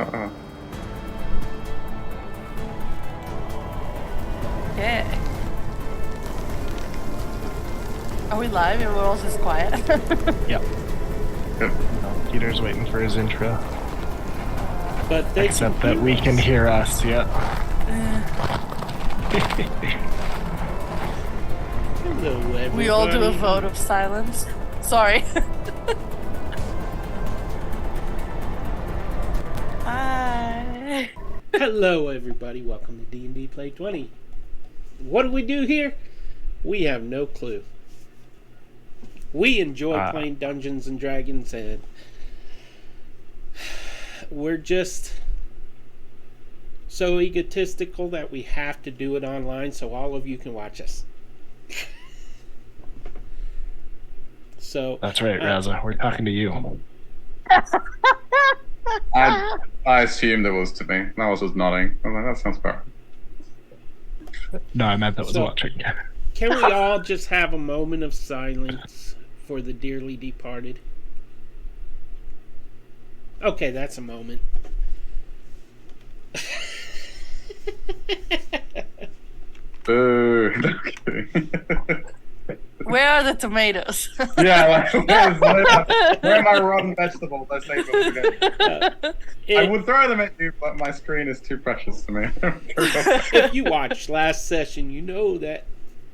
Uh-oh. Okay. Are we live? Everyone else is quiet. Yep. Yep. Peter's waiting for his intro. But they Except can that we hear can us. hear us, yeah. Hello, everybody. We all do a vote of silence. Sorry. Hi. Hello, everybody. Welcome to D&D Play 20. What do we do here? We have no clue. We enjoy playing Dungeons and Dragons, and we're just so egotistical that we have to do it online so all of you can watch us. So That's right, Raza. We're talking to you. I assumed it was to me. I was just nodding. I was like, that sounds fair. No, I meant that was So- watching. can we all just have a moment of silence for the dearly departed? Okay, that's a moment. Boo. Where are the tomatoes? Yeah, like, where are my rotten vegetables? I say I would throw them at you, but my screen is too precious to me. If you watched last session, you know that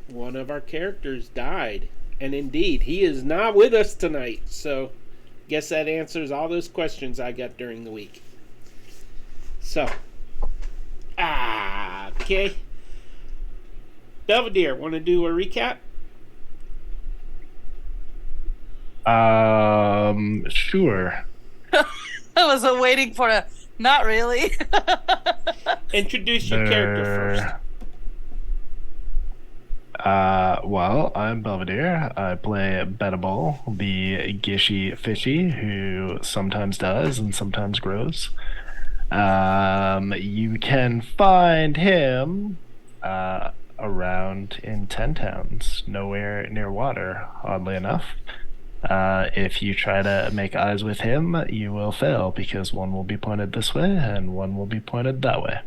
one of our characters died. And indeed, he is not with us tonight. So, guess that answers all those questions I got during the week. So, okay. Belvedere, want to do a recap? Sure. I was waiting for a. Not really. Introduce your character first. Well, I'm Belvedere. I play Bettable, the gishy fishy who sometimes dies and sometimes grows. You can find him around in 10 towns, nowhere near water, oddly enough. If you try to make eyes with him, you will fail because one will be pointed this way and one will be pointed that way.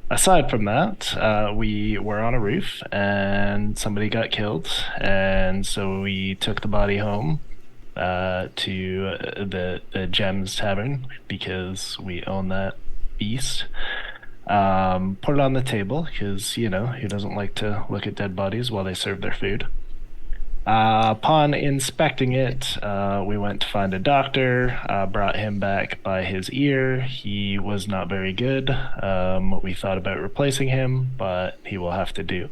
Aside from that, we were on a roof and somebody got killed, and so we took the body home to the Gems Tavern because we own that beast. Put it on the table because, you know, who doesn't like to look at dead bodies while they serve their food? Upon inspecting it, we went to find a doctor, brought him back by his ear. He was not very good. We thought about replacing him, but he will have to do.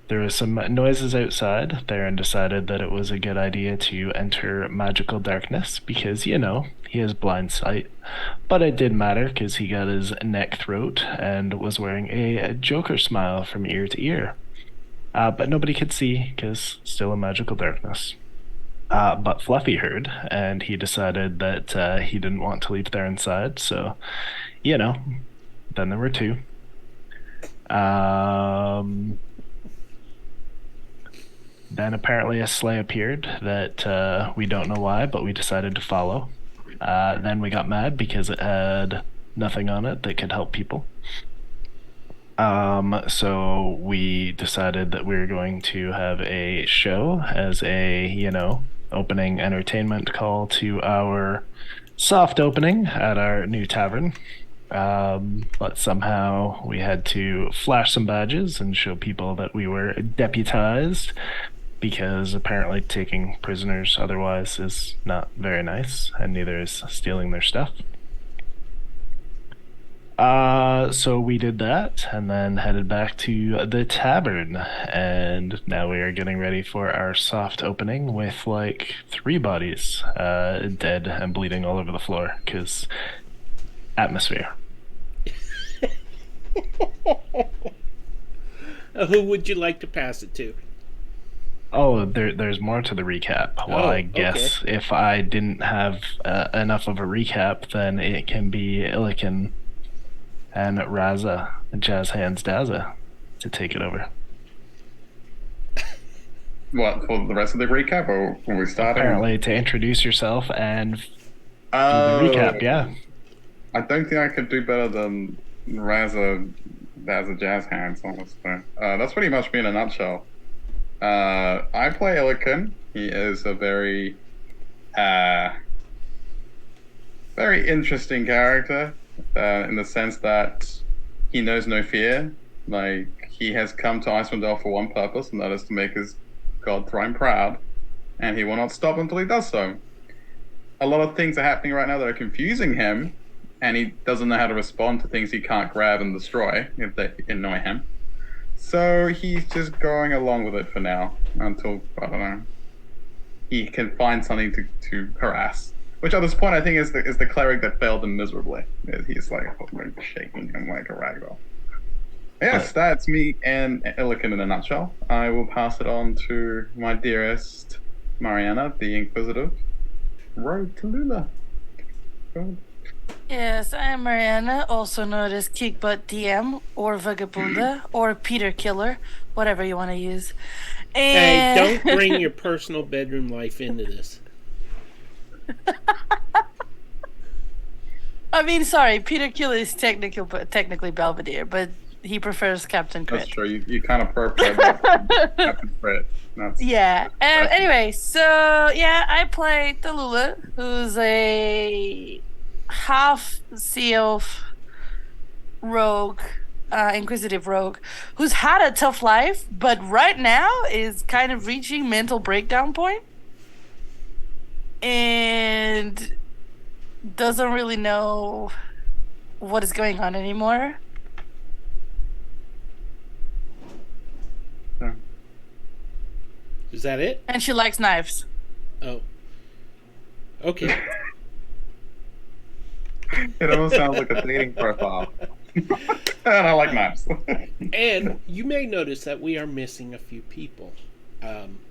There was some noises outside. Theron decided that it was a good idea to enter magical darkness because, you know, he has blind sight. But it didn't matter because he got his neck throat and was wearing a Joker smile from ear to ear. But nobody could see because still in magical darkness. But Fluffy heard, and he decided that he didn't want to leave Theron's side. So, you know, then there were two. Then apparently a sleigh appeared that we don't know why, but we decided to follow. Then we got mad because it had nothing on it that could help people. So we decided that we were going to have a show as a, you know, opening entertainment call to our soft opening at our new tavern. But somehow we had to flash some badges and show people that we were deputized because apparently taking prisoners otherwise is not very nice, and neither is stealing their stuff. So we did that and then headed back to the tavern, and now we are getting ready for our soft opening with like 3 bodies dead and bleeding all over the floor because atmosphere. Who would you like to pass it to? Oh, there's more to the recap. Well, Oh, I guess if I didn't have enough of a recap, then it can be Illiken and Raza, Jazz Hands Daza, to take it over. What, for the rest of the recap, or when we started? Apparently, to introduce yourself and do Oh, the recap. Yeah. I don't think I could do better than Razza Jazz Hands, honestly. That's pretty much me in a nutshell. I play Illican. He is a very interesting character in the sense that he knows no fear. Like, he has come to Icewind Dale for one purpose, and that is to make his god Thrime proud, and he will not stop until he does so. A lot of things are happening right now that are confusing him, and he doesn't know how to respond to things he can't grab and destroy if they annoy him. So he's just going along with it for now until, I don't know, he can find something to harass. Which at this point I think is the cleric that failed him miserably. He's like shaking him like a ragdoll. Yes, that's me and Illican in a nutshell. I will pass it on to my dearest Mariana, the Inquisitive. Road to Lula. Go ahead. Yes, I am Mariana, also known as Kickbutt DM or Vagabunda or Peter Killer, whatever you want to use. Hey, And don't bring your personal bedroom life into this. I mean, sorry, Peter Killer is technically Belvedere, but he prefers Captain Crit. That's true. You kind of appropriate that. Captain Crit. That's, Yeah. that's Anyway, so yeah, I play Tallulah, who's a half sea elf rogue, inquisitive rogue, who's had a tough life, but right now is kind of reaching mental breakdown point, and doesn't really know what is going on anymore. Is that it? And she likes knives. Oh. Okay. It almost sounds like a dating profile. And I like knives. And you may notice that we are missing a few people.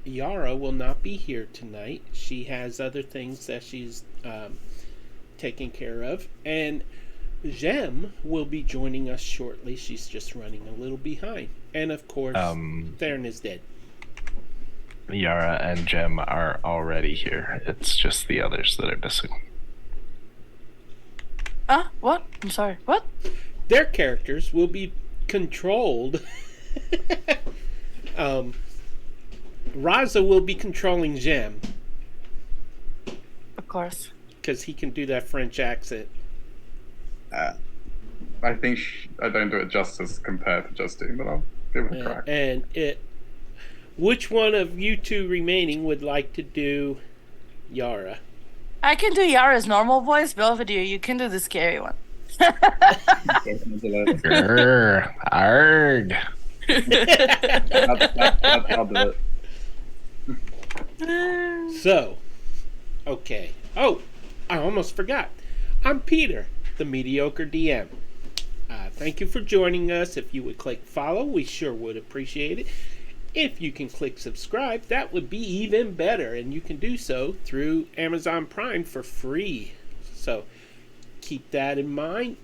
Yara will not be here tonight. She has other things that she's taking care of. And Jem will be joining us shortly. She's just running a little behind. And of course, Theron is dead. Yara and Jem are already here. It's just the others that are missing. What? I'm sorry. What? Their characters will be controlled. Raza will be controlling Jem. Of course. Because he can do that French accent. I think I don't do it justice compared to Justine, but I'll give it a crack. And which one of you two remaining would like to do Yara? I can do Yara's normal voice. Belvedere, you can do the scary one. Grr, arg. I'll do it. So, okay. Oh, I almost forgot. I'm Peter, the mediocre DM. Thank you for joining us. If you would click follow, we sure would appreciate it. If you can click subscribe, that would be even better, and you can do so through Amazon Prime for free. So keep that in mind.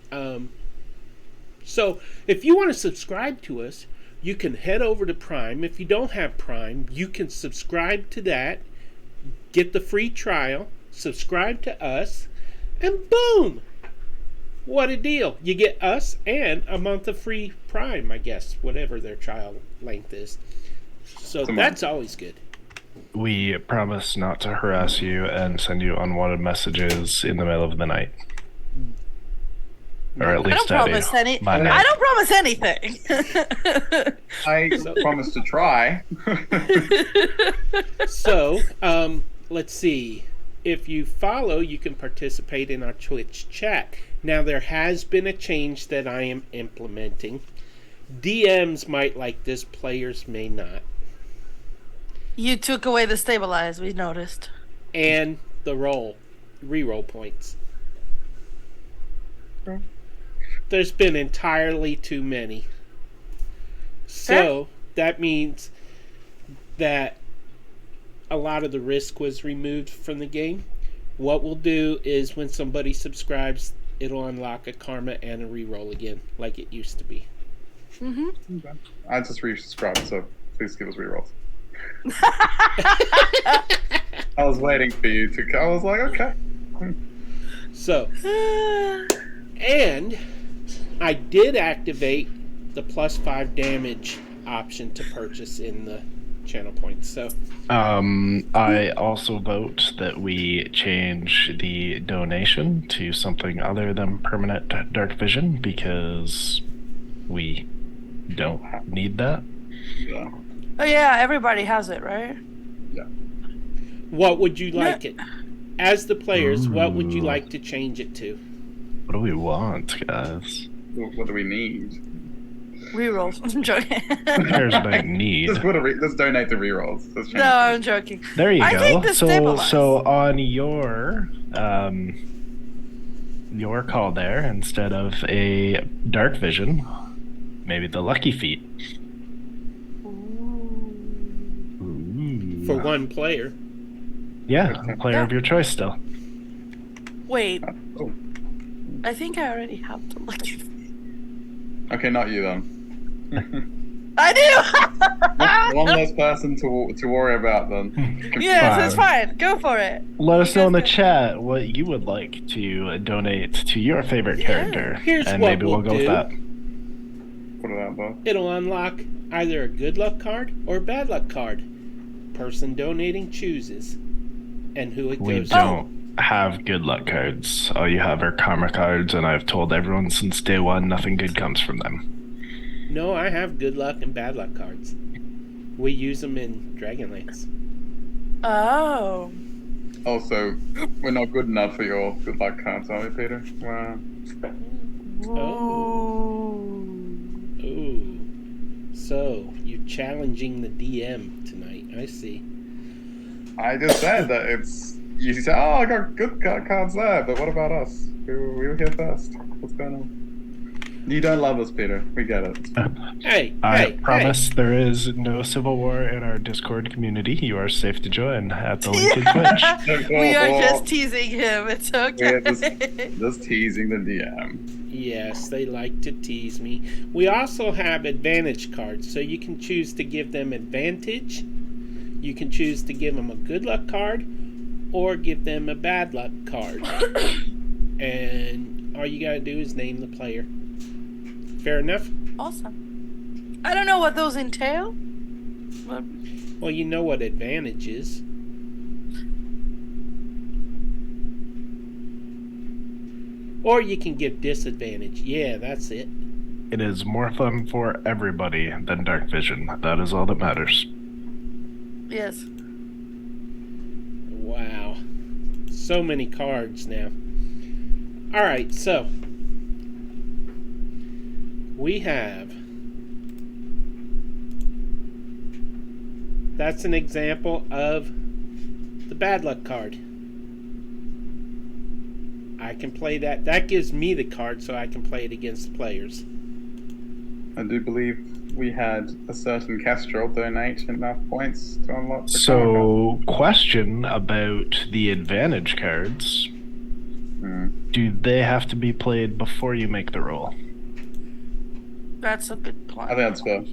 So if you want to subscribe to us, you can head over to Prime. If you don't have Prime, you can subscribe to that, get the free trial, subscribe to us, and boom! What a deal. You get us and a month of free Prime, I guess, whatever their trial length is. So that's always good. We promise not to harass you and send you unwanted messages in the middle of the night. Or at least I don't promise anything. I promise to try. So, let's see. If you follow, you can participate in our Twitch chat. Now, there has been a change that I am implementing. DMs might like this, players may not. You took away the stabilize, we noticed. And the reroll points. Okay. There's been entirely too many. So, that means that a lot of the risk was removed from the game. What we'll do is when somebody subscribes, it'll unlock a karma and a reroll again, like it used to be. Mm-hmm. I just resubscribed, so please give us rerolls. I was waiting for you to. I was like, okay. So, and I did activate the +5 damage option to purchase in the channel points. So, I also vote that we change the donation to something other than permanent dark vision because we don't need that. Yeah. Oh yeah, everybody has it, right? Yeah. what would you like it? As the players, what would you Ooh. like to change it to? What do we want, guys? What do we need? Rerolls. I'm joking. Who cares about need? Let's donate the rerolls. Let's change No, I'm joking. There you I go. think the So stabilize. on your call there, instead of a dark vision, maybe the lucky feet. Ooh. For one player. Yeah, Okay. player of your choice still. Wait, Oh, I think I already have to look. okay, not you then. I do. One less person to worry about then. Yes, it's fine. Go for it. Let us know in the Because chat what you would like to donate to your favorite character, Here's and what maybe we'll we'll go with do. that. Put it out there. It'll unlock either a good luck card or a bad luck card. Person donating chooses, and who it We goes to. don't have good luck cards. All you have are karma cards, and I've told everyone since day one nothing good comes from them. No, I have good luck and bad luck cards. We use them in Dragonlance. Oh. Also, we're not good enough for your good luck cards, are we, Peter? Wow. Ooh. So, you're challenging the DM tonight. I see. I just said that it's. You said, "Oh, I got good cards there," but what about us? We were here first. What's going on? You don't love us, Peter. We get it. Hey, I promise there is no civil war in our Discord community. You are safe to join at the link in Twitch. We are just teasing him. It's okay. We're just teasing the DM. Yes, they like to tease me. We also have advantage cards, so you can choose to give them advantage. You can choose to give them a good luck card or give them a bad luck card. And all you gotta do is name the player. Fair enough? Awesome. I don't know what those entail. But Well, you know what advantage is. Or you can give disadvantage. Yeah, that's it. It is more fun for everybody than dark vision. That is all that matters. yes. Wow. So many cards now. Alright, so we have. That's an example of the bad luck card. I can play that. That gives me the card so I can play it against players. I do believe we had a certain Kestrel donate enough points to unlock the So, question about the advantage cards. Do they have to be played before you make the roll? That's a good point. I think that's fair.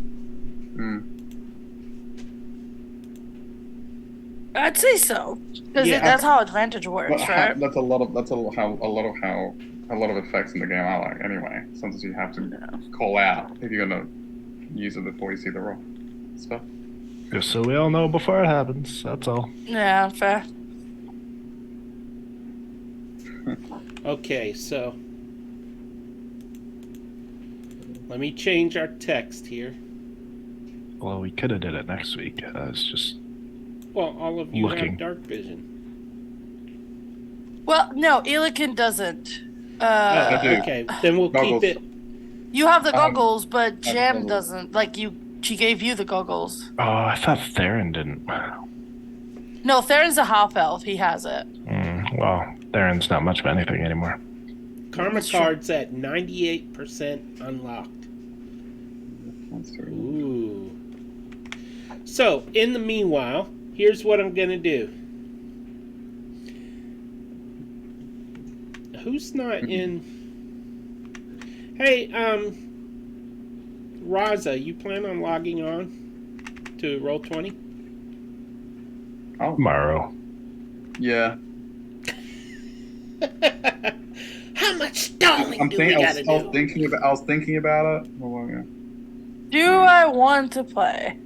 I'd say so. Because Yeah. that's how advantage works, right? That's a lot of effects in the game I like anyway. Sometimes you have to call out if you're gonna use it before you see the roll. Stuff. Just so we all know before it happens. That's all. Yeah, fair. Okay, so let me change our text here. Well, we could have did it next week. It's just Well, all of you Looking. have dark vision. Well, no, Elikin doesn't. I do. Okay, then we'll Goggles. keep it. You have the goggles, but Jam goggles. doesn't. Like, she gave you the goggles. oh, I thought Theron didn't. No, Theron's a half elf. He has it. Well, Theron's not much of anything anymore. Karma That's true. cards at 98% unlocked. That's true. Ooh. So, in the meanwhile, here's what I'm gonna do. Who's not in? Hey, Raza, you plan on logging on to Roll20? Oh, Tomorrow. yeah. How much stalling I'm do we thinking. gotta I was do? thinking about. I was thinking about it. Oh, yeah. Do I want to play?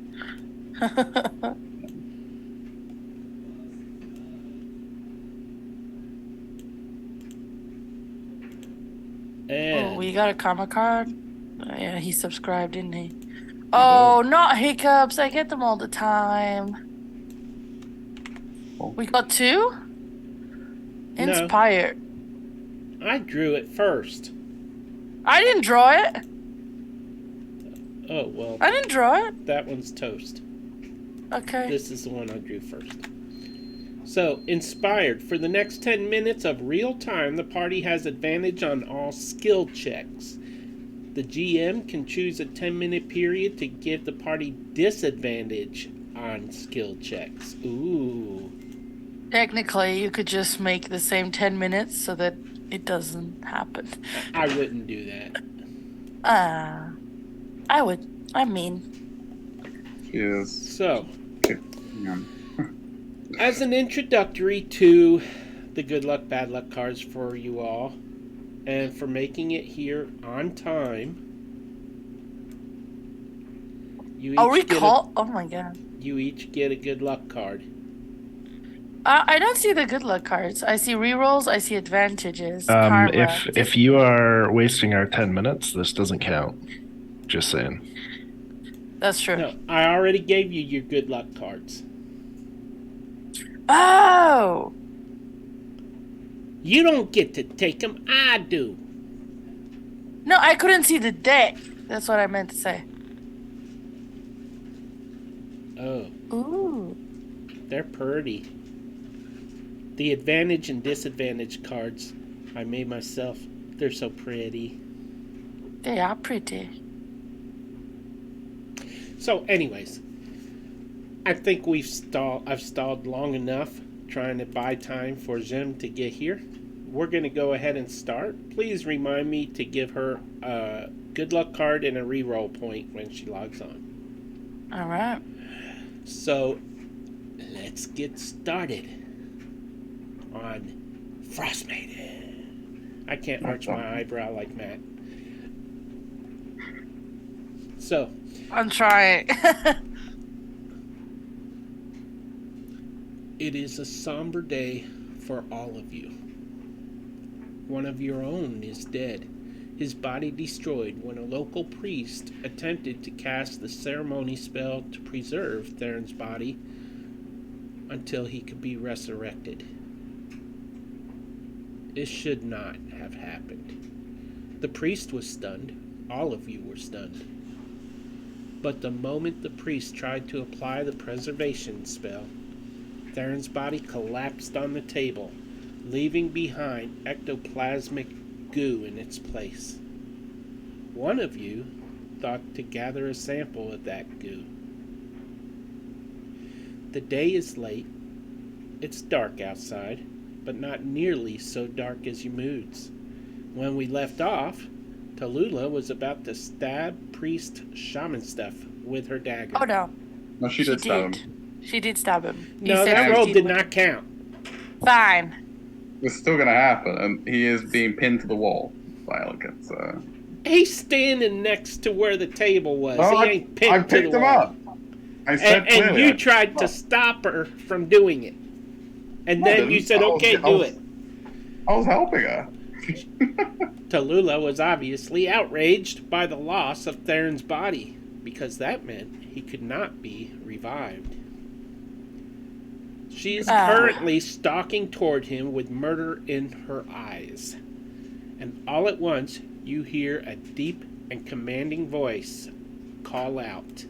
Oh, And we got a karma card. Yeah, he subscribed, didn't he? Oh, not hiccups. I get them all the time. Oh. We got 2? No. Inspired. I drew it first. I didn't draw it. Oh, well, I didn't draw it. that one's toast. Okay. This is the one I drew first. So, inspired. For the next 10 minutes of real time, the party has advantage on all skill checks. The GM can choose a 10-minute period to give the party disadvantage on skill checks. Ooh. Technically, you could just make the same 10 minutes so that it doesn't happen. I wouldn't do that. I would. I mean, Yes. So, Yeah. as an introductory to the good luck, bad luck cards for you all, and for making it here on time, you each I'll recall. Oh my god. you each get a good luck card. I don't see the good luck cards. I see rerolls. I see advantages. Um, Karma. if you are wasting our 10 minutes, this doesn't count. Just saying. That's true. No, I already gave you your good luck cards. Oh! You don't get to take them. I do. No, I couldn't see the deck. That's what I meant to say. Oh, Ooh. they're pretty. The advantage and disadvantage cards I made myself. They're so pretty. They are pretty. So, anyways, I think I've stalled long enough trying to buy time for Zim to get here. We're going to go ahead and start. Please remind me to give her a good luck card and a reroll point when she logs on. All right. So, let's get started on Frostmaiden. I can't arch my eyebrow like Matt. So, I'm trying. it is a somber day for all of you. One of your own is dead, his body destroyed when a local priest attempted to cast the ceremony spell to preserve Theron's body until he could be resurrected. This should not have happened. The priest was stunned. All of you were stunned. But the moment the priest tried to apply the preservation spell, Theron's body collapsed on the table, leaving behind ectoplasmic goo in its place. One of you thought to gather a sample of that goo. The day is late. It's dark outside, but not nearly so dark as your moods. When we left off, Tallulah was about to stab Priest Shaman Stuff with her dagger. Oh no. No, she did stab him. She did stab him. He No, said that roll 15 did wounds. not count. Fine. It's still gonna happen, and he is being pinned to the wall by Elegant. So. He's standing next to where the table was. No, He ain't pinned I to picked the him wall. up. I said And clearly. you tried to stop her from doing it. And No, I then you didn't. said, okay, do it. I was helping her. Tallulah was obviously outraged by the loss of Theron's body, because that meant he could not be revived. She is currently stalking toward him with murder in her eyes. And all at once, you hear a deep and commanding voice call out.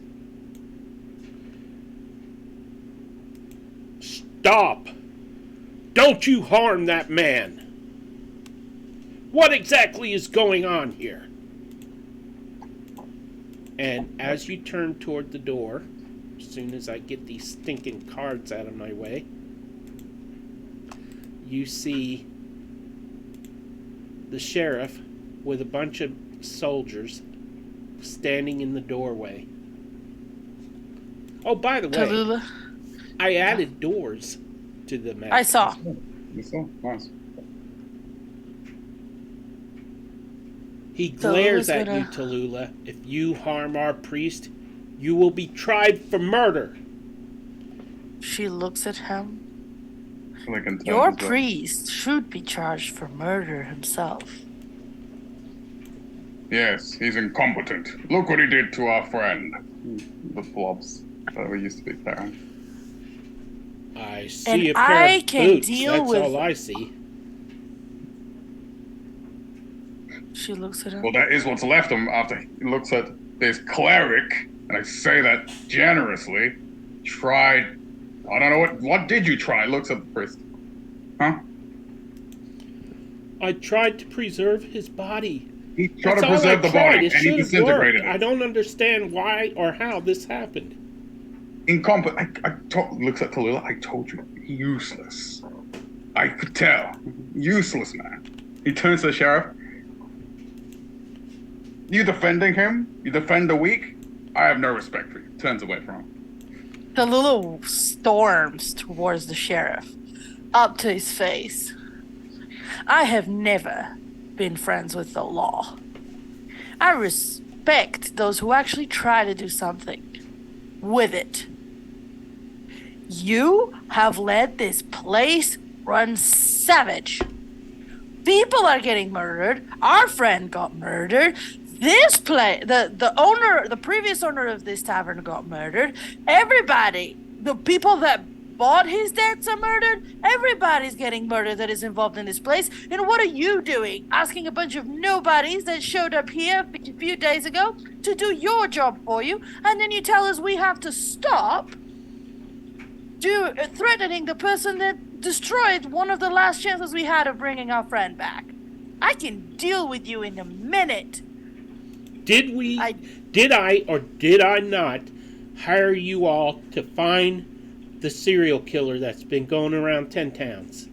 Stop! Don't you harm that man! What exactly is going on here? And as you turn toward the door, as soon as I get these stinking cards out of my way, you see the sheriff with a bunch of soldiers standing in the doorway. Oh, by the way, Tallulah. I added doors to the map. I saw. You saw? Nice. He glares Those at you, gonna- Tallulah. If you harm our priest, you will be tried for murder. She looks at him. Like in terms Your of- priest should be charged for murder himself. Yes, he's incompetent. Look what he did to our friend. The blobs that we used to be playing. I see And a pair I of can boots. deal That's with- all I see. She looks at him. Well, that is what's left of him after he looks at this cleric, and I say that generously, tried... I don't know, what did you try? Looks at the priest. Huh? I tried to preserve his body. He tried That's to all I preserve the tried. body, It and he should have disintegrated worked. I it. don't understand why or how this happened. Incompetent. Looks at Tallulah. I told you, useless. I could tell. Useless man. He turns to the sheriff. You defending him? You defend the weak? I have no respect for you. Turns away from him. Tallulah storms towards the sheriff, up to his face. I have never been friends with the law. I respect those who actually try to do something with it. You have let this place run savage. People are getting murdered. Our friend got murdered. This place, the previous owner of this tavern got murdered. Everybody, the people that bought his debts are murdered. Everybody's getting murdered that is involved in this place. And what are you doing? Asking a bunch of nobodies that showed up here a few days ago to do your job for you, and then you tell us we have to stop threatening the person that destroyed one of the last chances we had of bringing our friend back. I can deal with you in a minute. Did I or did I not hire you all to find the serial killer that's been going around 10 towns?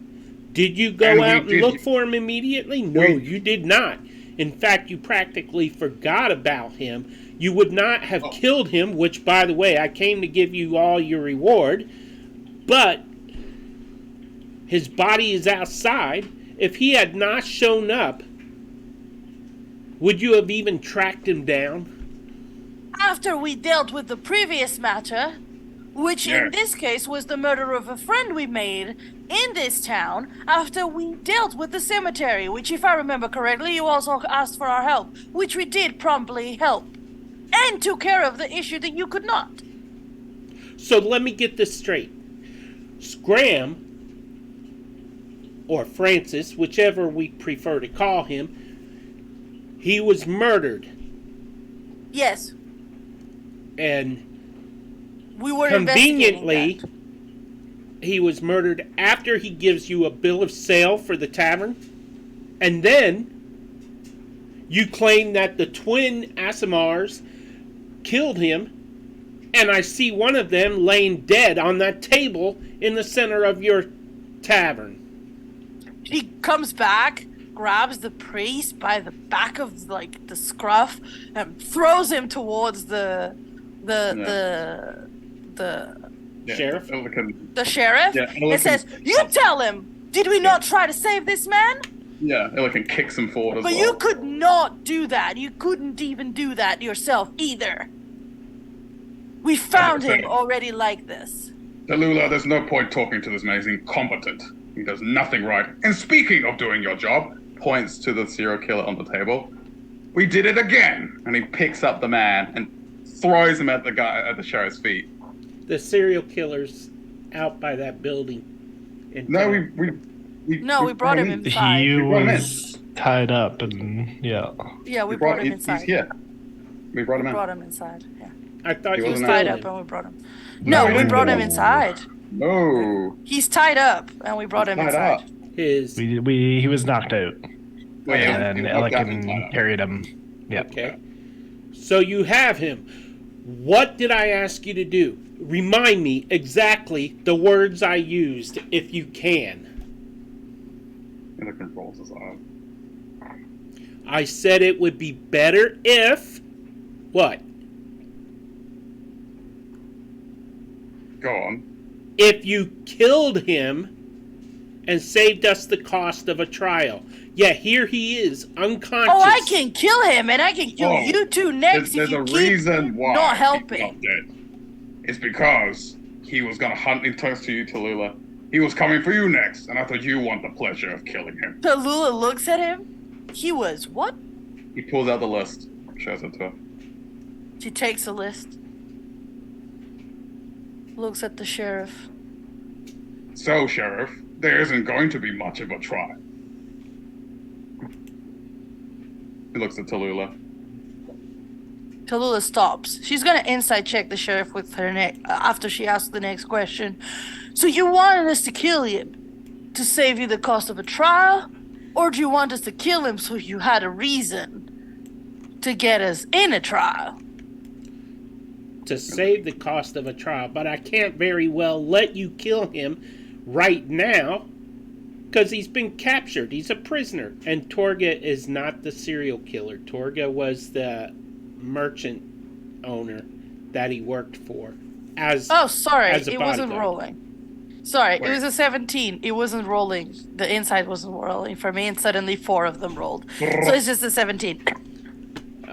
Did you go out and look for him immediately? No, you did not. In fact, you practically forgot about him. You would not have killed him, which, by the way, I came to give you all your reward, but his body is outside. If he had not shown up, would you have even tracked him down? After we dealt with the previous matter, which in this case was the murder of a friend we made in this town, after we dealt with the cemetery, which, if I remember correctly, you also asked for our help, which we did promptly help, and took care of the issue that you could not. So let me get this straight. Scram, or Francis, whichever we prefer to call him, he was murdered. Yes. And we were conveniently, he was murdered after he gives you a bill of sale for the tavern. And then you claim that the twin Asimars killed him. And I see one of them laying dead on that table in the center of your tavern. He comes back, grabs the priest by the back of the scruff, and throws him towards the sheriff. The sheriff. Yeah, and says, "You tell him. Did we not try to save this man?" Yeah, Illican kicks him forward as well. But you could not do that. You couldn't even do that yourself either. We found him already like this. Tallulah, there's no point talking to this man. He's incompetent. He does nothing right. And speaking of doing your job, points to the serial killer on the table. We did it again. And he picks up the man and throws him at the sheriff's feet. The serial killer's out by that building. No, we brought him inside. He was tied up and Yeah, we brought him inside. He's here. We brought him in. Brought him inside. Yeah. I thought He you He was wasn't tied him. up and we brought him. No, we brought him inside. No. He's tied up and we brought him Tied inside. up. His he was knocked out, Well, yeah, and he was knocked out and Ellican tied up. carried him. Yep. okay. So you have him. What did I ask you to do? Remind me exactly the words I used, if you can. Illican rolls his eyes. I said it would be better if... What? Go on. if you killed him and saved us the cost of a trial. Yeah, here he is, unconscious. Oh, I can kill him, and I can kill you two next There's if you a keep reason why not he's helping. not dead. It's because he was gonna hunt in close to you, Tallulah. He was coming for you next, and I thought you want the pleasure of killing him. Tallulah looks at him. He was what? He pulls out the list, shows it to her. She takes a list. Looks at the sheriff. So, Sheriff, there isn't going to be much of a trial. He looks at Tallulah. Tallulah stops. She's gonna inside check the sheriff with her after she asks the next question. So you wanted us to kill him to save you the cost of a trial? Or do you want us to kill him so you had a reason to get us in a trial? To save the cost of a trial, but I can't very well let you kill him right now because he's been captured. He's a prisoner. And Torga is not the serial killer. Torga was the merchant owner that he worked for. It wasn't rolling. Sorry, Wait. It was a 17. It wasn't rolling. The inside wasn't rolling for me, and suddenly 4 of them rolled. So it's just a 17.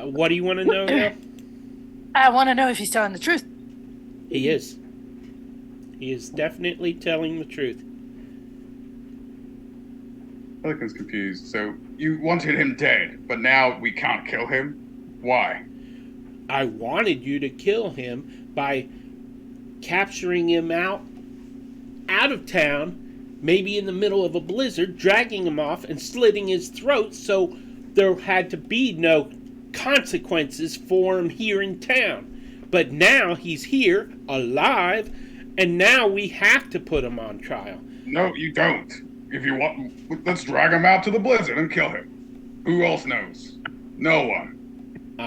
What do you want to know now? I want to know if he's telling the truth. He is. He is definitely telling the truth. Pelican's confused. So, you wanted him dead, but now we can't kill him? Why? I wanted you to kill him by capturing him out of town, maybe in the middle of a blizzard, dragging him off and slitting his throat so there had to be no consequences for him here in town. But now he's here, alive, and now we have to put him on trial. No, you don't. If you want, let's drag him out to the blizzard and kill him. Who else knows? No one.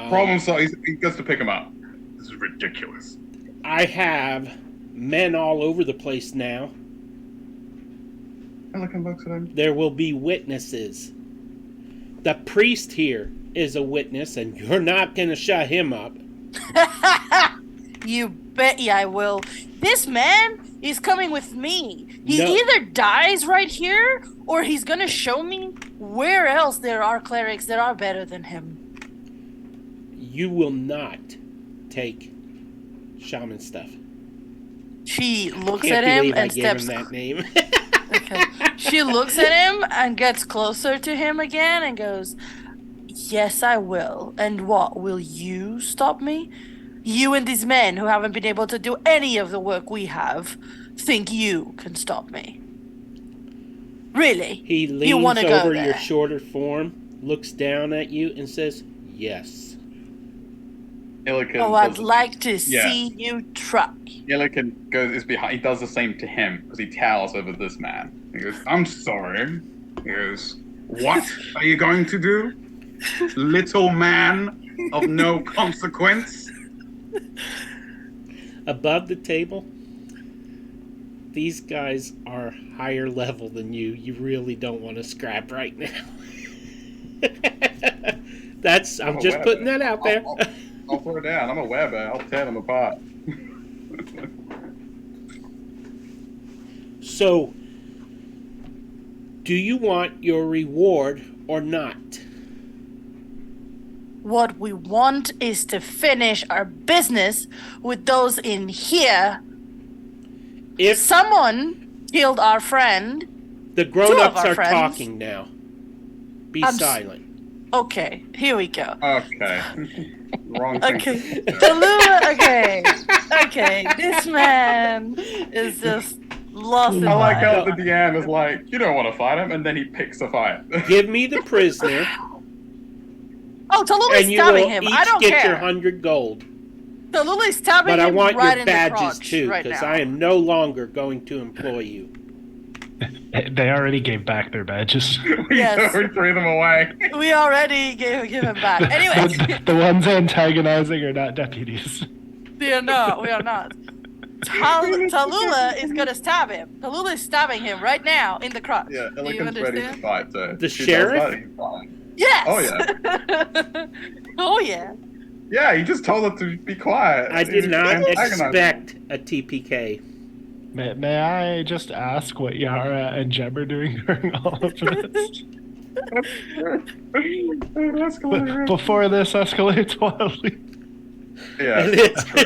Problem solved. He gets to pick him up. This is ridiculous. I have men all over the place now. Pelican looks at him. There will be witnesses. The priest here is a witness, and you're not going to shut him up. You bet I will. This man is coming with me. He No. either dies right here, or he's gonna show me where else there are clerics that are better than him. You will not take shaman stuff. She looks Can't at him believe I and gave steps. him that name. Okay. She looks at him and gets closer to him again and goes, "Yes, I will. And what, will you stop me? You and these men who haven't been able to do any of the work we have think you can stop me? Really? He You leans wanna go over your there? shorter form, looks down at you, and says, yes. Illican Oh, I'd does- like to Yeah. see you try." Illican is behind. He does the same to him because he towers over this man. He goes, "I'm sorry." He goes, "What are you going to do, little man of no consequence?" Above the table, these guys are higher level than you. You really don't want to scrap right now. I'm just putting that out there. I'll throw it down. I'm a werebear. I'll tear them apart. So, do you want your reward or not? What we want is to finish our business with those in here. If Someone killed our friend. the grown-ups our are friends. talking now, be I'm s- silent. Okay, here we go. Okay. Wrong thing. Okay. to say. Tallulah, okay, this man is just lost in I like mind. how the DM is like, "You don't want to fight him," and then he picks a fight. Give me the prisoner, Oh, Tallulah's and you will stabbing him. each I don't get care. your 100 gold. Tallulah's stabbing But I him want right your in the badges crotch too, right because now. I am no longer going to employ you. They already gave back their badges. We Yes. threw them away. We already gave him back. Anyways, The ones antagonizing are not deputies. we are not. Tallulah is gonna stab him. Tallulah is stabbing him right now in the crotch. Yeah, Do you Illican's ready to understand? fight. So The if she does sheriff? that, he's fine. Yes. Oh yeah. Oh yeah. Yeah, he just told her to be quiet. I did He's not antagonizing. expect a TPK. May I just ask what Yara and Jeb are doing during all of this? Before this escalates wildly. Yeah, And that's true.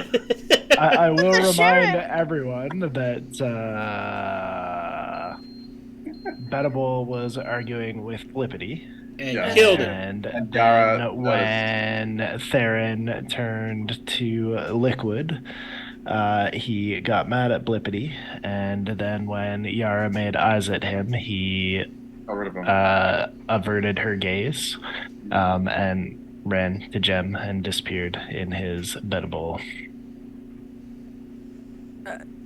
I will The remind sheriff- everyone that Bettable was arguing with Flippity. and Yeah. killed her. And And then Yara when Theron turned to Liquid, he got mad at Blippity. And then when Yara made eyes at him, he Got rid of him. averted her gaze and ran to Gem and disappeared in his Bettable.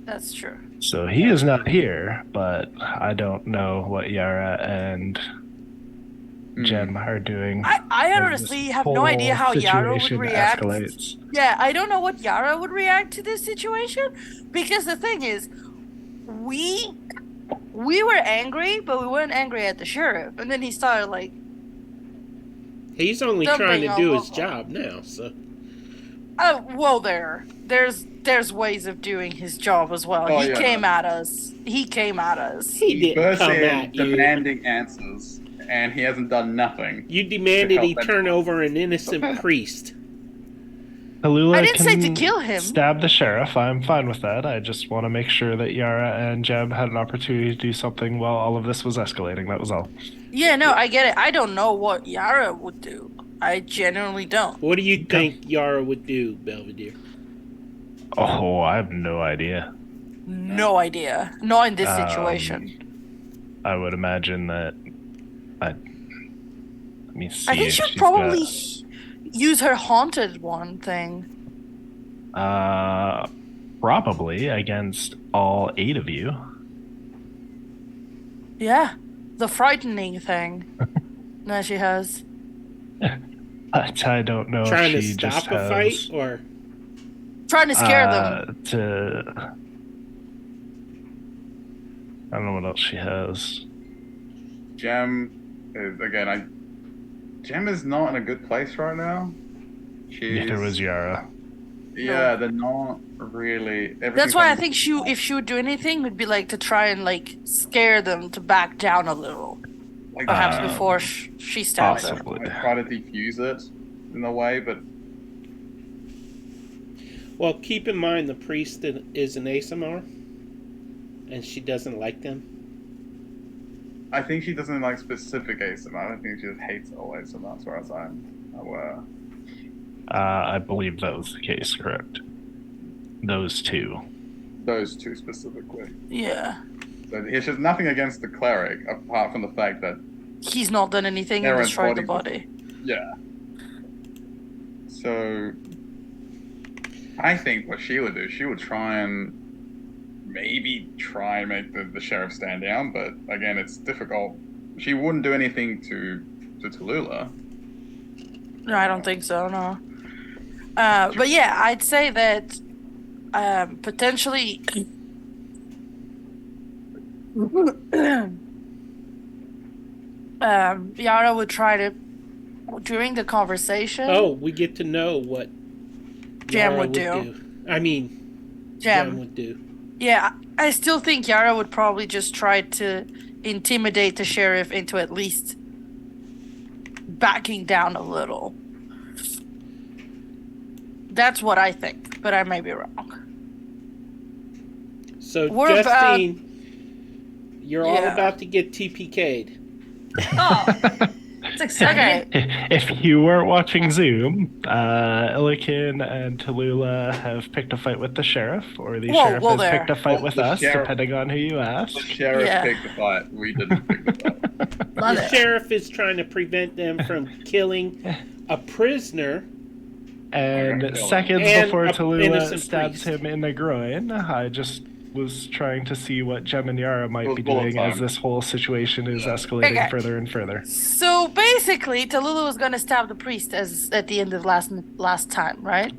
That's true. So he is not here, but I don't know what Yara and Gem are doing. I as honestly this have no idea whole how Yara would situation react. escalates. Yeah, I don't know what Yara would react to this situation because the thing is, we were angry, but we weren't angry at the sheriff, and then he started like, He's only Dumping trying to all do his over. job now, so. oh well, there's ways of doing his job as well. Oh, He yeah. came at us. He came at us. He didn't burst come in at you. demanding answers, and he hasn't done nothing. You demanded he help turn over an innocent priest. Tallulah I didn't say to can kill him. Stab the sheriff. I'm fine with that. I just want to make sure that Yara and Jeb had an opportunity to do something while all of this was escalating. That was all. Yeah, no, I get it. I don't know what Yara would do. I genuinely don't. What do you think Yara would do, Belvedere? Oh, I have no idea. No idea. Not in this situation. I would imagine that. Let me see. I think if she'd she's probably use her haunted one thing. got- probably against all 8 of you. Yeah, the frightening thing. that she has. But I don't know Trying if to she just stop a has, fight, or Trying to scare them. I don't know what else she has. Gem is again. Gem is not in a good place right now. Neither was Yara. Yeah, they're not really. That's why I think if she would do anything, would be like to try and like scare them to back down a little, like, perhaps before she stabs them. Possibly. I try to defuse it in a way, but well, keep in mind the priest is an ASMR, and she doesn't like them. I think she doesn't like specific ASMR. I don't think she just hates all ASMR, as far as I'm aware. I believe that was the case, correct? Those two. Those two specifically. Yeah, So it's just nothing against the cleric, apart from the fact that, he's not done anything and Aaron's destroyed the body- body. yeah. So, I think what she would do, she would try and make the sheriff stand down, but again, it's difficult. She wouldn't do anything to Tallulah. No, I don't think so. No. But yeah, I'd say that potentially. Yara would try to during the conversation. Oh, we get to know what Jam Yara would do. I mean, Jam. Jam would do. Yeah, I still think Yara would probably just try to intimidate the sheriff into at least backing down a little. That's what I think, but I may be wrong. So, We're Justine, you're all Yeah. about to get TPK'd. Oh, it's exciting. Okay. If you weren't watching Zoom, Illikin and Tallulah have picked a fight with the sheriff, or the Whoa, sheriff whoa has there. picked a fight Well, with the us, sheriff- depending on who you The ask. sheriff Yeah. picked the fight. We didn't pick the fight. Love The it. sheriff is trying to prevent them from killing a prisoner. And Okay. seconds And before a Tallulah innocent stabs priest. him in the groin, I just was trying to see what Gem and Yara might Well, be bullet doing as time. this whole situation is escalating Okay. further and further. So basically, Tallulah was gonna stab the priest as at the end of last time, right?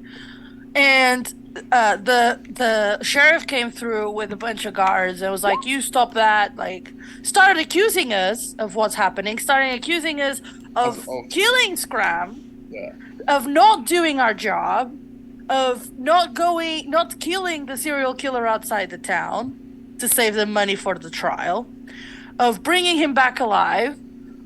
And the sheriff came through with a bunch of guards and was like, "You stop that!" Like, started accusing us of what's happening, starting accusing us of Of- killing Scram, Yeah. of not doing our job, of not killing the serial killer outside the town. to save them money for the trial, of bringing him back alive,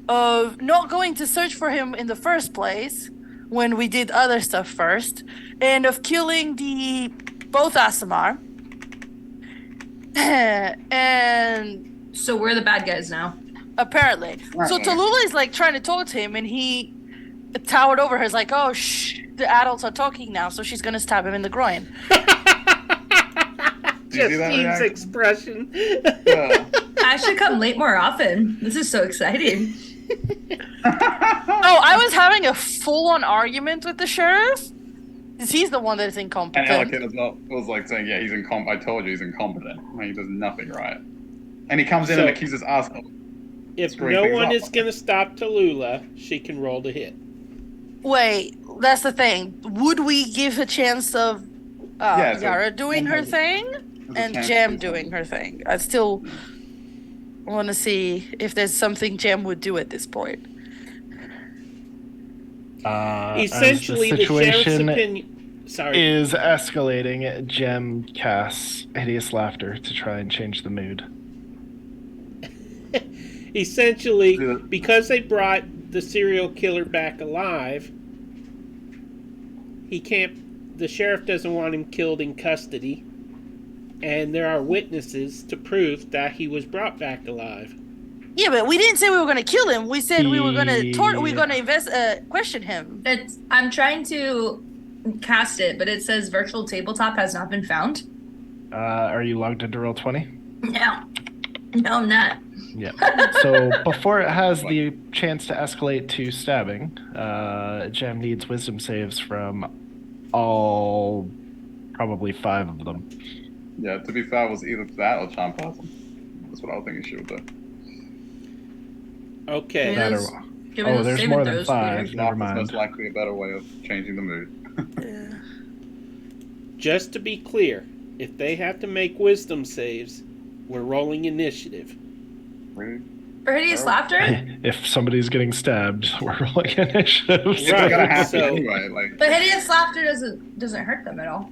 of not going to search for him in the first place when we did other stuff first, and of killing both Asimar. And So we're the bad guys now. apparently. So Tallulah is like trying to talk to him, and he towered over her. He's like, oh, shh, the adults are talking now, so she's going to stab him in the groin. Justine's expression. Yeah. I should come late more often. This is so exciting. Oh, I was having a full-on argument with the sheriff. He's the one that is And incompetent. Ellikin was like saying, yeah, he's incompetent. I told you he's incompetent. Like, he does nothing right. And he comes in and accuses us of If screwing no things one up. is going to stop Tallulah, she can roll to hit. Wait, that's the thing. Would we give a chance of Yeah, so Yara doing her thing and chance Jem to do doing her thing? I still want to see if there's something Jem would do at this point. Essentially, as the sheriff's situation opinion. Sorry. is escalating, Jem casts hideous laughter to try and change the mood. Essentially, because they brought the serial killer back alive, he can't. The sheriff doesn't want him killed in custody, and there are witnesses to prove that he was brought back alive. Yeah, but we didn't say we were going to kill him. We said we were going to question him. I'm trying to cast it, but it says virtual tabletop has not been found. Are you logged into Roll20? No, I'm not. Yeah. So before it has the chance to escalate to stabbing, Jem needs wisdom saves from probably 5 of them. Yeah, to be fair, it was either that or charm person. That's what I was thinking she would do. Okay. Give me those- give me those There's saving more than throws, 5. Peter. Never That's most mind. likely a better way of changing the mood. Just to be clear, if they have to make wisdom saves, we're rolling initiative. Really? For hideous laughter? If somebody's getting stabbed, we're rolling initiative. It's Right, gonna happen so- anyway. Like, But hideous laughter doesn't hurt them at all.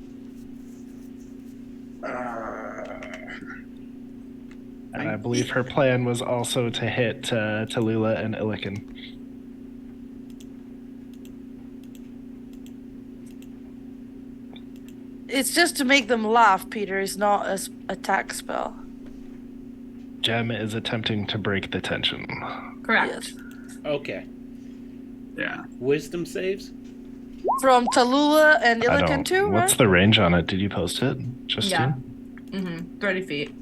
And I believe her plan was also to hit Tallulah and Illiken. It's just to make them laugh, Peter. It's not an attack spell. Jem is attempting to break the tension. Correct. Yes. Okay. yeah. Wisdom saves? From Tallulah and I Illiken don't. too, What's right? the range on it? Did you post it, Justine? Yeah. 30 feet.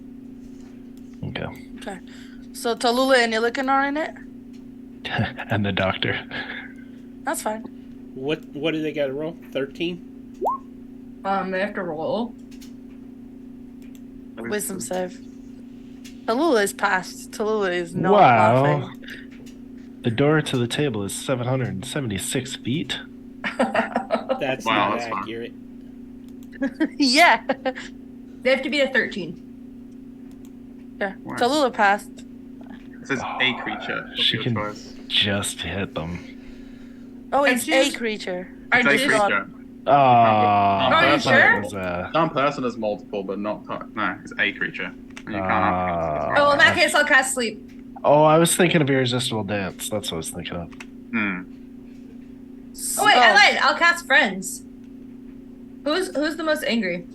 Okay. Okay. So Tallulah and Illiken are in it? And the doctor. That's fine. What do they got to roll? 13? They have to roll. Wisdom save. Tallulah is past. Tallulah is not Wow. laughing. The door to the table is 776 feet. That's Wow, not that's fine. accurate. Yeah. They have to be a 13. Yeah. Wow. Tallulah passed. It says a creature. of She your can choice. just hit them. Oh, I it's choose- a creature. I It's a just creature. Oh, Are you sure? Some person is multiple, but not. No, it's a creature. And you can't Ah. Oh, in that case, I'll cast sleep. I was thinking of Irresistible Dance. That's what I was thinking of. Oh wait, I lied. I'll cast friends. Who's the most angry?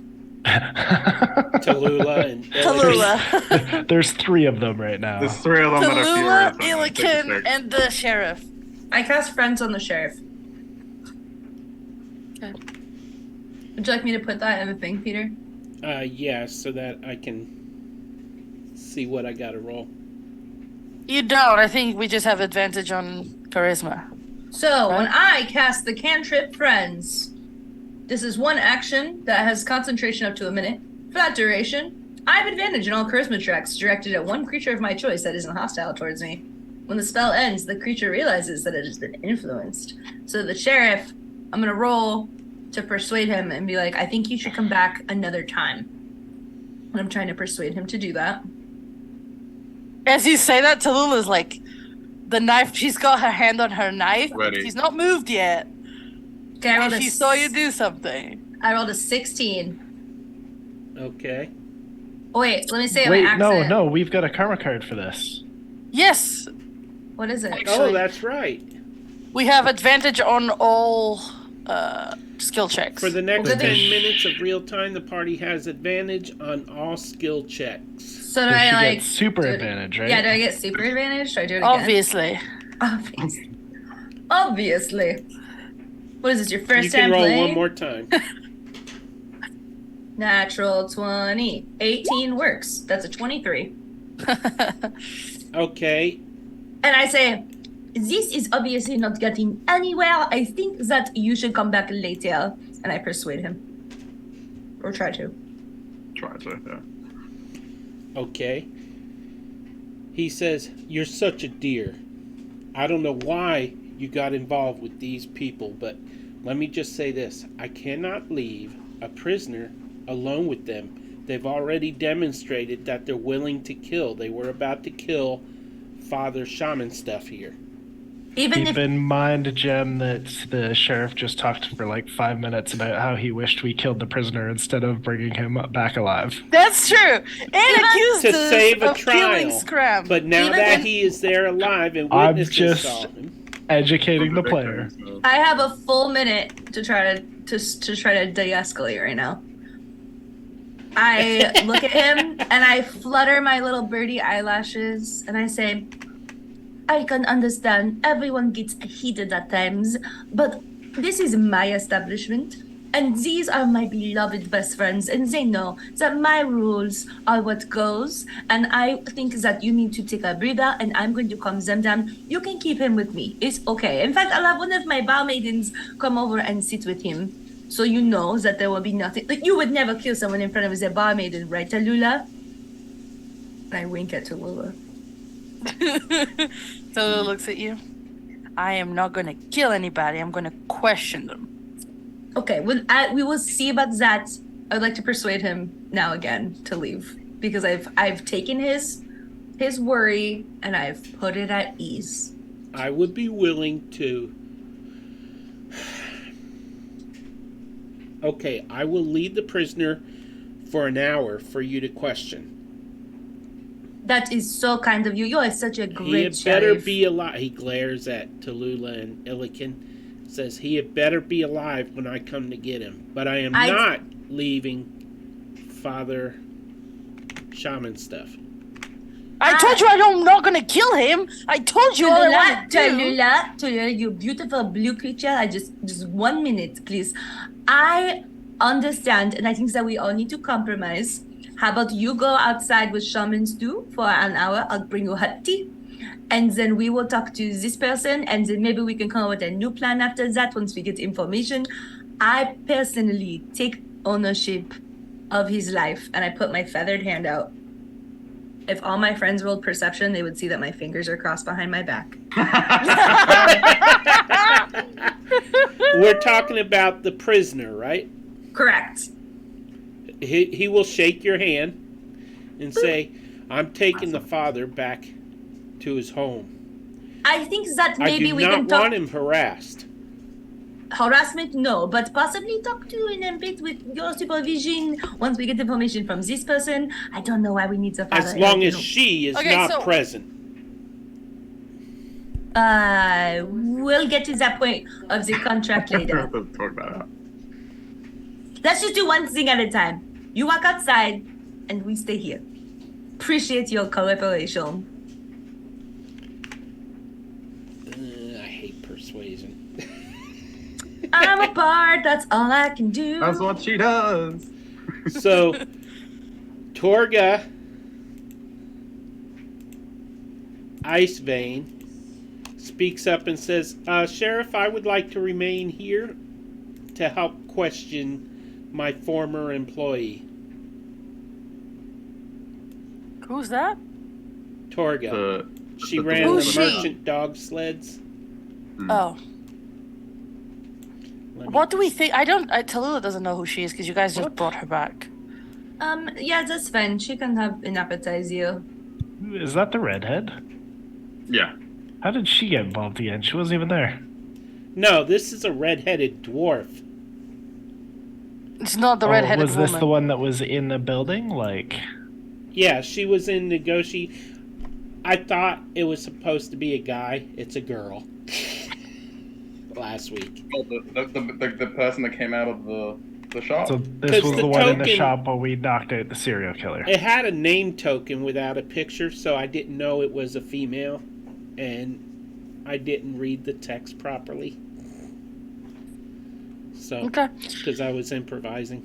Tallulah and Tallulah. There's 3 of them right now. There's 3 of them that are Tallulah, furious. and they take a Illiken, six. and the sheriff. I cast friends on the sheriff. Okay. Would you like me to put that in the thing, Peter? Yeah, so that I can see what I got to roll. You don't. I think we just have advantage on charisma. So, when Right. I cast the cantrip Friends, this is one action that has concentration up to a minute. For that duration, I have advantage in all charisma checks directed at one creature of my choice that isn't hostile towards me. When the spell ends, the creature realizes that it has been influenced. So the sheriff, I'm going to roll to persuade him and be like, I think you should come back another time. And I'm trying to persuade him to do that. As you say that, Tallulah's like, the knife, she's got her hand on her knife. Ready. She's not moved yet. Okay, I rolled And a she saw you do something. I rolled a 16. Okay. Oh, wait, let me say Wait, my accent. no, we've got a karma card for this. Yes, What is it? Actually- Oh, that's right. we have advantage on all skill checks. For the next Well, good 10 thing- minutes of real time, the party has advantage on all skill checks. So do So I she like gets super do it- advantage, right? Yeah, do I get super advantage? Should I do it again? Obviously. Obviously. Obviously. What is this, your first You can time roll playing? one more time. Natural 20. 18 works. That's a 23. Okay. And I say, this is obviously not getting anywhere. I think that you should come back later. And I persuade him. Or try to. Try to, yeah. Okay. He says, "You're such a dear. I don't know why you got involved with these people, but let me just say this. I cannot leave a prisoner alone with them. They've already demonstrated that they're willing to kill. They were about to kill Father Shaman stuff here." Even Keep if in mind, Jem, that the sheriff just talked for like 5 minutes about how he wished we killed the prisoner instead of bringing him back alive. That's true. And accused To us save a of killing trial. Scram. But now Even that if- he is there alive and I'm witnesses just- saw him, Educating the player. I have a full minute to try to de-escalate right now. I look at him and I flutter my little birdie eyelashes and I say, I can understand everyone gets heated at times, but this is my establishment and these are my beloved best friends and they know that my rules are what goes and I think that you need to take a breather and I'm going to calm them down. You can keep him with me. It's okay. In fact, I'll have one of my barmaidens come over and sit with him. So you know that there will be nothing. Like, you would never kill someone in front of their barmaiden, right, Tallulah? And I wink at Tallulah. Tallulah looks at you. I am not going to kill anybody. I'm going to question them. Okay, well, we will see about that. I'd like to persuade him now again to leave because I've taken his worry and I've put it at ease. I would be willing to. Okay, I will lead the prisoner for an hour for you to question. That is so kind of you. You are such a He great had better sheriff. be alive. He glares at Tallulah and Illiken. Says he had better be alive when I come to get him. But I am not leaving Father Shaman stuff. I told you I'm not going to kill him. I told you all I want to do. Tallulah, you beautiful blue creature. I just 1 minute, please. I understand, and I think that we all need to compromise. How about you go outside with shamans too for an hour? I'll bring you hot tea. And then we will talk to this person, and then maybe we can come up with a new plan after that once we get information. I personally take ownership of his life, and I put my feathered hand out. If all my friends rolled perception, they would see that my fingers are crossed behind my back. We're talking about the prisoner, right? Correct. He will shake your hand and say, "I'm taking the father back to his home. I think that I maybe do we not can talk want him harassed." harassment, no, but possibly talk to in a bit with your supervision once we get information from this person. I don't know why we need the father. As long as she is Okay, not so- present. We'll get to that point of the contract later. Let's talk that out. Let's just do one thing at a time. You walk outside, and we stay here. Appreciate your cooperation. I hate persuasion. I'm a bard, that's all I can do. That's what she does. So, Torga Icevein speaks up and says, "Sheriff, I would like to remain here to help question my former employee." Who's that? Torga. She the ran Who's the she? merchant dog sleds. Oh. Let me- What do we think? Tallulah doesn't know who she is because you guys just brought her back. Yeah, that's fine. She can have an appetizer. Is that the redhead? Yeah. How did she get involved again? She wasn't even there. No, this is a red-headed dwarf. It's not the redheaded was this woman. the one that was in the building? Like, Yeah, she was in I thought it was supposed to be a guy. It's a girl. Last week. Oh, the person that came out of the shop. So this 'Cause was the the one in the token- shop where we knocked out the serial killer. It had a name token without a picture, so I didn't know it was a female, and I didn't read the text properly. So, Okay. because I was improvising.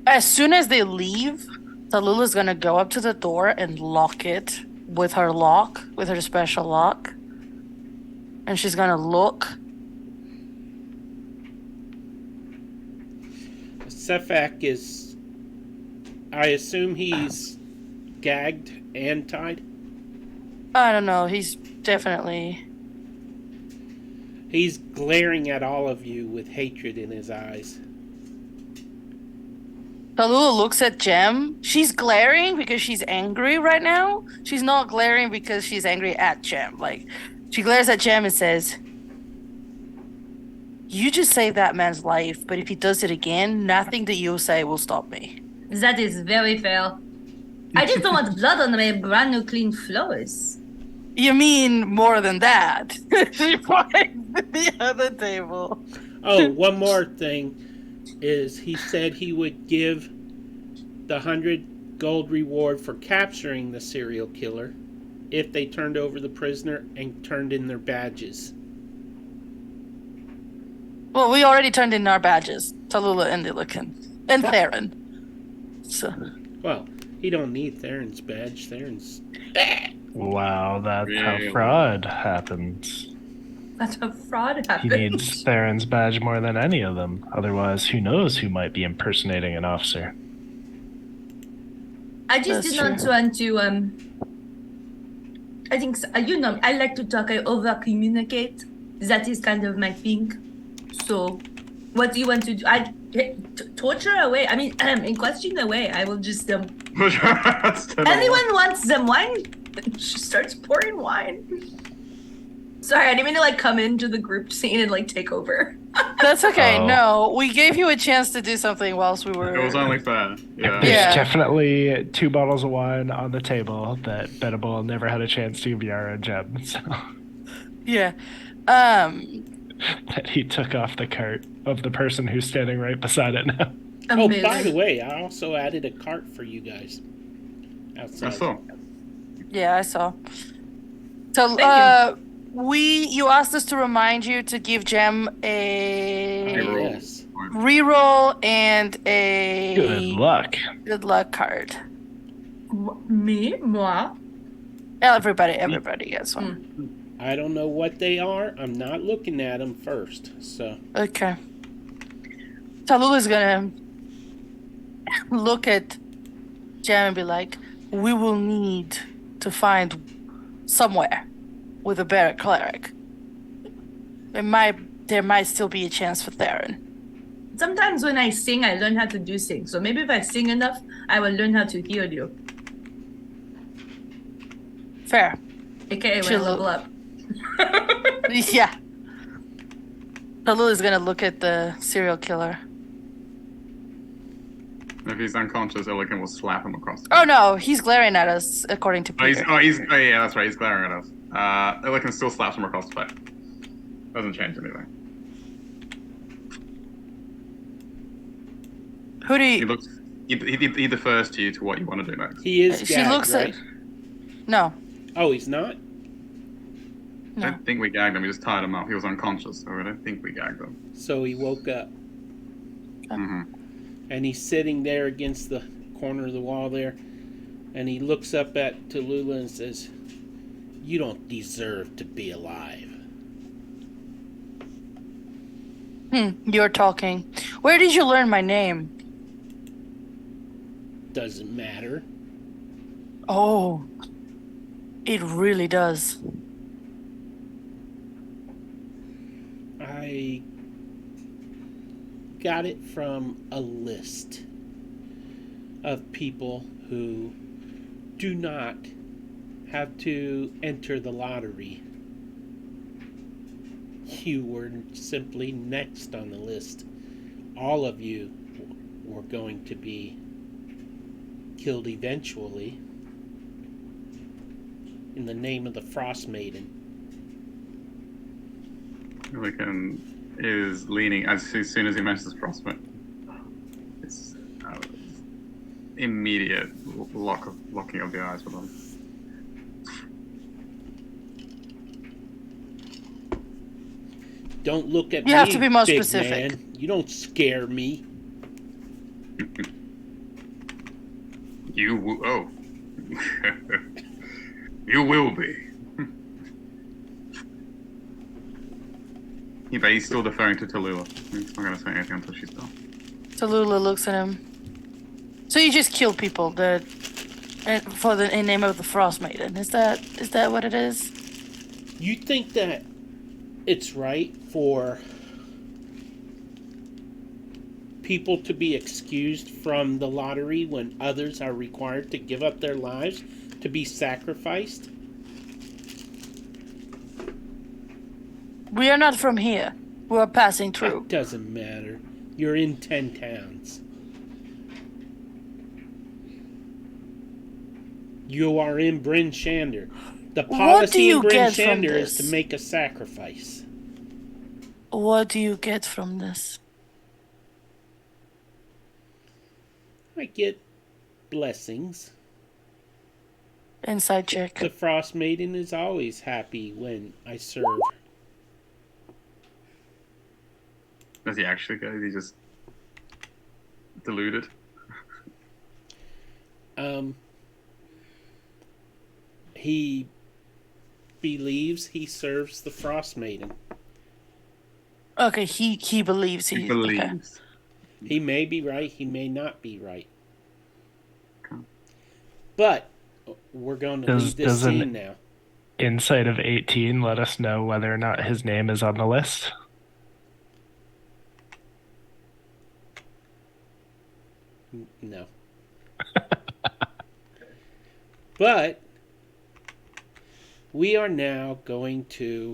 As soon as they leave, Tallulah gonna go up to the door and lock it with her lock, with her special lock. And she's gonna look. Sefak is... I assume he's gagged and tied? I don't know, he's definitely... He's glaring at all of you with hatred in his eyes. Tallulah looks at Jem. She's glaring because she's angry right now. She's not glaring because she's angry at Jem. Like, she glares at Jem and says, "You just saved that man's life, but if he does it again, nothing that you say will stop me." That is very fair. I just don't want blood on my brand new clean floors. You mean more than that? She points to the other table. Oh, one more thing is he said he would give the 100 gold reward for capturing the serial killer if they turned over the prisoner and turned in their badges. Well, we already turned in our badges. Tallulah and Illican. And Theron. So, Well, he don't need Theron's badge. Theron's... Wow, that's Really? how fraud happens. That's a fraud He happened. needs Theron's badge more than any of them. Otherwise, who knows who might be impersonating an officer. I just That's did not true. want to, I think, I like to talk, I over-communicate. That is kind of my thing. So, what do you want to do? Torture away. I mean, in question away. I will just, anyone wants some wine? She starts pouring wine. Sorry, I didn't mean to, like, come into the group scene and, like, take over. that's okay. Oh. No, we gave you a chance to do something whilst we were... It was only fair. Yeah. There's Yeah. definitely 2 bottles of wine on the table that Benable never had a chance to give Yara and Jem, so Yeah. that he took off the cart of the person who's standing right beside it now. Oh, Amazing. by the way, I also added a cart for you guys. Outside. I saw. Yeah, I saw. So, Thank you asked us to remind you to give Jem a Reroll. Yes. reroll and a Good luck. good luck card. Me? Moi? Everybody gets one. I don't know what they are. I'm not looking at them first. So, Okay. Tallulah's gonna look at Jem and be like, "We will need to find somewhere with a better cleric. There might still be a chance for Theron." Sometimes when I sing, I learn how to do sing. So maybe if I sing enough, I will learn how to heal you. Fair. AKA when I She'll- level up. Yeah. Tallulah's gonna look at the serial killer. If he's unconscious, Illican will slap him across. Oh no, he's glaring at us, according to Oh, Peter. yeah, that's right. He's glaring at us. Illican still slaps him across the face. Doesn't change anything. Who do He you... looks. He defers to you to what you want to do next. he is She gagged, looks right? at... No. Oh, he's not? I No. don't think we gagged him. We just tied him up. He was unconscious, so I don't think we gagged him. So he woke up. hmm And he's sitting there against the corner of the wall there. And he looks up at Tallulah and says, "You don't deserve to be alive." You're talking. Where did you learn my name? Doesn't matter. Oh. It really does. I got it from a list of people who do not have to enter the lottery. You were simply next on the list. all of you were going to be killed eventually in the name of the Frostmaiden. Wiccan is leaning as soon as he mentions Frostmaiden. It's immediate locking of the eyes with him. Don't look at me, You have to be more big specific. man. You don't scare me. Oh. You will be. Yeah, but he's still deferring to Tallulah. He's not going to say anything until she's done. Tallulah looks at him. So you just kill people that in name of the Frostmaiden. Is that what it is? You think that it's right for people to be excused from the lottery when others are required to give up their lives to be sacrificed? We are not from here. We are passing through. It doesn't matter. You're in 10 towns. You are in Bryn Shander. The What do policy you in Bryn get from Shander is this? to make a sacrifice. What do you get from this? I get blessings. Inside check. The Frostmaiden is always happy when I serve. Does he actually go? Is he just deluded? He believes he serves the Frostmaiden. Okay, he believes He okay. believes. He may be right, he may not be right. Okay. But we're going to leave this doesn't- scene now. Insight of 18 let us know whether or not his name is on the list. No. But we are now going to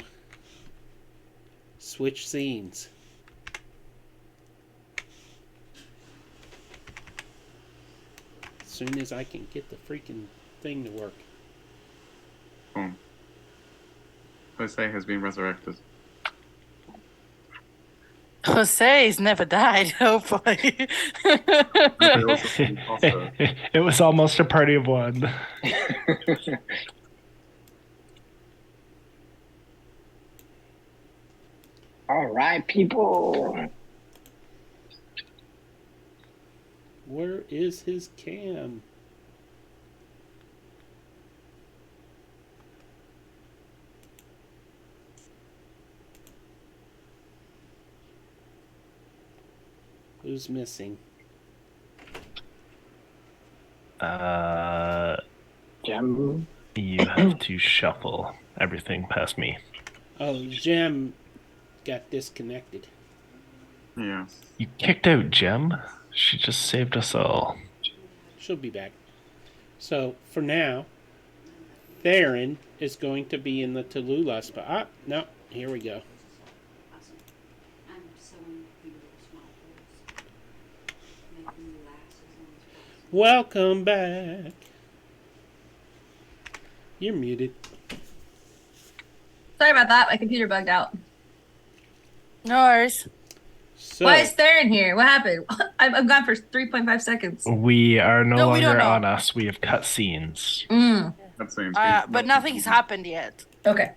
switch scenes. As soon as I can get the freaking thing to work. Boom. Jose has been resurrected. Jose's never died, hopefully. It was almost a party of one. All right, people. Where is his cam? Who's missing? Gem. You have to shuffle everything past me. Oh, Gem got disconnected. Yes. You kicked out Gem? She just saved us all. She'll be back. So, for now, Theron is going to be in the Tallulah spot. Ah, no, here we go. I'm sewing beautiful small holes, making them last as long as possible. Welcome back. You're muted. Sorry about that. My computer bugged out. No worries. So, Why is Theron here? What happened? I'm gone for 3.5 seconds. We are no No, we don't longer know. on us. We have cut scenes. That seems. But nothing's happened yet. Okay.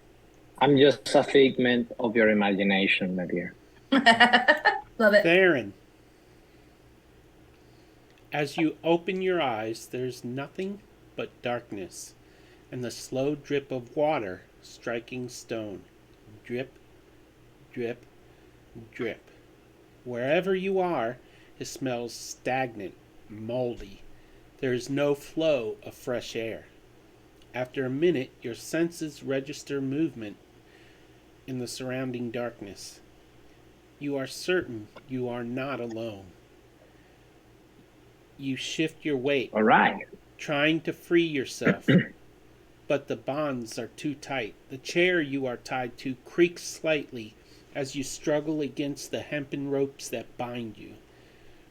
I'm just a figment of your imagination, my dear. Love it. Theron, as you open your eyes, there's nothing but darkness and the slow drip of water striking stone. Drip, drip, drip. Wherever you are, it smells stagnant, moldy. There is no flow of fresh air. After a minute, your senses register movement in the surrounding darkness. You are certain you are not alone. You shift your weight, All right. trying to free yourself, but the bonds are too tight. The chair you are tied to creaks slightly as you struggle against the hempen ropes that bind you.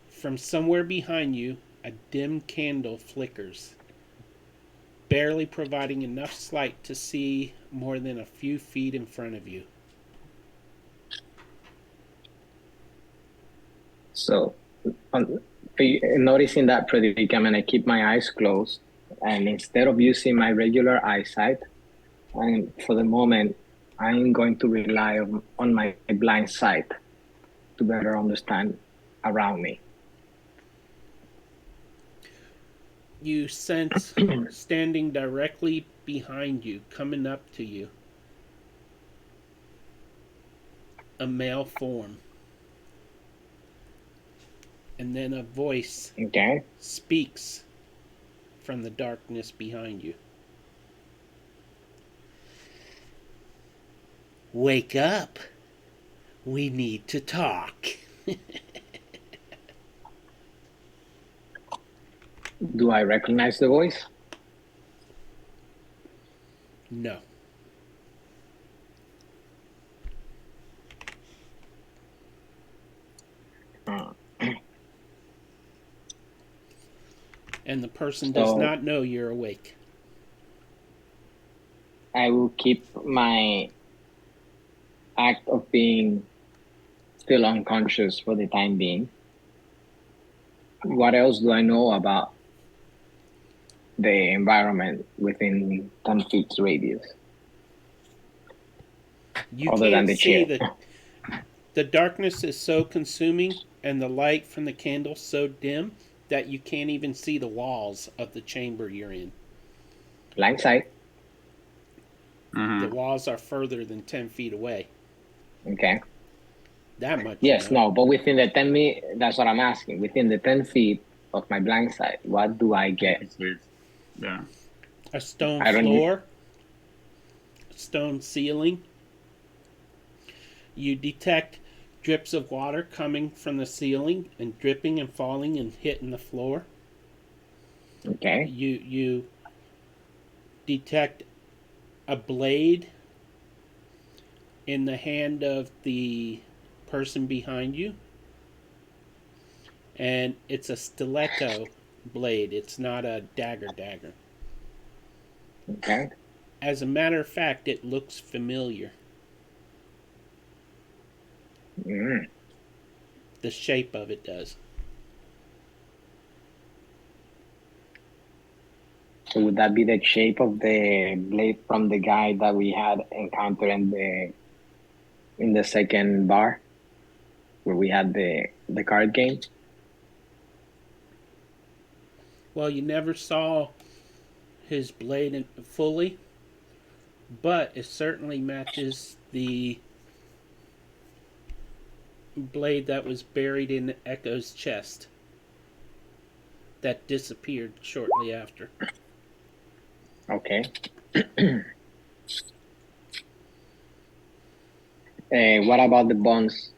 From somewhere behind you, a dim candle flickers, barely providing enough light to see more than a few feet in front of you. So, noticing that predicament, I keep my eyes closed, and instead of using my regular eyesight, and for the moment, I'm going to rely on my blind sight to better understand around me. You sense standing directly behind you, coming up to you, a male form. And then a voice Okay. speaks from the darkness behind you. Wake up. We need to talk. Do I recognize the voice? No. And the person does not know you're awake. I will keep my act of being still unconscious for the time being. What else do I know about the environment within 10 feet radius? You Other than can't the see chair. the darkness is so consuming and the light from the candle so dim that you can't even see the walls of the chamber you're in. Blind sight. Mm-hmm. The walls are further than 10 feet away. Okay. That much. Yes, you know. no, but within the 10 feet, that's what I'm asking. Within the 10 feet of my blind sight, what do I get? Yeah. A stone I don't- floor, stone ceiling. You detect drips of water coming from the ceiling and dripping and falling and hitting the floor. Okay. You detect a blade in the hand of the person behind you, and it's a stiletto blade. It's not a dagger. Okay. As a matter of fact, it looks familiar. Mm. The shape of it does. So would that be the shape of the blade from the guy that we had encountered in the second bar, where we had the card game? Well, you never saw his blade fully, but it certainly matches the blade that was buried in Echo's chest that disappeared shortly after. Okay. What about the bonds?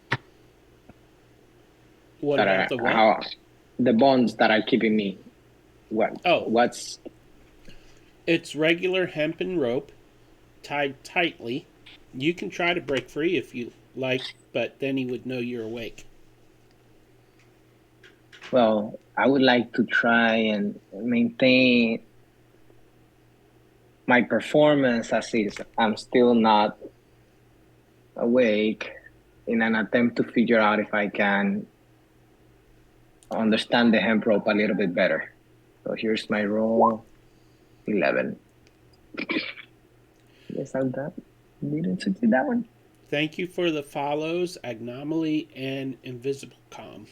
What that about the what? The bonds that are keeping me? What's? It's regular hempen rope tied tightly. You can try to break free if you like, but then he would know you're awake. Well, I would like to try and maintain my performance as is. I'm still not awake, in an attempt to figure out if I can understand the hemp rope a little bit better. So here's my roll. 11. Yes, I'm done. Didn't succeed that one. Thank you for the follows, Agnomaly and Invisible Calm.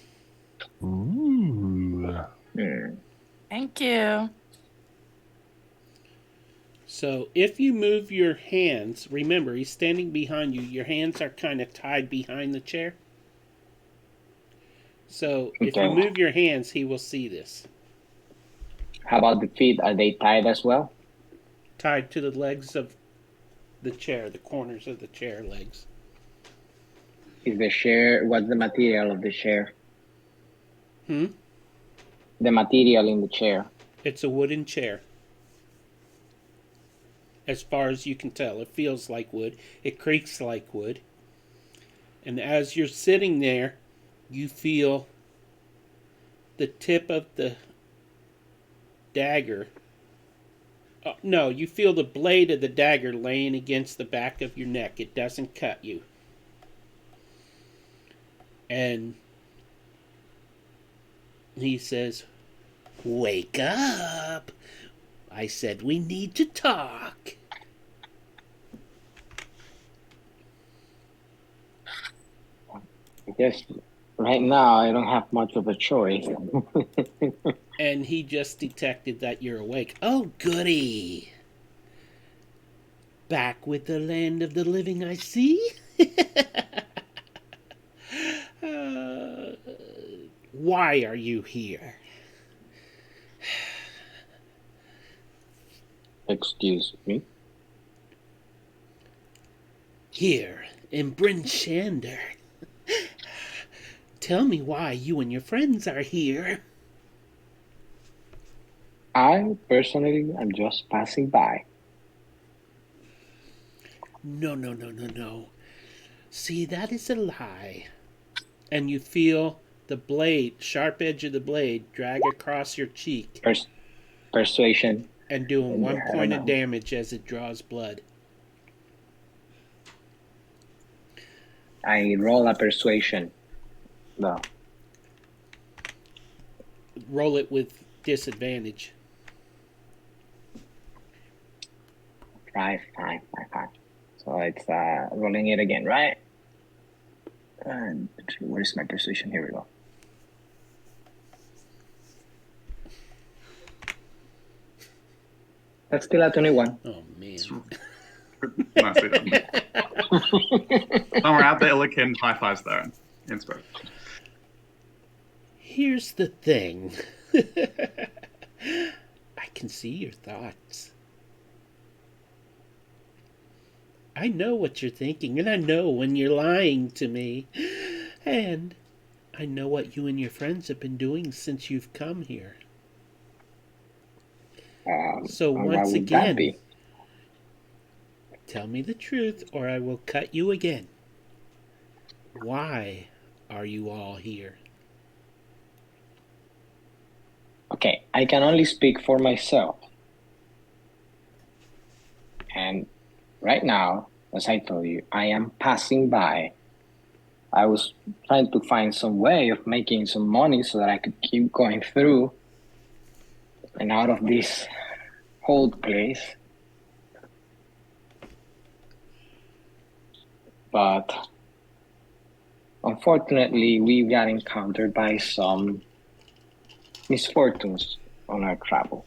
Ooh. Thank you. So if you move your hands, remember he's standing behind you. Your hands are kind of tied behind the chair. So if you move your hands, he will see this. How about the feet? Are they tied as well? Tied to the legs of the chair, the corners of the chair legs. Is the chair, what's the material of the chair? The material in the chair. It's a wooden chair. As far as you can tell, it feels like wood. It creaks like wood. And as you're sitting there, you feel the tip of the dagger. Oh, no, you feel the blade of the dagger laying against the back of your neck. It doesn't cut you. And he says, "Wake up. I said we need to talk." I guess right now I don't have much of a choice. And he just detected that you're awake. Oh, goody. Back with the land of the living, I see. Why are you here? Excuse me? Here in Bryn Shander. Tell me why you and your friends are here. I personally am just passing by. No. See, that is a lie. And you feel the blade, sharp edge of the blade, drag across your cheek. Persuasion. And doing 1 Yeah, point of damage as it draws blood. I roll a persuasion. No. Roll it with disadvantage. 5. So it's rolling it again, right? And where's my persuasion? Here we go. That's still a 21. Oh, man. Nicely done. Somewhere out there, Illikin high fives there. Inspired. Here's the thing. I can see your thoughts. I know what you're thinking, and I know when you're lying to me. And I know what you and your friends have been doing since you've come here. So once again, tell me the truth or I will cut you again. Why are you all here? Okay, I can only speak for myself. And right now, as I told you, I am passing by. I was trying to find some way of making some money so that I could keep going through and out of this hold place. But unfortunately, we got encountered by some misfortunes on our travel.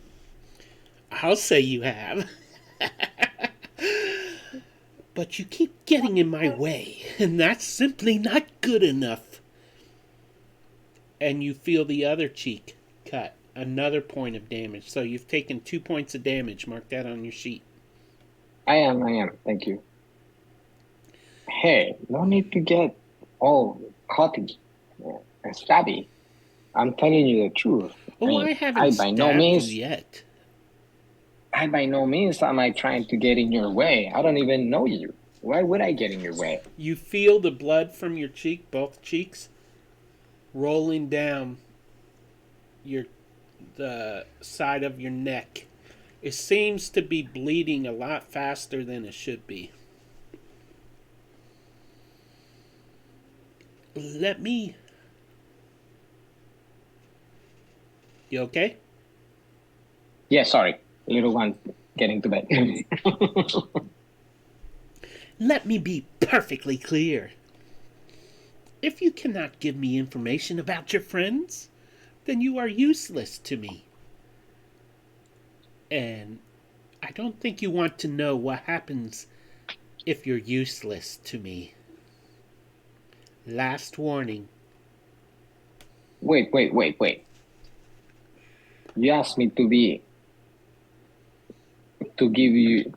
I'll say you have. But you keep getting in my way, and that's simply not good enough. And you feel the other cheek cut. Another point of damage. So you've taken 2 points of damage. Mark that on your sheet. I am. Thank you. Hey, no need to get all cutty and stabby. I'm telling you the truth. Oh, I haven't stabbed you yet. I by no means am I trying to get in your way. I don't even know you. Why would I get in your way? You feel the blood from your cheek, both cheeks, rolling down the side of your neck. It seems to be bleeding a lot faster than it should be. Let me... You okay? Yeah, sorry. Little one getting to bed. Let me be perfectly clear. If you cannot give me information about your friends, then you are useless to me. And I don't think you want to know what happens if you're useless to me. Last warning. Wait. You asked me to be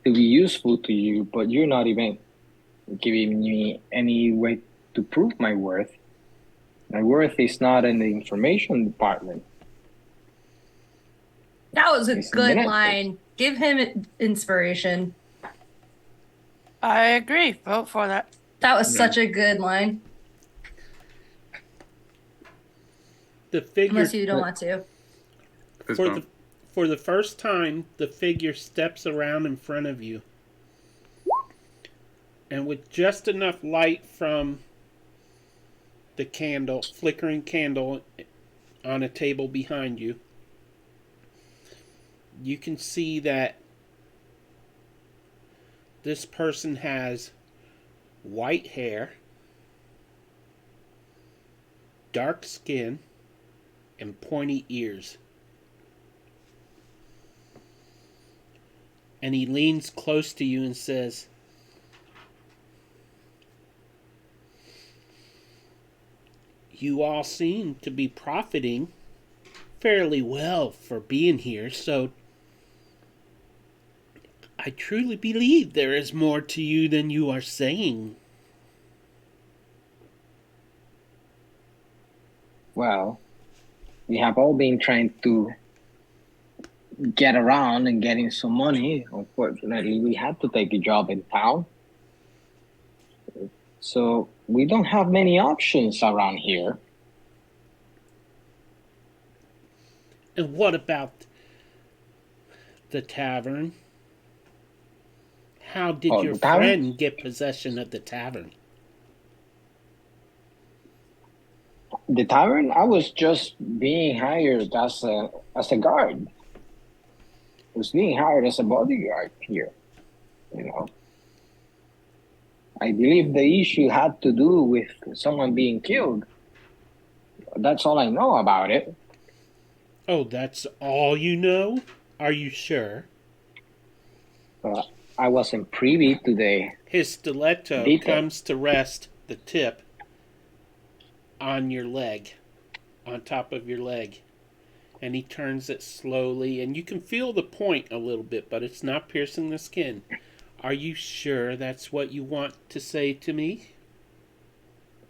useful to you, but you're not even giving me any way to prove my worth. My worth is not in the information department. That was a good line. Give him inspiration. I agree. Vote for that. That was such a good line. The figure Unless you don't want to. Fist for bump. the first time, the figure steps around in front of you, and with just enough light from the flickering candle on a table behind you, you can see that this person has white hair, dark skin, and pointy ears. And he leans close to you and says, "You all seem to be profiting fairly well for being here, so I truly believe there is more to you than you are saying." Well, we have all been trying to get around and getting some money. Unfortunately, we had to take a job in town. So we don't have many options around here. And what about the tavern? How did Oh, your the tavern? friend get possession of the tavern? The tavern, I was just being hired as a guard. I was being hired as a bodyguard here. You know, I believe the issue had to do with someone being killed. That's all I know about it. Oh, that's all you know? Are you sure? I wasn't privy to the His stiletto details. comes to rest, the tip, on your leg, on top of your leg. And he turns it slowly, and you can feel the point a little bit, but it's not piercing the skin. Are you sure that's what you want to say to me?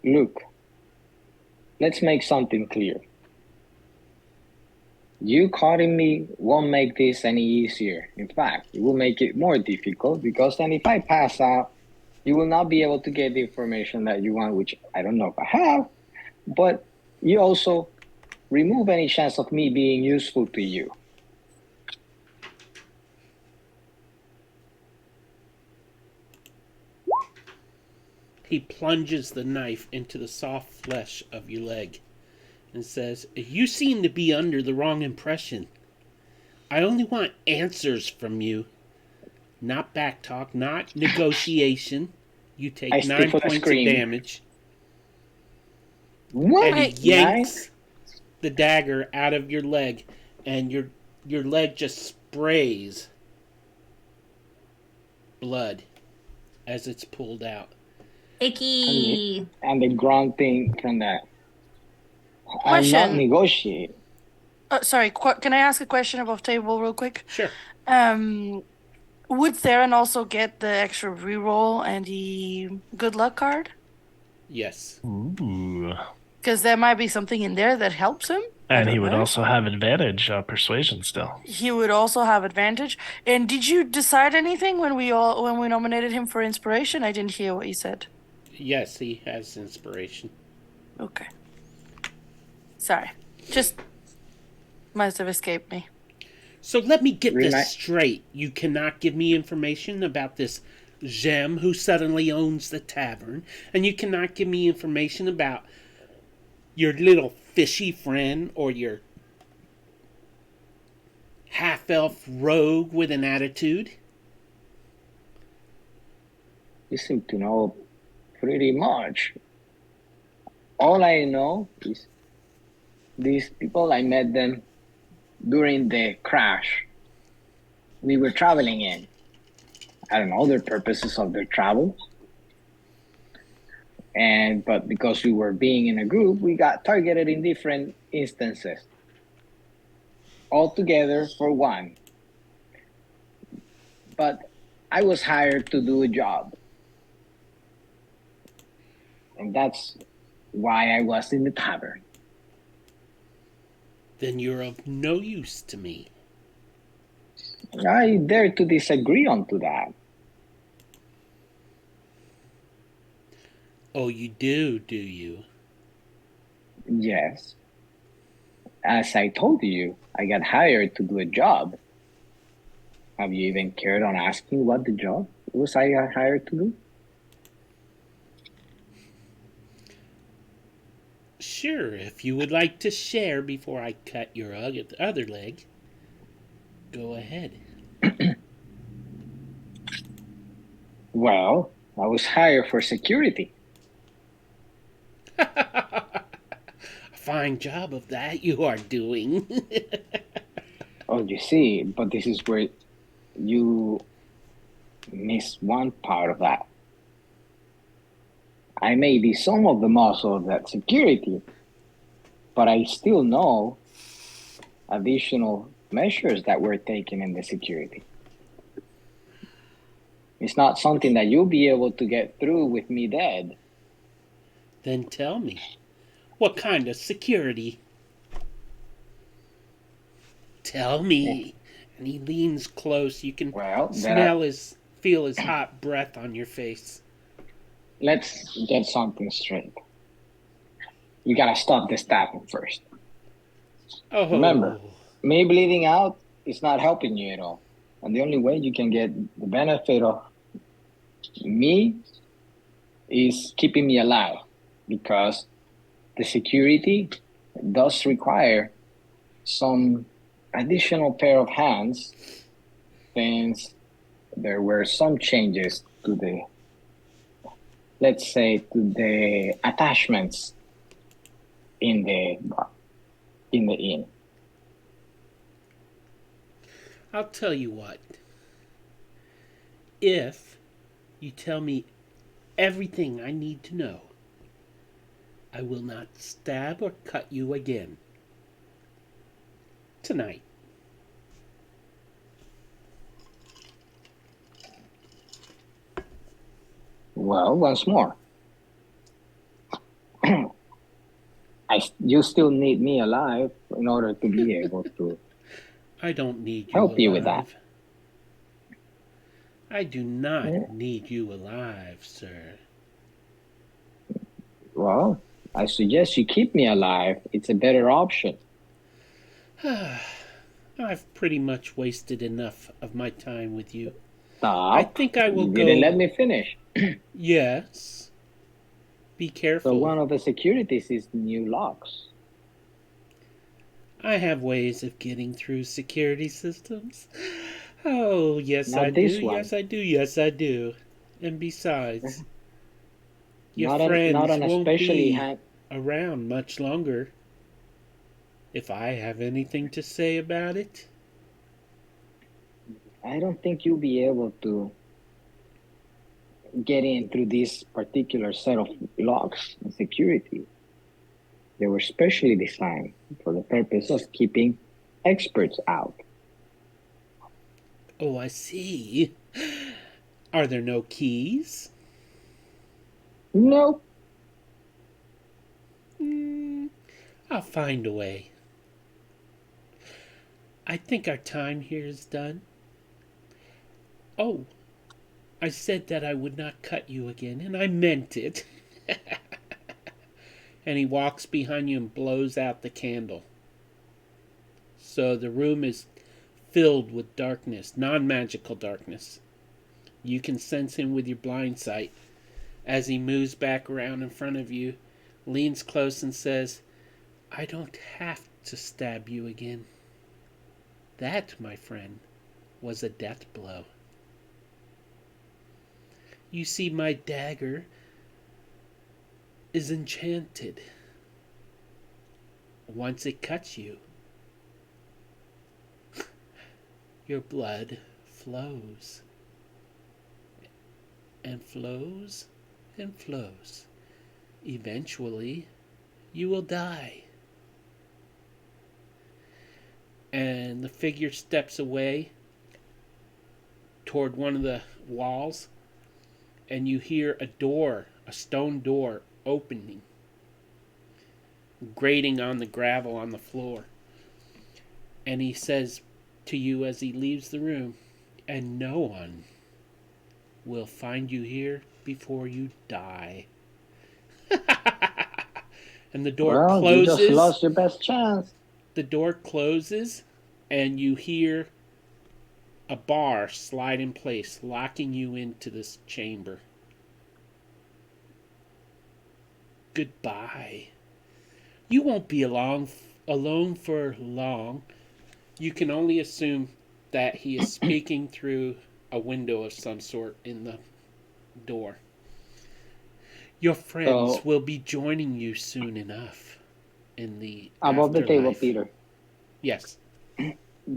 Look, let's make something clear. You cutting me won't make this any easier. In fact, it will make it more difficult, because then if I pass out, you will not be able to get the information that you want, which I don't know if I have, but you also remove any chance of me being useful to you. He plunges the knife into the soft flesh of your leg and says, "You seem to be under the wrong impression. I only want answers from you. Not back talk, not negotiation. You take I 9 stifle a points of scream. damage." What? And he yanks the dagger out of your leg, and your leg just sprays blood as it's pulled out. Icky. And the grunting from that. I'm not Question. negotiating. Sorry, can I ask a question above table real quick? Sure. Would Theron also get the extra reroll and the good luck card? Yes. Ooh. Because there might be something in there that helps him. And he would also have advantage persuasion still. He would also have advantage. And did you decide anything when we nominated him for inspiration? I didn't hear what you said. Yes, he has inspiration. Okay. Sorry. Just must have escaped me. So let me get this straight. You cannot give me information about this gem who suddenly owns the tavern, and you cannot give me information about your little fishy friend or your half-elf rogue with an attitude. You seem to know pretty much. All I know is these people, I met them during the crash we were traveling in. I don't know their purposes of their travel. But because we were being in a group, we got targeted in different instances. All together for one. But I was hired to do a job. And that's why I was in the tavern. Then you're of no use to me. I dare to disagree onto that. Oh, you do you? Yes. as I told you, I got hired to do a job. Have you even cared on asking what the job was I got hired to do? Sure, if you would like to share before I cut your other leg, go ahead. Well, I was hired for security. A fine job of that you are doing. Oh, you see, but this is where you miss one part of that. I may be some of the muscle of that security, but I still know additional measures that were taken in the security. It's not something that you'll be able to get through with me dead. Then tell me, what kind of security? Tell me. And he leans close. You can feel his hot breath on your face. Let's get something straight. You gotta stop the stabbing first. Oh. Remember, me bleeding out is not helping you at all. And the only way you can get the benefit of me is keeping me alive, because the security does require some additional pair of hands, since there were some changes to the, let's say, to the attachments in the inn. I'll tell you what. If you tell me everything I need to know, I will not stab or cut you again. Tonight. Well, once more. You still need me alive in order to be able to I don't need you help alive. you with that. I do not need you alive, sir. Well, I suggest you keep me alive. It's a better option. I've pretty much wasted enough of my time with you. Stop. I think I will You go. didn't let me finish. Yes. Be careful. So one of the securities is new locks. I have ways of getting through security systems. Oh, yes, Not I this do. one. Yes, I do. Yes, I do. And besides, your Not friends on won't especially be around much longer. If I have anything to say about it, I don't think you'll be able to get in through this particular set of locks and security. They were specially designed for the purpose of keeping experts out. oh, I see. Are there no keys? Nope. I'll find a way. I think our time here is done. Oh, I said that I would not cut you again, and I meant it. And he walks behind you and blows out the candle. So the room is filled with darkness, non-magical darkness. You can sense him with your blind sight as he moves back around in front of you, leans close and says, I don't have to stab you again. That, my friend, was a death blow. You see, my dagger is enchanted. Once it cuts you, your blood flows and flows and flows. Eventually, you will die. And the figure steps away toward one of the walls, and you hear a door, a stone door, opening, grating on the gravel on the floor. And he says to you as he leaves the room, and no one will find you here before you die. And the door closes. You just lost your best chance. the door closes and you hear a bar slide in place, locking you into this chamber. Goodbye. You won't be alone for long. You can only assume that he is speaking through a window of some sort in the door. Your friends will be joining you soon enough in the Above the table, afterlife. Peter. Yes.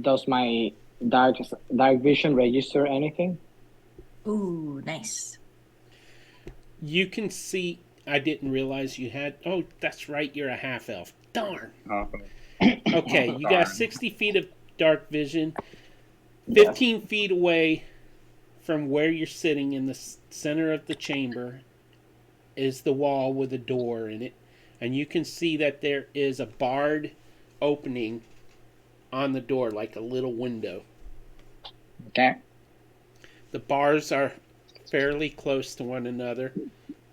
Does my dark vision register anything? Ooh, nice. You can see. I didn't realize you had. Oh, that's right. You're a half elf. Darn. Okay, you got 60 feet of dark vision. 15 feet away from where you're sitting in the center of the chamber is the wall with a door in it. And you can see that there is a barred opening on the door, like a little window. Okay. The bars are fairly close to one another.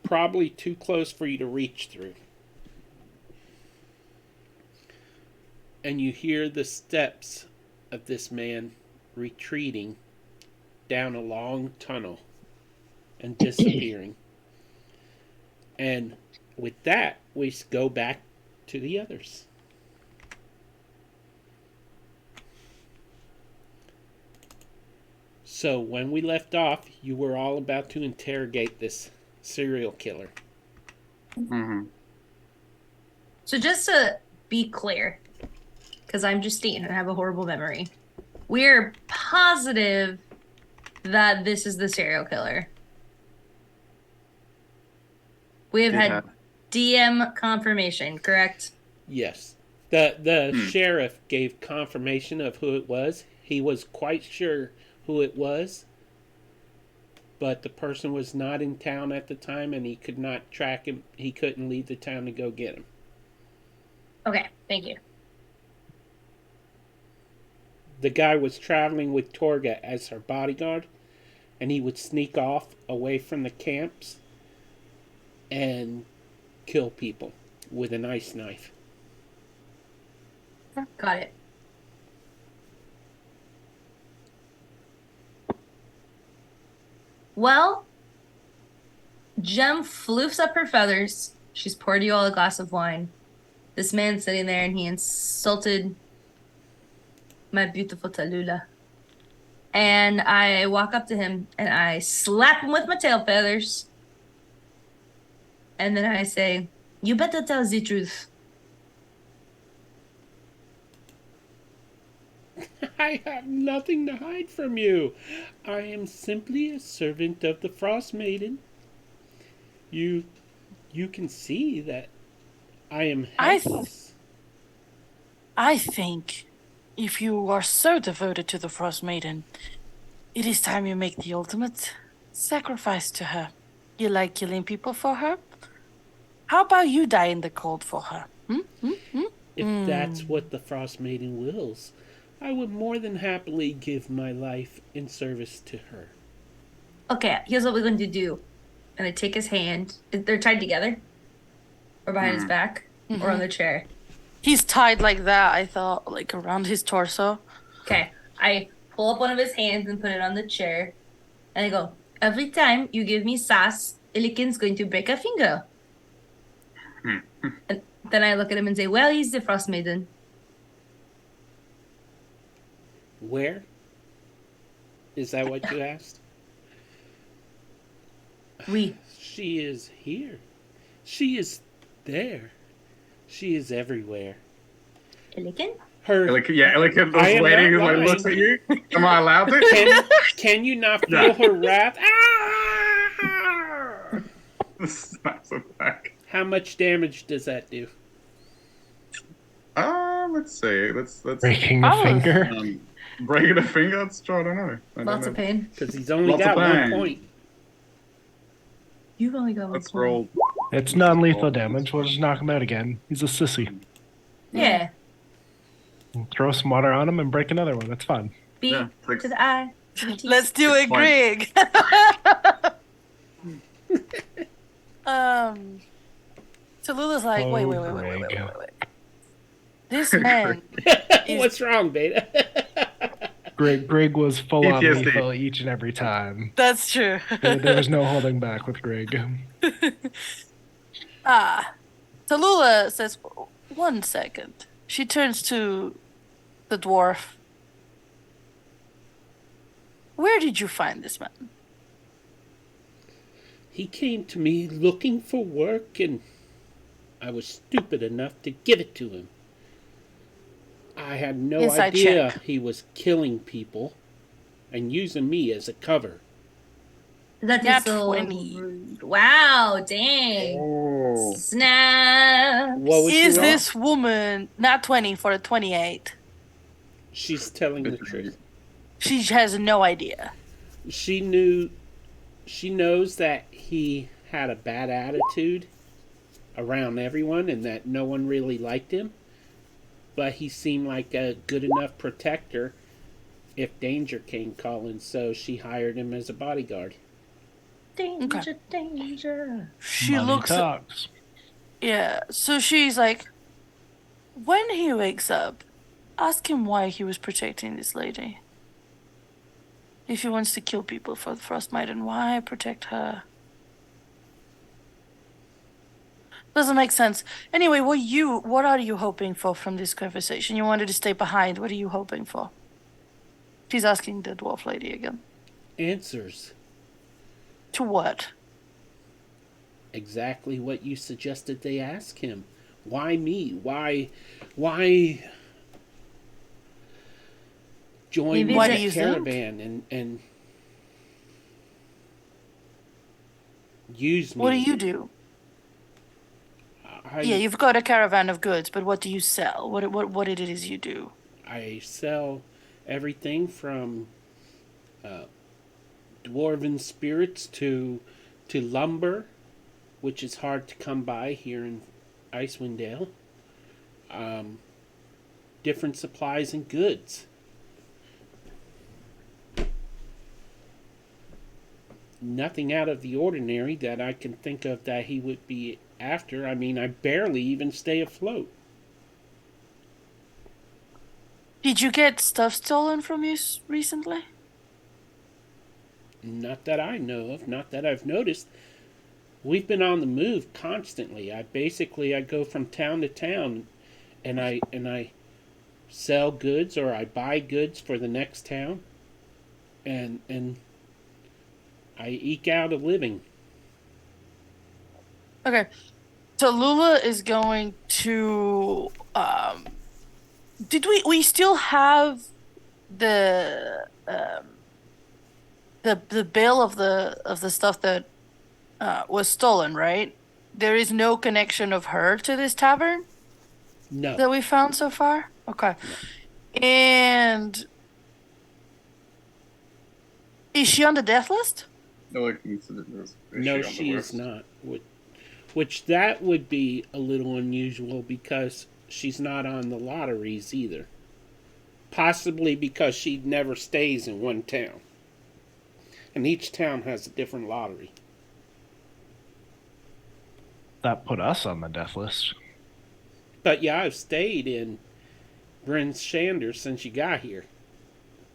Probably too close for you to reach through. And you hear the steps of this man retreating down a long tunnel and disappearing. And with that, we go back to the others. So when we left off, you were all about to interrogate this serial killer. Mm-hmm. So just to be clear, because I'm Justine and I have a horrible memory, we're positive that this is the serial killer. We have had DM confirmation, correct? Yes. The sheriff gave confirmation of who it was. He was quite sure who it was, but the person was not in town at the time and he could not track him. He couldn't leave the town to go get him. Okay, thank you. The guy was traveling with Torga as her bodyguard, and he would sneak off away from the camps and kill people with an ice knife. Got it. Well, Jem floofs up her feathers. She's poured you all a glass of wine. This man's sitting there and he insulted my beautiful Tallulah. And I walk up to him and I slap him with my tail feathers. And then I say, "You better tell the truth." I have nothing to hide from you. I am simply a servant of the Frostmaiden. You can see that I am helpless. I think if you are so devoted to the Frostmaiden, it is time you make the ultimate sacrifice to her. You like killing people for her? How about you die in the cold for her? If that's what the Frostmaiden wills, I would more than happily give my life in service to her. Okay, here's what we're going to do. I'm going to take his hand. They're tied together? Or behind his back? Or on the chair? He's tied like that, I thought, like around his torso. Okay, I pull up one of his hands and put it on the chair. And I go, "Every time you give me sass, Illikin's going to break a finger." And then I look at him and say, "Well, he's the Frostmaiden." Where? Is that what you asked? Oui. She is here. She is there. She is everywhere. Illikin? Her. Illikin I am was waiting not and like looks at you. Am I allowed to? Can you not feel her wrath? Ah! Snaps him back. How much damage does that do? Let's see. Let's Breaking a finger. Breaking a finger? Let's try. I don't know. Lots of pain. Because he's only Lots got of 1 pain. point. You've only got 1 Let's point. roll. It's non-lethal damage. We'll just knock him out again. He's a sissy. Yeah. Throw some water on him and break another one. That's fine. B Yeah, six. to the I. To the T. Let's do it, Fine. Greg. Tallulah's like, wait. This man What's wrong, Beta? Greg was full on PTSD. lethal each and every time. That's true. There was no holding back with Greg. Tallulah says, 1 second. She turns to the dwarf. Where did you find this man? He came to me looking for work, and I was stupid enough to give it to him. I had no Inside idea check. he was killing people and using me as a cover. That Nat is so 20. rude. Wow, dang. Oh. Snaps. What was Is she this woman not 20 for a 28? She's telling the truth. She has no idea. She knows that he had a bad attitude around everyone and that no one really liked him, but he seemed like a good enough protector if danger came calling, so she hired him as a bodyguard. Danger, Okay. danger. She Money looks talks. Yeah, so she's like, when he wakes up, ask him why he was protecting this lady. If he wants to kill people for the Frostmaiden, why protect her? Doesn't make sense. Anyway, what are you hoping for from this conversation? You wanted to stay behind. What are you hoping for? She's asking the dwarf lady again. Answers. To what? Exactly what you suggested they ask him. Why me? Why join Maybe What that do you caravan and use me? What do you do? I You've got a caravan of goods, but what do you sell? What it is you do? I sell everything from dwarven spirits to lumber, which is hard to come by here in Icewind Dale. Different supplies and goods. Nothing out of the ordinary that I can think of that he would be after. I mean, I barely even stay afloat. Did you get stuff stolen from you recently? Not that I know of, not that I've noticed. We've been on the move constantly. I go from town to town and I sell goods or I buy goods for the next town and I eke out a living. Okay. Tallulah is going to did we still have the the bill of the stuff that was stolen, right? There is no connection of her to this tavern No. that we found so far? Okay. And is she on the death list? No, like, is No, on the she is list? not. Which that would be a little unusual because she's not on the lotteries either. Possibly because she never stays in one town. And each town has a different lottery. That put us on the death list. But yeah, I've stayed in Bryn Shander since you got here.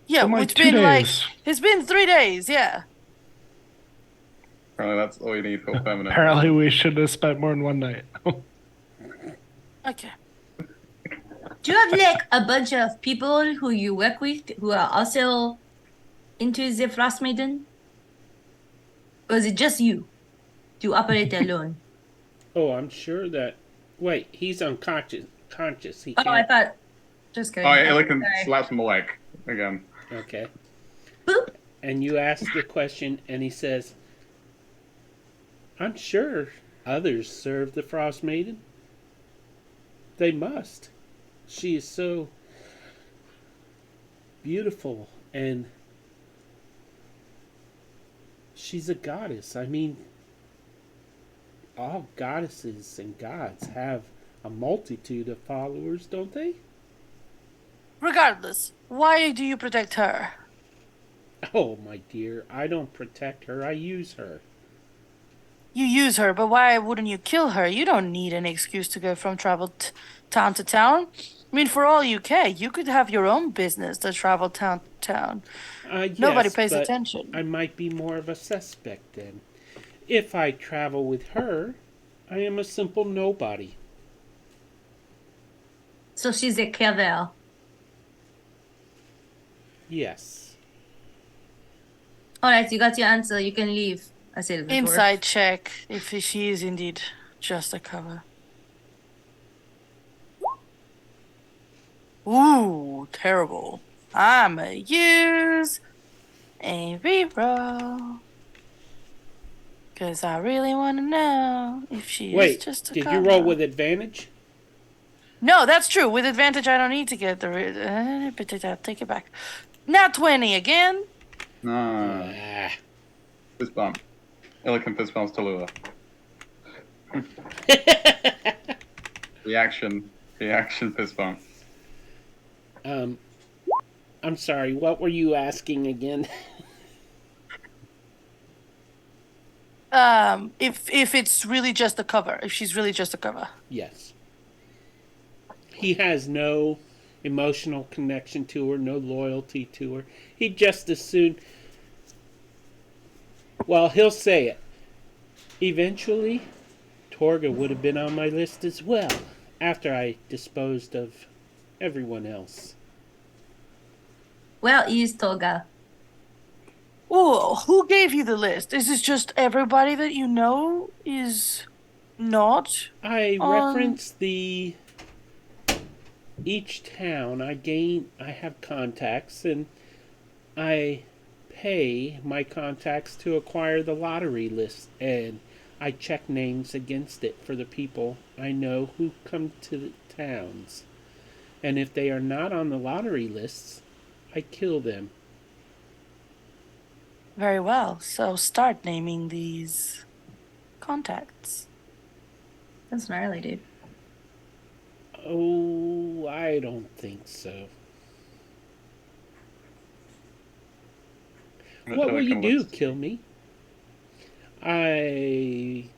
Yeah, Only it's 2 been days. it's been 3 days, yeah. Apparently, that's all you need for permanent. Apparently, we should have spent more than one night. Okay. Do you have like a bunch of people who you work with who are also into the Frostmaiden? Or is it just you to operate alone? Oh, I'm sure that. Wait, he's unconscious. He Oh, I can't. thought. Just kidding. Oh, yeah, like can Sorry. slap him leg again. Okay. Boop. And you ask the question, and he says, I'm sure others serve the Frost Maiden. They must. She is so beautiful, and she's a goddess. I mean, all goddesses and gods have a multitude of followers, don't they? Regardless, why do you protect her? Oh, my dear, I don't protect her, I use her. You use her, but why wouldn't you kill her? You don't need an excuse to go from town to town. I mean, for all you care, you could have your own business to travel town to town. Nobody Yes, pays but attention. I might be more of a suspect then. If I travel with her, I am a simple nobody. So she's a clever. Yes. All right, you got your answer. You can leave. I say to the dwarf. Inside check if she is indeed just a cover. Ooh, terrible. I'ma use a reroll. Because I really want to know if she is just a did cover. you roll with advantage? No, that's true. With advantage, I don't need to get the... take it back. Not 20 again. No. Ah. Fist bump. Elegant fist bumps to Lula. Reaction fist bump. I'm sorry, what were you asking again? If it's really just a cover, if she's really just a cover. Yes. He has no emotional connection to her, no loyalty to her. He'd just as soon... Well, he'll say it. Eventually, Torga would have been on my list as well, after I disposed of everyone else. Where is Toga? Oh, who gave you the list? Is this just everybody that you know is not? I reference the... Each town I have contacts, and I pay my contacts to acquire the lottery list, and I check names against it for the people I know who come to the towns. And if they are not on the lottery lists, I kill them. Very well. So start naming these contacts. That's gnarly, dude. Oh, I don't think so. What will you do? Kill me? I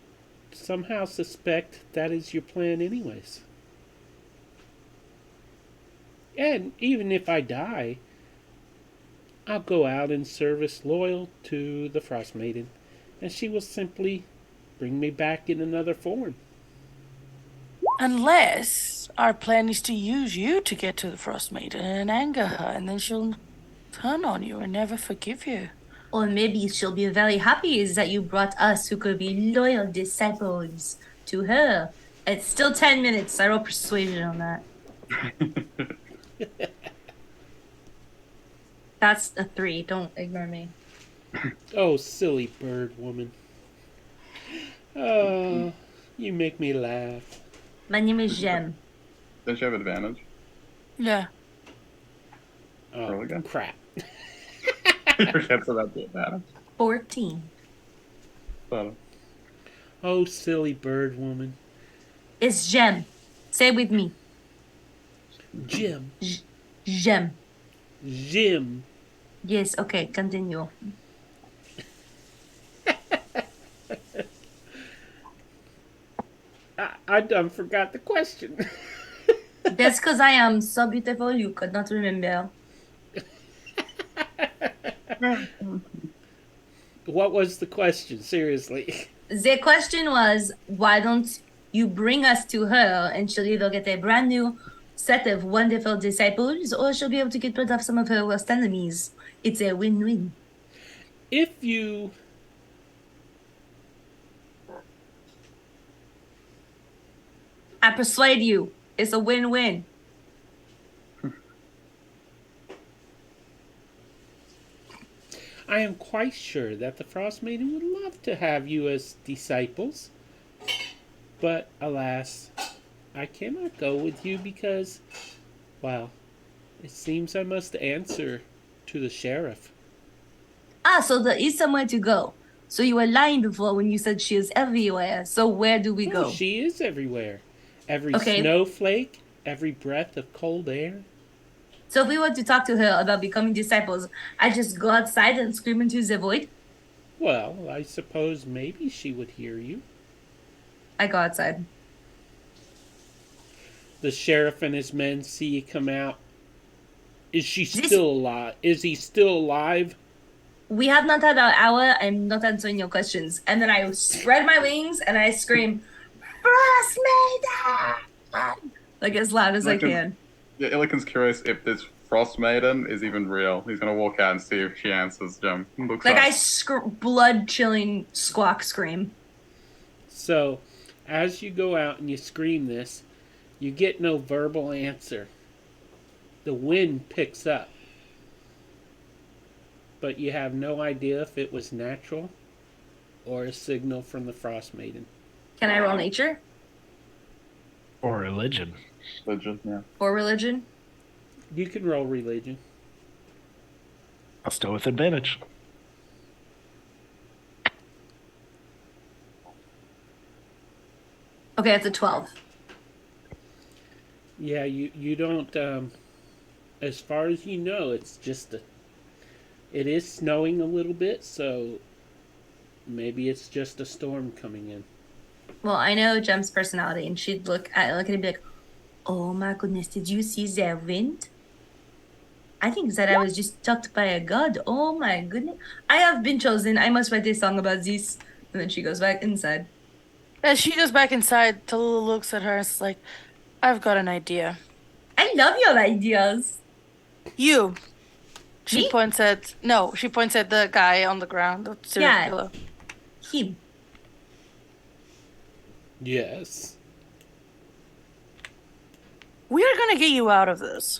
somehow suspect that is your plan anyways. And even if I die, I'll go out in service loyal to the Frostmaiden, and she will simply bring me back in another form. Unless our plan is to use you to get to the Frostmaiden and anger her, and then she'll turn on you and never forgive you. Or maybe she'll be very happy is that you brought us who could be loyal disciples to her. It's still 10 minutes. I roll persuasion on that. That's a 3. Don't ignore me. Oh, silly bird woman. Oh, you make me laugh. My name is Jem. Don't you have advantage? Yeah. Oh, Really good. crap. He forgets about the advantage. 14. So, Oh, silly bird woman. It's Jem. Say it with me. Jim. Jem. Jim. Yes, okay, continue. I done forgot the question. That's because I am so beautiful you could not remember. What was the question? Seriously. The question was, why don't you bring us to her and she'll either get a brand new set of wonderful disciples or she'll be able to get rid of some of her worst enemies. It's a win-win. If you... I persuade you. It's a win-win. I am quite sure that the Frostmaiden would love to have you as disciples. But, alas, I cannot go with you because, well, it seems I must answer to the sheriff. Ah, so there is somewhere to go. So you were lying before when you said she is everywhere. So where do we go? Oh, she is everywhere. Every Okay. snowflake, every breath of cold air. So if we were to talk to her about becoming disciples, I just go outside and scream into the void? Well, I suppose maybe she would hear you. I go outside. The sheriff and his men see you come out. Is she This- still alive? Is he still alive? We have not had our hour. I'm not answering your questions. And then I spread my wings and I scream, Frostmaiden! Like as loud as I can. Yeah, Illiken's curious if this Frost Maiden is even real. He's gonna walk out and see if she answers. Jim looks Like up. I blood chilling squawk scream. So, as you go out and you scream this, you get no verbal answer. The wind picks up. But you have no idea if it was natural or a signal from the Frost Maiden. Can I roll nature Or religion. Legend, yeah. or religion? You can roll religion. I'll still with advantage. Okay, it's a 12. Yeah, you don't. As far as you know, it's just it is snowing a little bit, so maybe it's just a storm coming in. Well, I know Jem's personality, and she'd look at it and be like, "Oh my goodness, did you see that wind? I think that I was just touched by a god. Oh my goodness, I have been chosen. I must write a song about this." And then she goes back inside. As she goes back inside, Tallulah looks at her and is like, I've got an idea. I love your ideas. You. She Me? points at the guy on the ground, the serial Yeah. killer. Him. Yes. We are gonna get you out of this.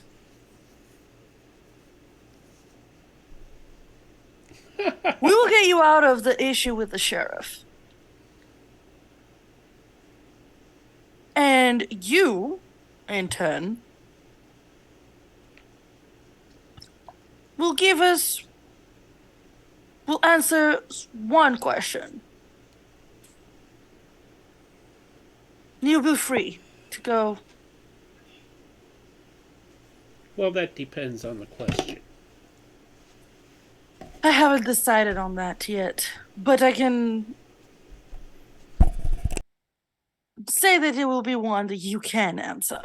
We will get you out of the issue with the sheriff. And you, in turn, will answer one question. You'll be free to go. Well, that depends on the question. I haven't decided on that yet, but I can say that it will be one that you can answer.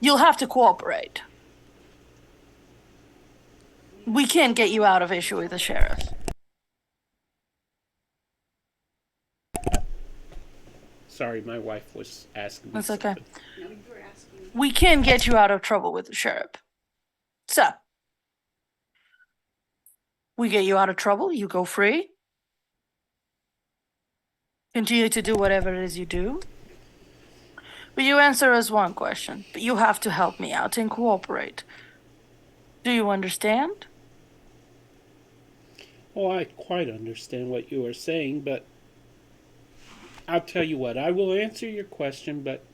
You'll have to cooperate. We can't get you out of issue with the sheriff. Sorry, my wife was asking me That's okay. something. No, you were asking. We can get you out of trouble with the sheriff. So, we get you out of trouble, you go free. Continue to do whatever it is you do. But you answer us one question. But you have to help me out and cooperate. Do you understand? Oh, I quite understand what you are saying, but I'll tell you what, I will answer your question, but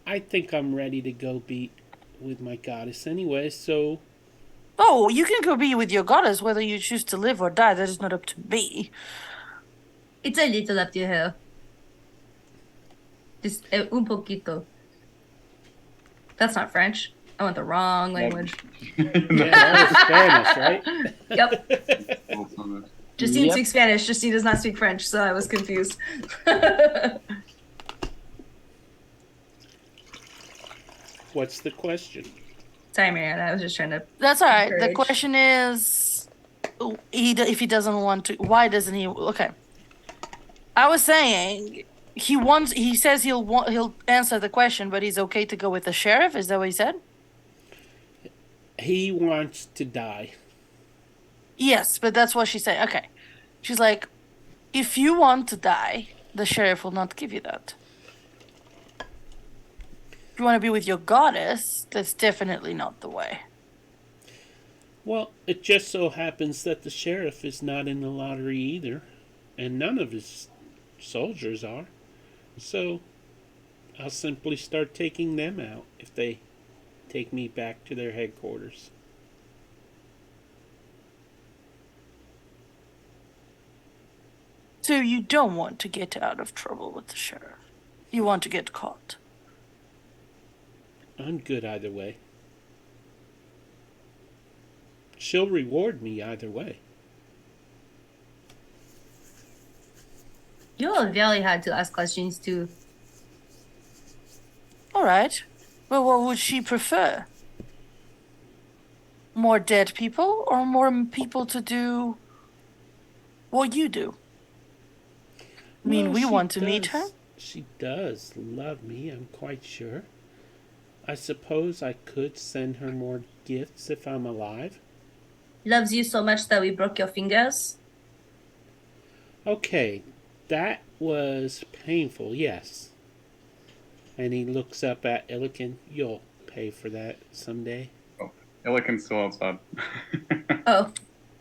I think I'm ready to go be with my goddess anyway, so Oh, you can go be with your goddess whether you choose to live or die. That is not up to me. It's a little up to her. Just un poquito. That's not French. I went the wrong language. yeah, that was Spanish, right? Yep. Justine Yep. speaks Spanish. Justine does not speak French, so I was confused. What's the question? Sorry, Marianne. I was just trying to. That's all right. The Encourage. question is, if he doesn't want to, why doesn't he? Okay. I was saying he says he'll answer the question, but he's okay to go with the sheriff. Is that what he said? He wants to die. Yes, but that's what she said. Okay. She's like, if you want to die, the sheriff will not give you that. If you want to be with your goddess, that's definitely not the way. Well, it just so happens that the sheriff is not in the lottery either, and none of his soldiers are. So I'll simply start taking them out if they take me back to their headquarters. So you don't want to get out of trouble with the sheriff. You want to get caught. I'm good either way. She'll reward me either way. You are very hard to ask questions to. All right. Well, what would she prefer? More dead people or more people to do what you do? I mean, Well, we she want to meet her. She does love me, I'm quite sure. I suppose I could send her more gifts if I'm alive. Loves you so much that we broke your fingers. Okay, that was painful, yes. And he looks up at Illiken. You'll pay for that someday. Illiken's still outside. Oh,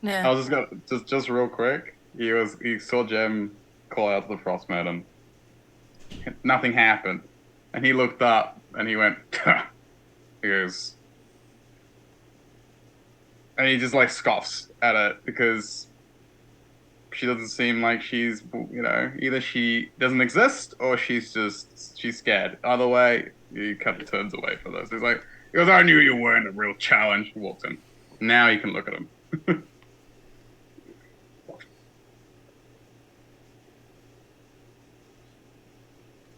Yeah. I was just real quick. He saw Jem call out to the Frostmaiden. Nothing happened, and he looked up and he went. He goes, and he just like scoffs at it because she doesn't seem like she's, either she doesn't exist or she's scared. Either way, he kind of turns away from this. He goes, I knew you weren't a real challenge. He walks in. Now you can look at him.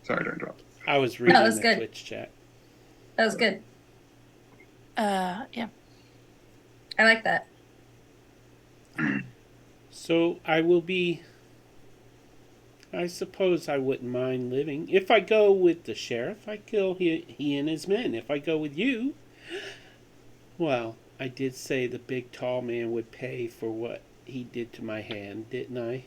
Sorry to interrupt. I was reading that was the good. Twitch chat. That was good. Yeah. I like that. So I suppose I wouldn't mind living. If I go with the sheriff, I kill he and his men. If I go with you, well, I did say the big tall man would pay for what he did to my hand, didn't I?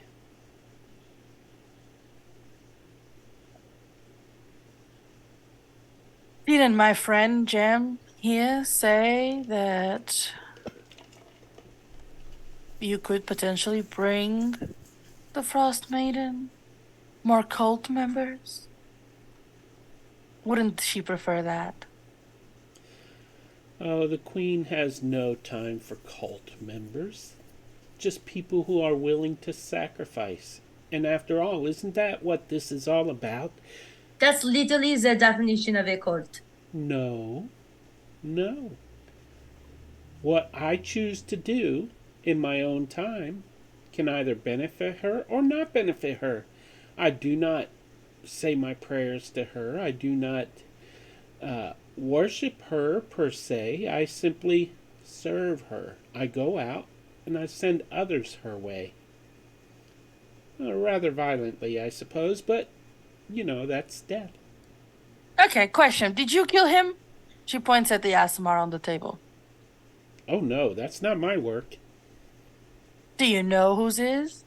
Didn't my friend Jem here say that you could potentially bring the Frostmaiden more cult members? Wouldn't she prefer that? Oh, the Queen has no time for cult members. Just people who are willing to sacrifice. And after all, isn't that what this is all about? That's literally the definition of a cult. No. What I choose to do in my own time can either benefit her or not benefit her. I do not say my prayers to her. I do not worship her per se. I simply serve her. I go out and I send others her way. Rather violently, I suppose, but, that's death. Okay, question. Did you kill him? She points at the ASMR on the table. Oh no, that's not my work. Do you know whose is?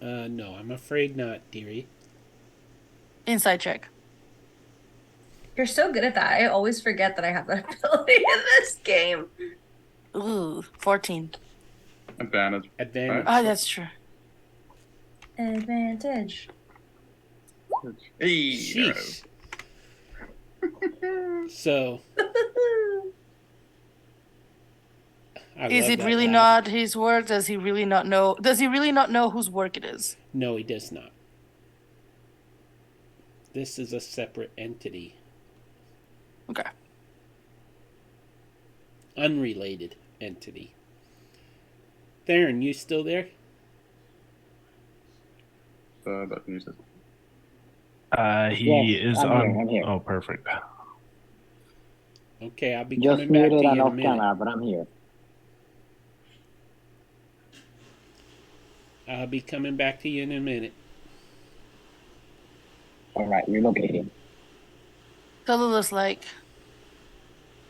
No, I'm afraid not, dearie. Inside check. You're so good at that. I always forget that I have that ability in this game. Ooh, 14. Advantage. Advantage. Oh, that's true. Advantage. Hey, Sheesh. So, Is it really not his work? Does he really not know? Does he really not know whose work it is? No, he does not. This is a separate entity. Okay. Unrelated entity. Theron, you still there? That uses. He Yes, is I'm on. here, I'm here. Oh, perfect. Okay, I'll be Just coming back to muted you and in a off minute. camera, but I'm here. I'll be coming back to you in a minute. All right, relocating. Tallulah like,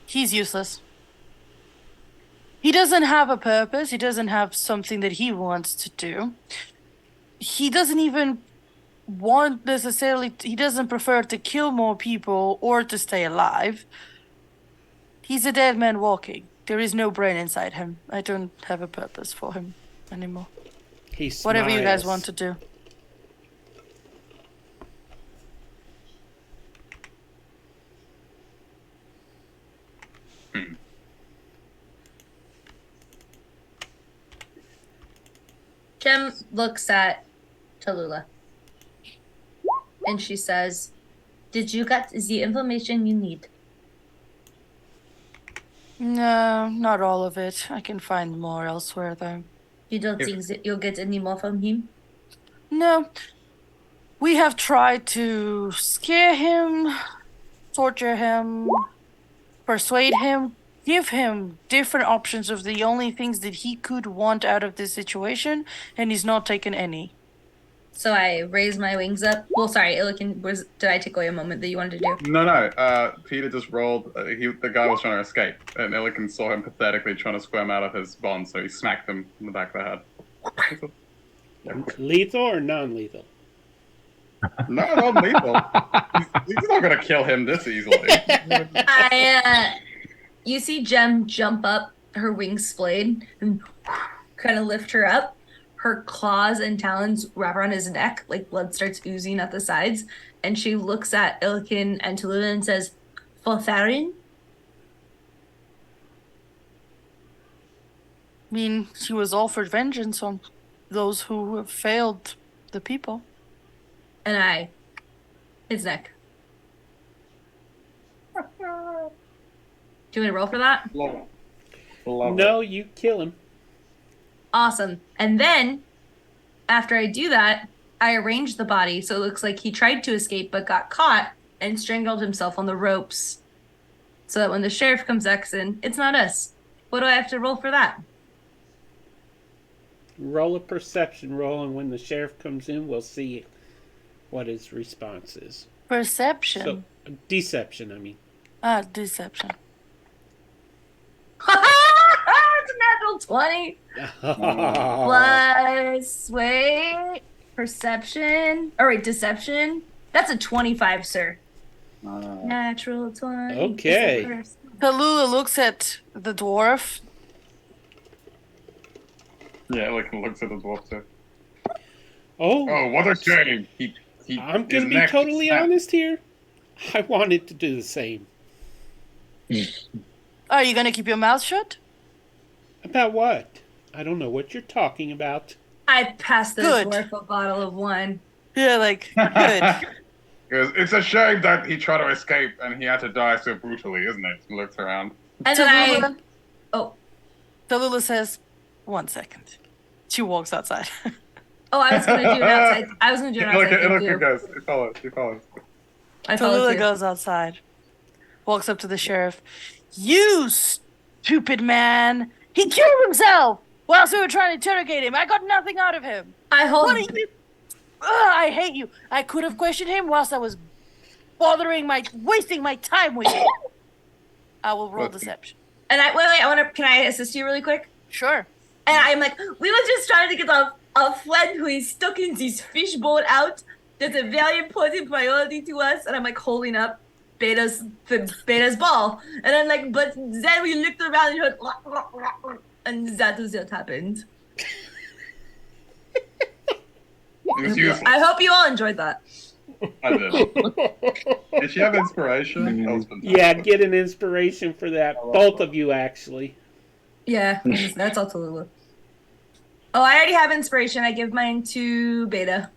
he's useless. He doesn't have a purpose. He doesn't have something that he wants to do. He doesn't even want necessarily, he doesn't prefer to kill more people or to stay alive. He's a dead man walking. There is no brain inside him. I don't have a purpose for him anymore. He smiles. Whatever you guys want to do. Jem looks at Tallulah. And she says, did you get the information you need? No, not all of it. I can find more elsewhere, though. You don't think that you'll get any more from him? No. We have tried to scare him, torture him, persuade him, give him different options of the only things that he could want out of this situation, and he's not taken any. So I raise my wings up. Well, sorry, Illiken, did I take away a moment that you wanted to do? No. Peter just rolled. The guy was trying to escape, and Illiken saw him pathetically trying to squirm out of his bond, so he smacked him in the back of the head. Lethal or non-lethal? No, not lethal. He's not gonna kill him this easily. You see Jem jump up, her wings splayed, and kind of lift her up. Her claws and talons wrap around his neck, like blood starts oozing at the sides, and she looks at Illiken and Tallulah and says, "Foltharin?" I mean, he was offered vengeance on those who have failed the people. And his neck. Do you want me to roll for that? Love it. No, you kill him. Awesome. And then, after I do that, I arrange the body so it looks like he tried to escape but got caught and strangled himself on the ropes. So that when the sheriff comes back in, it's not us. What do I have to roll for that? Roll a perception roll, and when the sheriff comes in, we'll see what his response is. Perception. So, deception, I mean. Deception. It's a natural 20. Plus, perception. Or wait, deception. That's a 25, sir. Natural 20. Okay. Tallulah looks at the dwarf. Yeah, looks at the dwarf too. Oh, what a shame. I'm going to be totally honest here. I wanted to do the same. Are you going to keep your mouth shut? About what? I don't know what you're talking about. I passed the Good. dwarf a bottle of wine. Yeah, like, good. It's a shame that he tried to escape and he had to die so brutally, isn't it? He looks around. And then Tallulah, Oh. Tallulah says, 1 second. She walks outside. Oh, I was going to do an outside. I was going to do an outside thing, Look, too. goes. He follows. I followed Tallulah too. goes outside. Walks up to the sheriff. You stupid man! He killed himself whilst we were trying to interrogate him. I got nothing out of him. I hold. What are you? I hate you. I could have questioned him whilst I was wasting my time with you. I will roll deception. And wait, can I assist you really quick? Sure. And I'm like, we were just trying to get a friend who is stuck in this fishbowl out. That's a very important priority to us. And I'm like holding up Beta's ball. And I'm like, but then we looked around and heard, and that was what happened. It was useful. I hope you all enjoyed that. I did. Did she have inspiration? That was fantastic. Yeah, get an inspiration for that. Both of you, actually. Yeah, that's all Tallulah. Oh, I already have inspiration. I give mine to Beta.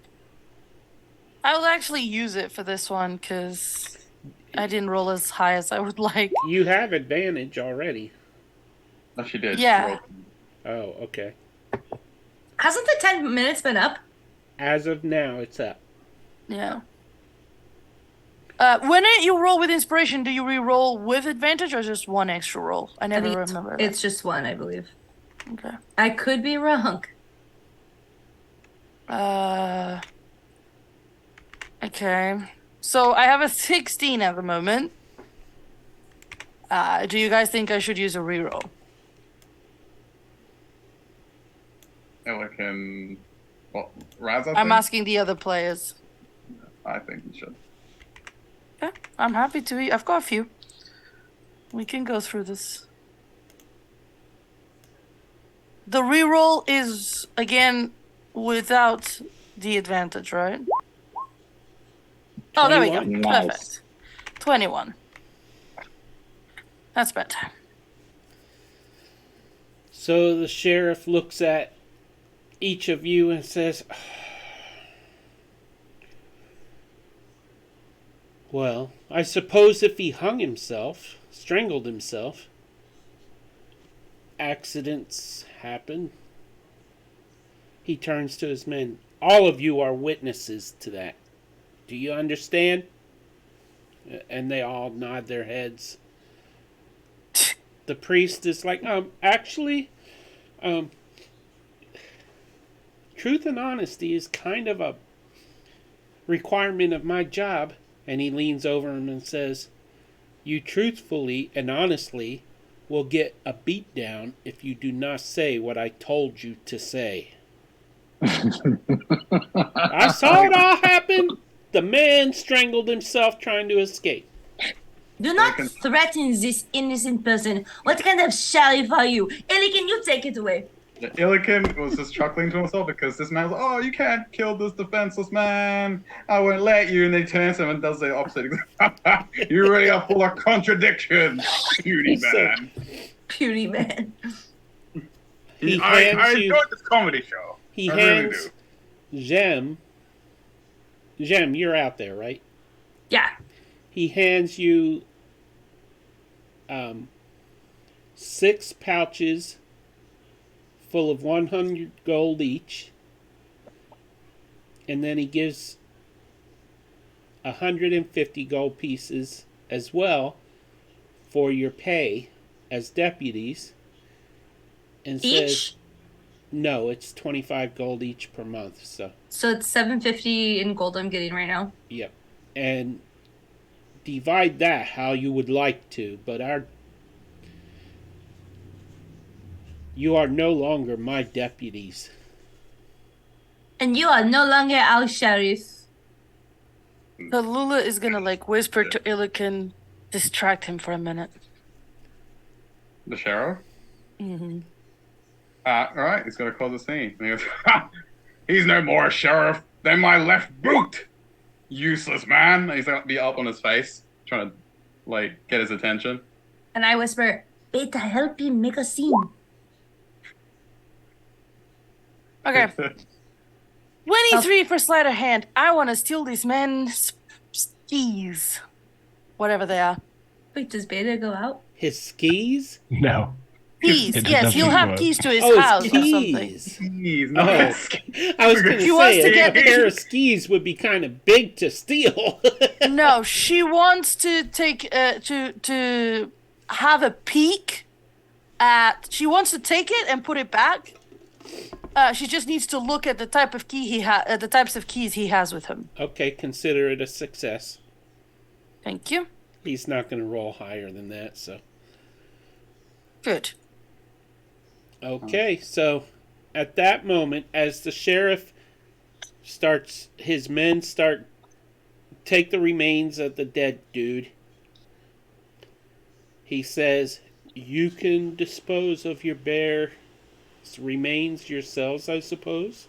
I will actually use it for this one because I didn't roll as high as I would like. You have advantage already. Oh, she did. Yeah. Oh, okay. Hasn't the 10 minutes been up? As of now, it's up. Yeah. When you roll with inspiration, do you re-roll with advantage or just one extra roll? I never remember that. It's just one, I believe. Okay. I could be wrong. Okay. So I have a 16 at the moment. Do you guys think I should use a reroll? Illiken. Well, Raz, I I'm think? asking the other players. I think you should. Okay, I'm happy to. I've got a few. We can go through this. The reroll is, again, without the advantage, right? Oh, there we go. 21. Nice. Perfect. 21. That's better. So the sheriff looks at each of you and says, well, I suppose if he hung himself, strangled himself, accidents happen. He turns to his men. All of you are witnesses to that. Do you understand? And they all nod their heads. The priest is like, actually, truth and honesty is kind of a requirement of my job. And he leans over him and says, you truthfully and honestly will get a beatdown if you do not say what I told you to say. I saw it all happen. The man strangled himself trying to escape. Do not threaten this innocent person. What kind of sheriff are you? Ellie, can you take it away? Illiken was just chuckling to himself because this man was like, oh, you can't kill this defenseless man. I won't let you. And then he turns to him and does the opposite. You really are full of contradictions, beauty man. Beauty man. I enjoyed this comedy show. He hands Jem. Jem, you're out there, right? Yeah. He hands you 6 pouches full of 100 gold each, and then he gives 150 gold pieces as well for your pay as deputies, and says, no, it's 25 gold each per month. So it's 750 in gold I'm getting right now. Yep, and divide that how you would like to, but you are no longer my deputies. And you are no longer our sheriff. The Lula is gonna whisper to Illiken, distract him for a minute. The sheriff? Mm-hmm. Alright, he's gonna cause a scene. And he goes, he's no more a sheriff than my left boot! Useless man! And he's gonna be up on his face, trying to, get his attention. And I whisper, Beta, help him make a scene. Okay. 23 for sleight of hand. I want to steal these men's skis. Whatever they are. Wait, does Beta go out? His skis? No. Keys. It Yes, doesn't he'll have work. keys to his Oh, house it's or something. keys. Jeez, no. I was going to He wants say, to get a pair of skis would be kind of big to steal. No, she wants to take to have a peek at. She wants to take it and put it back. She just needs to look at the type of key the types of keys he has with him. Okay, consider it a success. Thank you. He's not going to roll higher than that, so. Good. Okay, so at that moment, as the sheriff his men take the remains of the dead dude, he says, you can dispose of your bear's remains yourselves, I suppose.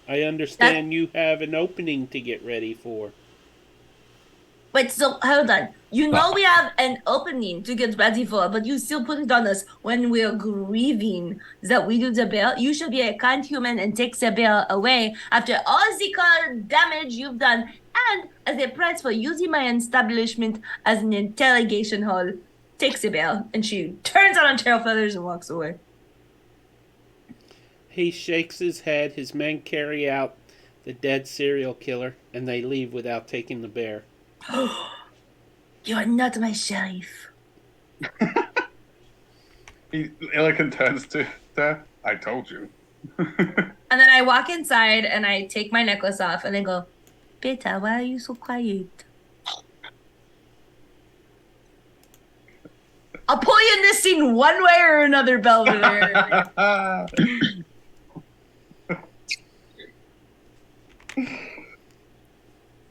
I understand you have an opening to get ready for. Wait, so hold on. You know we have an opening to get ready for, but you still put it on us when we're grieving that we do the bear. You should be a kind human and take the bear away after all the damage you've done, and as a price for using my establishment as an interrogation hall. Takes the bear, and she turns on her tail feathers and walks away. He shakes his head. His men carry out the dead serial killer, and they leave without taking the bear. You are not my sheriff. Illiken turns to her. I told you. And then I walk inside and I take my necklace off and I go, Beta, why are you so quiet? I'll pull you in this scene one way or another, Belvedere.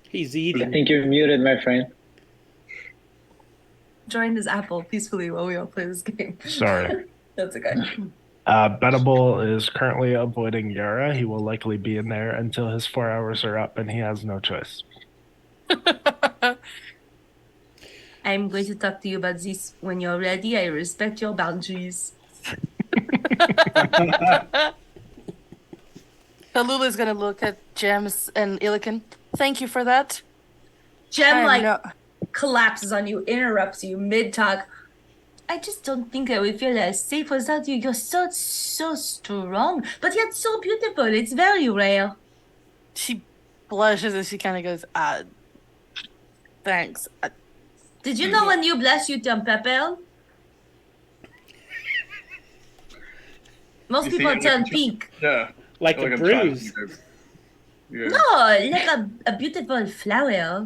He's I eating. think you're muted, my friend. Join this apple peacefully while we all play this game. Sorry. That's okay. Bettable is currently avoiding Yara. He will likely be in there until his 4 hours are up, and he has no choice. I'm going to talk to you about this when you're ready. I respect your boundaries. Tallulah is gonna look at Gems and Illiken. Thank you for that. Gem collapses on you, interrupts you mid-talk. I just don't think I would feel as safe without you. You're so strong, but yet so beautiful. It's very rare. She blushes and she kind of goes, thanks. Did you know when you bless you turn purple? Most You see people it turn like a- pink. Yeah. Like a I'm trying to bruise. think of- Yeah. No, like a beautiful flower.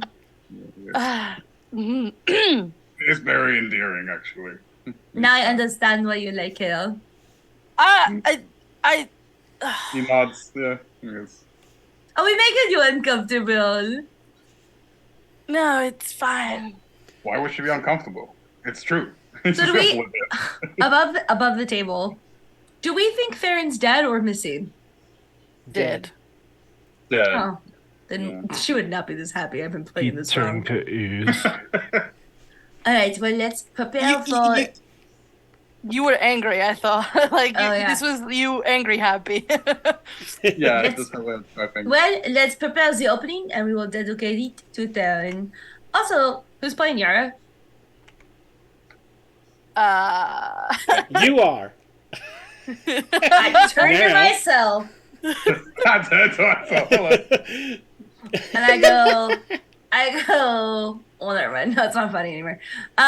Yeah. Mhm. It's very endearing, actually. Now I understand why you like her. I, He nods. Yeah. Yes. Are we making you uncomfortable? no, it's fine. Why would she be uncomfortable? It's true. So do we above the table? Do we think Farron's dead or missing? Dead. Yeah. Oh, then she would not be this happy. I've been He playing this wrong. turned to ooze. All right, well let's prepare for. You were angry, I thought. Like, Oh, yeah. this was you angry happy. Yeah, Let's- that's how I think. Well, let's prepare the opening and we will dedicate it to Theron. Also, who's playing Yara? You are. I turn to Now. myself That's what I thought. Hello. and I go. Well, never mind. No, it's not funny anymore.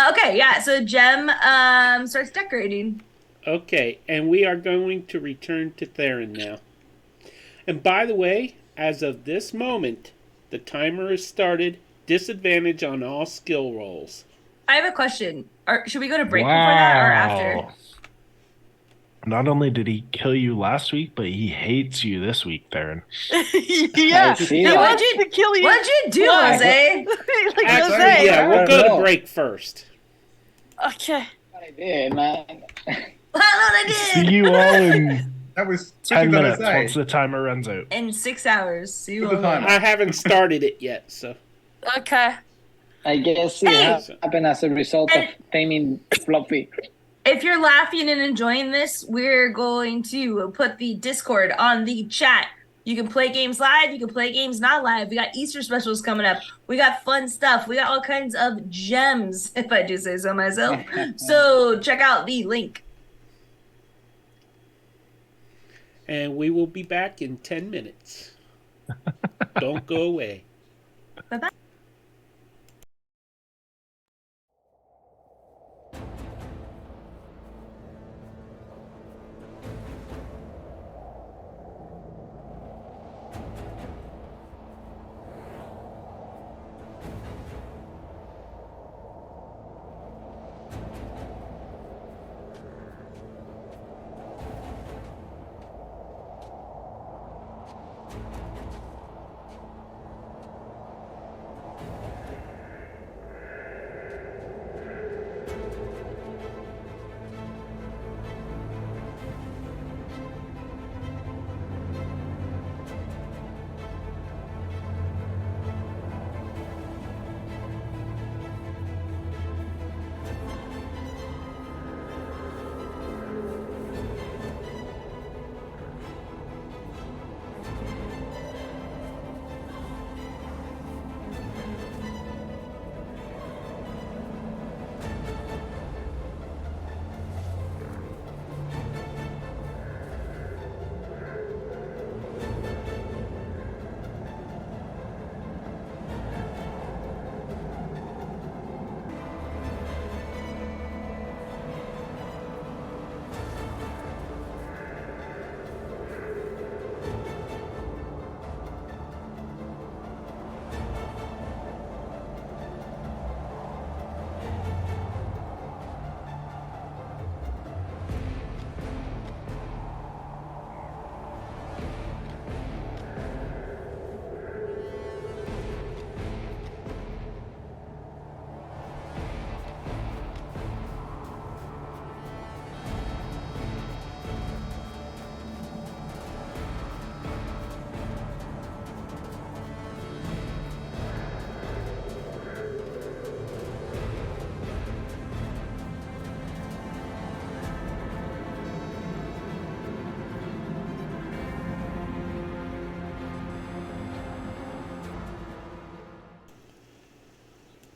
Okay, yeah. So Jem starts decorating. Okay, and we are going to return to Theron now. And by the way, as of this moment, the timer is started. Disadvantage on all skill rolls. I have a question. Should we go to break before that or after? Not only did he kill you last week, but he hates you this week, Theron. Yeah, I see he that. wants to kill you. What'd you do, Why? Jose? Like Actually, Jose. yeah, we'll I go don't to know. break first. Okay. I did, man. I thought I See did. you all in That was 10 minutes say. once the timer runs out. In 6 hours. See you Put the all timer. later. I haven't started it yet, so. Okay. I guess it Hey! happened as a result of taming Fluffy. If you're laughing and enjoying this, we're going to put the Discord on the chat. You can play games live. You can play games not live. We got Easter specials coming up. We got fun stuff. We got all kinds of gems, if I do say so myself. So check out the link. And we will be back in 10 minutes. Don't go away. Bye-bye.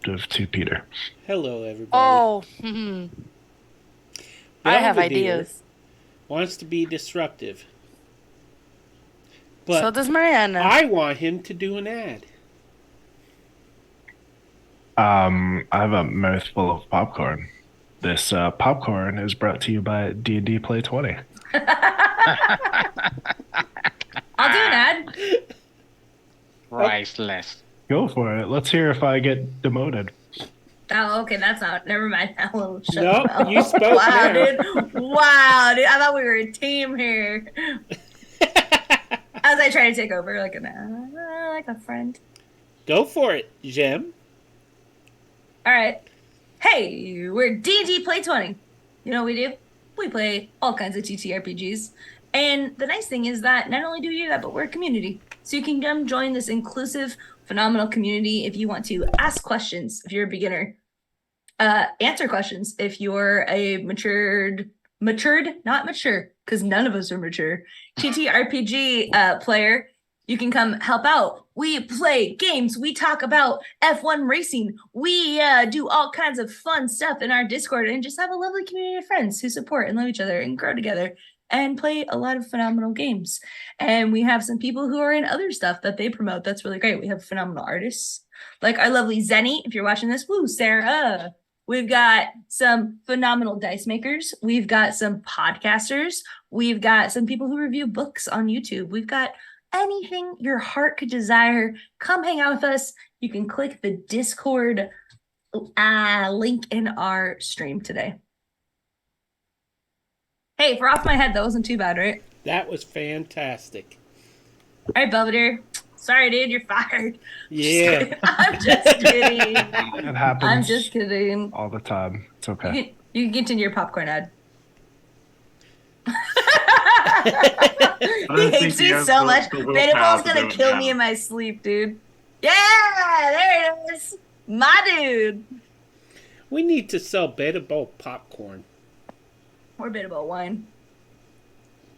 To Peter. Hello, everybody. Oh, I have Belvedere ideas. wants to be disruptive. But So does Mariana. I want him to do an ad. I have a mouthful of popcorn. This popcorn is brought to you by D&D Play 20. I'll do an ad. Priceless. Go for it. Let's hear if I get demoted. Oh, okay, that's not. Never mind. That little shut Nope, the mouth. you spoke Wow, now. dude. Wow, dude. I thought we were a team here. As I try to take over, like a friend. Go for it, Jem. All right. Hey, we're D&D Play 20. You know what we do? We play all kinds of TTRPGs. And the nice thing is that not only do we do that, but we're a community. So you can come join this inclusive, phenomenal community if you want to ask questions if you're a beginner. Answer questions if you're a matured, not mature, because none of us are mature, TTRPG player. You can come help out. We play games. We talk about F1 racing. We do all kinds of fun stuff in our Discord and just have a lovely community of friends who support and love each other and grow together and play a lot of phenomenal games. And we have some people who are in other stuff that they promote. That's really great. We have phenomenal artists like our lovely Zenny. If you're watching this, woo, Sarah. We've got some phenomenal dice makers. We've got some podcasters. We've got some people who review books on YouTube. We've got anything your heart could desire. Come hang out with us. You can click the Discord link in our stream today. Hey, for off my head, that wasn't too bad, right? That was fantastic. All right, Belvedere. Sorry, dude, you're fired. Yeah. I'm just kidding. It happens I'm just kidding. all the time. It's okay. You can continue your popcorn ad. He hates me so much. Benable's gonna kill me in my sleep, dude. Yeah, there it is. My dude. We need to sell Beta Bowl popcorn. Or Benable wine.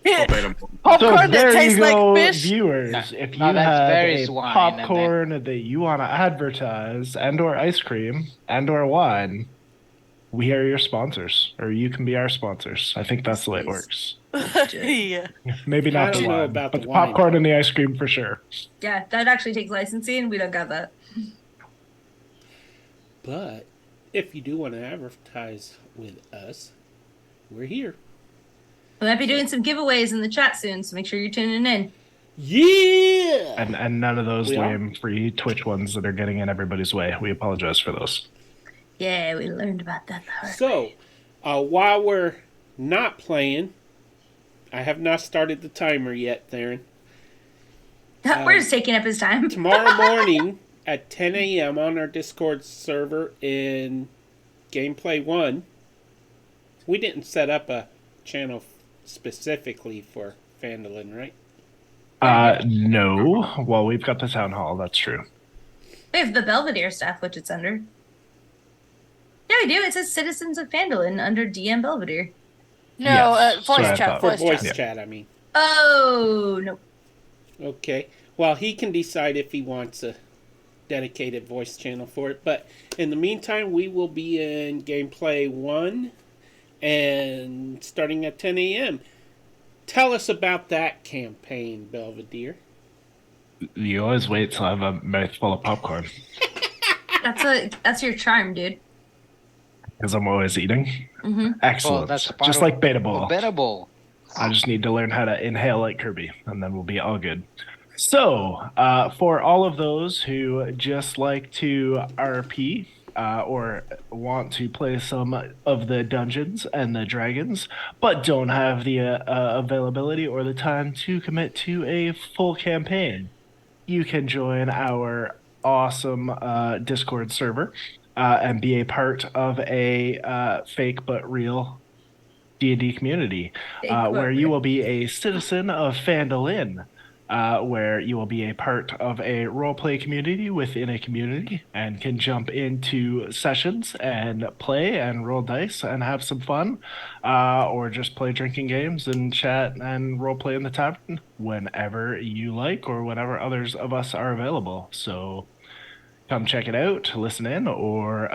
Popcorn So that there tastes you go, like fish. viewers. No, if you no, that's have very a swine, popcorn that you want to advertise and/or ice cream and/or wine, we are your sponsors, or you can be our sponsors. I think that's the way it works. Yeah. Maybe I not the don't know wine, about but the the wine. popcorn and the ice cream for sure. Yeah, that actually takes licensing. We don't got that. But if you do want to advertise with us, we're here. We might be doing some giveaways in the chat soon, so make sure you're tuning in. Yeah! And none of those We are. lame free Twitch ones that are getting in everybody's way. We apologize for those. Yeah, we learned about that the hard So, while we're not playing, I have not started the timer yet, Theron. We're just taking up his time. Tomorrow morning at 10 a.m. on our Discord server in Gameplay 1, we didn't set up a channel specifically for Phandalin, right? No. Well, we've got the town hall. That's true. We have the Belvedere stuff, which it's under. Yeah, we do. It says Citizens of Phandalin under DM Belvedere. No, Yes, voice so I chat. thought. For Voice voice chat. chat, I mean. Oh, no. Okay. Well, he can decide if he wants a dedicated voice channel for it. But in the meantime, we will be in Gameplay 1 and starting at 10 a.m. Tell us about that campaign, Belvedere. You always wait till I have a mouthful of popcorn That's your charm, dude. because I'm always eating. Mm-hmm. Excellent. Well, that's a part Just of- like Beta Bowl. Well, Beta Bowl. I just need to learn how to inhale like Kirby, and then we'll be all good. So, for all of those who just like to RP or want to play some of the Dungeons and the Dragons, but don't have the availability or the time to commit to a full campaign, you can join our awesome Discord server and be a part of a fake but real D&D community, where you will be a citizen of Phandalin, where you will be a part of a roleplay community within a community and can jump into sessions and play and roll dice and have some fun, or just play drinking games and chat and roleplay in the tavern whenever you like or whenever others of us are available. So come check it out, listen in, or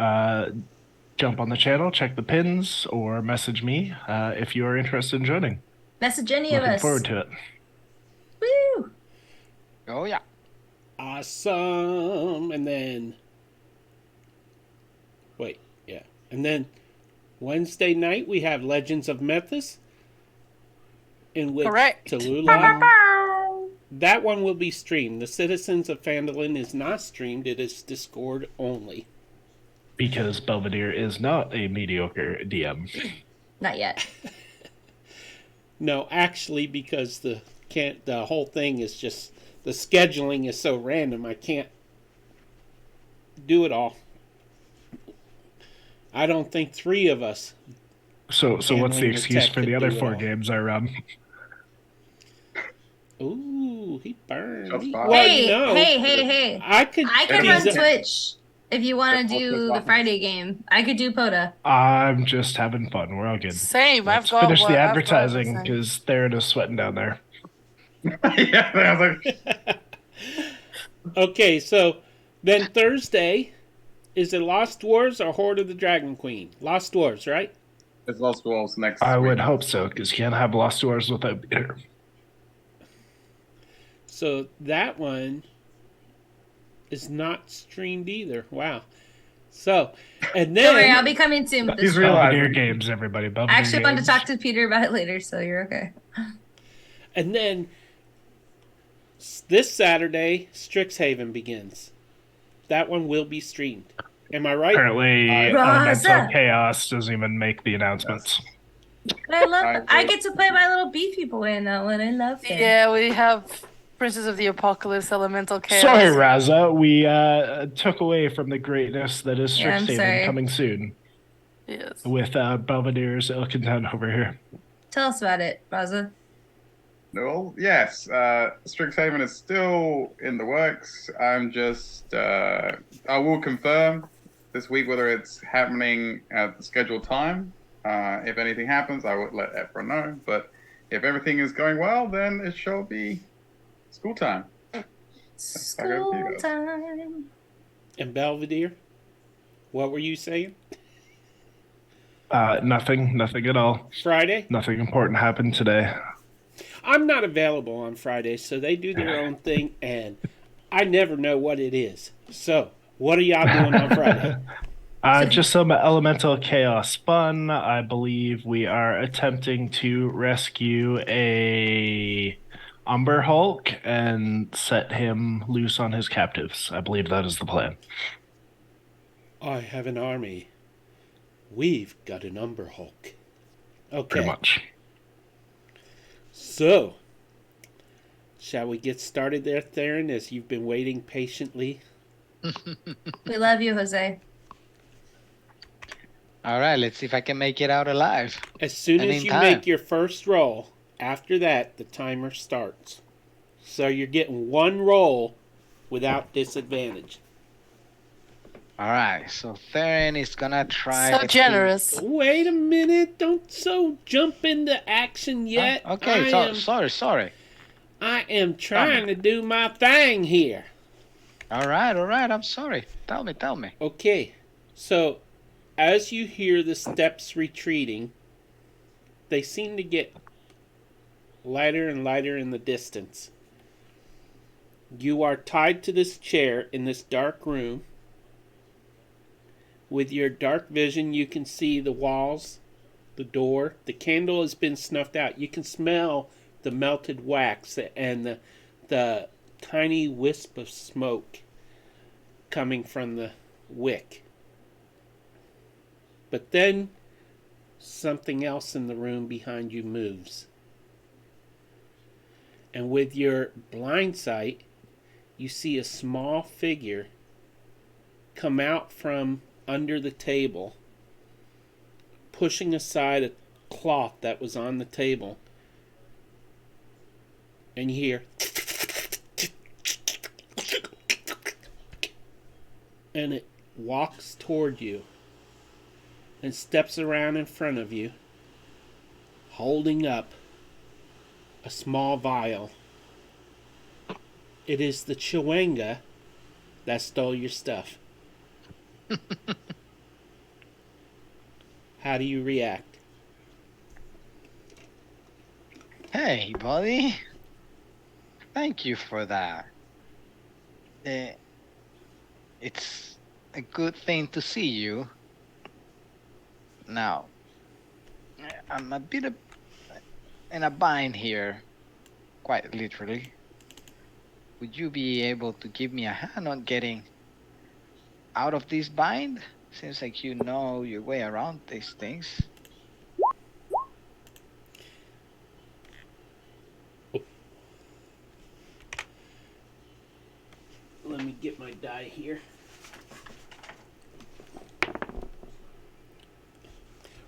jump on the channel, check the pins, or message me if you are interested in joining. Message any of Looking us. forward to it. Woo! Oh yeah. Awesome. And then, wait, yeah. And then Wednesday night we have Legends of Memphis, in which Correct. Tallulah. That one will be streamed. The Citizens of Phandalin is not streamed. It is Discord only. Because Belvedere is not a mediocre DM. Not yet. No, actually, because the whole thing is just the scheduling is so random. I can't do it all. I don't think 3 of us. So what's the Handling the excuse tech for the could other do it 4 all. games I run? Ooh, he burned Shots me. fired. Well, Hey, you know, hey. I could. I can He's run a- Twitch if you want to do the Friday game. I could do POTA. I'm just having fun. We're all good. Same. Let's finish the advertising because Theron is sweating down there. Yeah, I was like, Okay, so then Thursday is it Lost Dwarves or Horde of the Dragon Queen? Lost Dwarves, right? it's Lost Dwarves next I week. would hope so because you can't have Lost Wars without beer. So that one is not streamed either. Wow. So, and Don't worry, then I'll be coming soon with this. He's real- Belvedere realizing. games, everybody. I Belvedere actually want to games. talk to Peter about it later, so you're okay. and then this Saturday, Strixhaven begins. That one will be streamed. Am I right? Apparently, Rosa. Elemental Chaos doesn't even make the announcements. I love. I I do. get to play my little beefy boy in that one. I love him. Yeah, we have Princess of the Apocalypse, Elemental Chaos. Sorry, Raza. We took away from the greatness that is Yeah, I'm Strixhaven sorry. coming soon Yes. with Belvedere's ill content over here. Tell us about it, Raza. No, yes, Strixhaven is still in the works. I'm just, I will confirm this week whether it's happening at the scheduled time. If anything happens, I would let Ephra know. But if everything is going well, then it shall be school time. School time. And Belvedere? What were you saying? Nothing at all. Friday? Nothing important happened today. I'm not available on Friday, so they do their own thing, and I never know what it is. So, what are y'all doing on Friday? Just some elemental chaos fun. I believe we are attempting to rescue a Umber Hulk and set him loose on his captives. I believe that is the plan. I have an army. We've got an Umber Hulk. Okay. Pretty much. So, shall we get started there, Theron, as you've been waiting patiently? We love you, Jose. All right, let's see if I can make it out alive. As soon And as in you time. make your first roll, after that, the timer starts. So you're getting 1 roll without disadvantage. All right, so Theron is gonna try. So to- generous. Wait a minute! Don't so jump into action yet. Oh, okay, sorry. I am trying to do my thing here. All right. I'm sorry. Tell me. Okay, so as you hear the steps retreating, they seem to get lighter and lighter in the distance. You are tied to this chair in this dark room. With your dark vision, you can see the walls, the door. The candle has been snuffed out. You can smell the melted wax and the tiny wisp of smoke coming from the wick. But then something else in the room behind you moves. And with your blind sight, you see a small figure come out from under the table, pushing aside a cloth that was on the table. And you hear, and it walks toward you and steps around in front of you, holding up a small vial. It is the Chewanga that stole your stuff. How do you react? Hey, buddy. Thank you for that. it's a good thing to see you. Now, I'm a bit in a bind here, quite literally. Would you be able to give me a hand on getting out of this bind? Seems like you know your way around these things. Let me get my die here.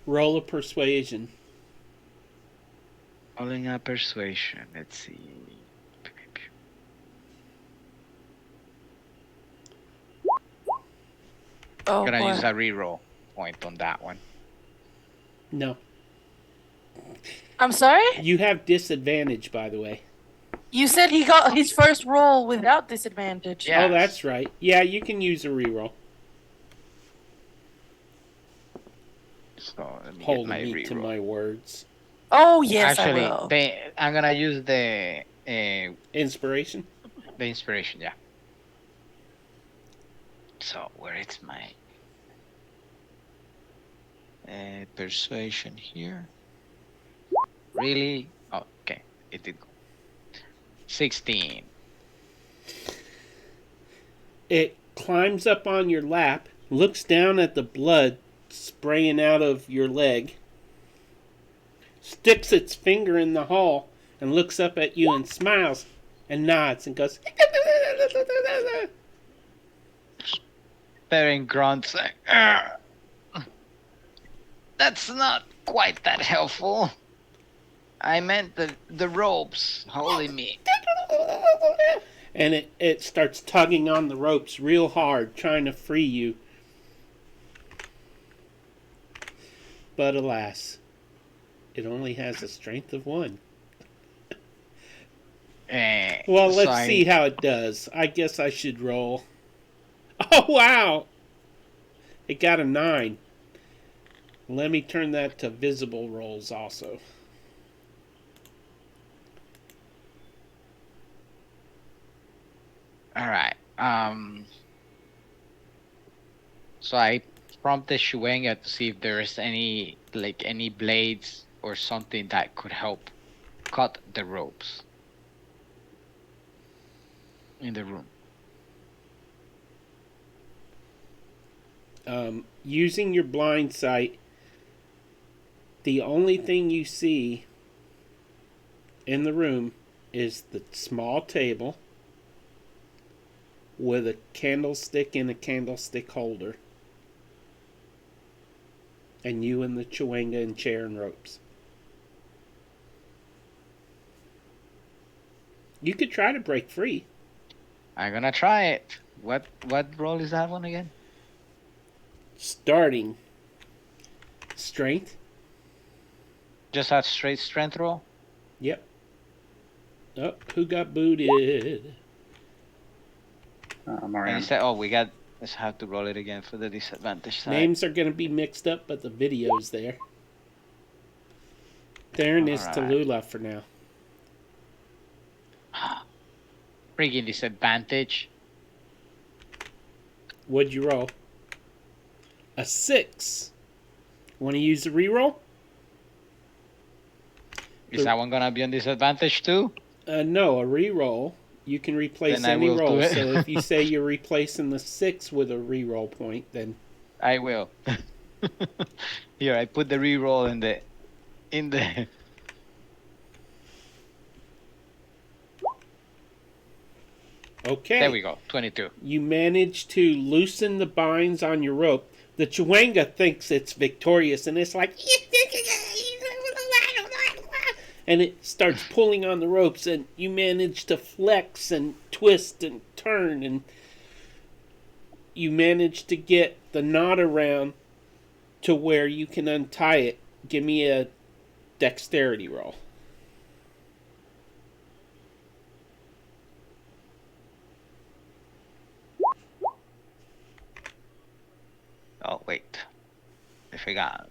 Roll a persuasion. Rolling a persuasion. Let's see. Oh, Gonna boy. use a reroll point on that one. No. I'm sorry? You have disadvantage, by the way. You said he got his first roll without disadvantage. Yeah. Oh, that's right. Yeah, you can use a reroll. So let me Hold get my me to reroll. my words. Oh, yes, Actually, I will. I'm gonna use the Inspiration. inspiration. Yeah. So where is my persuasion here? Really? Oh, okay. It did go. 16. It climbs up on your lap, looks down at the blood spraying out of your leg, sticks its finger in the hole, and looks up at you and smiles and nods and goes, Therian grunts. "Argh. That's not quite that helpful. I meant the ropes holding me. and it starts tugging on the ropes real hard, trying to free you. But alas, it only has a strength of 1. Well, So let's see how it does. I guess I should roll. Oh, wow! It got a 9. Let me turn that to visible rolls also. All right. So I prompted Shuenga to see if there's any blades or something that could help cut the ropes in the room. Using your blind sight, the only thing you see in the room is the small table with a candlestick and a candlestick holder, and you and the Chewanga and chair and ropes. You could try to break free. I'm gonna try it. What roll is that one again? Starting strength. Just a straight strength roll? Yep. Oh, who got booted? And Marianne. you said, let's have to roll it again for the disadvantage side. Names are going to be mixed up, but the video's there. Theron is Alright. Tallulah for now. Freaking disadvantage. What'd you roll? A 6. Want to use the reroll? Is that one gonna be on disadvantage too? No, a reroll. You can replace Then I any will do roll. it. So if you say you're replacing the 6 with a reroll point, then I will. Here, I put the reroll in the. okay. There we go. 22. You manage to loosen the binds on your rope. The Chewanga thinks it's victorious, and it's like, and it starts pulling on the ropes, and you manage to flex and twist and turn, and you manage to get the knot around to where you can untie it. Give me a dexterity roll. Oh wait, I forgot.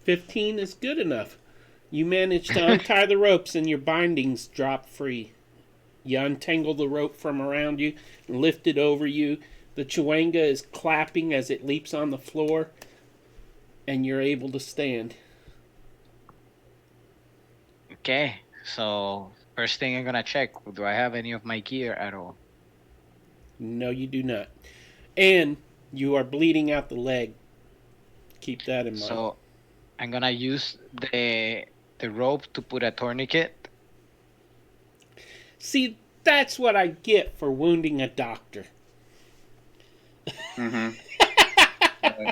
15 is good enough. You manage to untie the ropes and your bindings drop free. You untangle the rope from around you and lift it over you. The chewanga is clapping as it leaps on the floor, and you're able to stand. Okay, so first thing I'm gonna check, do I have any of my gear at all? No, you do not. And you are bleeding out the leg. Keep that in mind. So I'm gonna use the rope to put a tourniquet. See, that's what I get for wounding a doctor. Mm-hmm.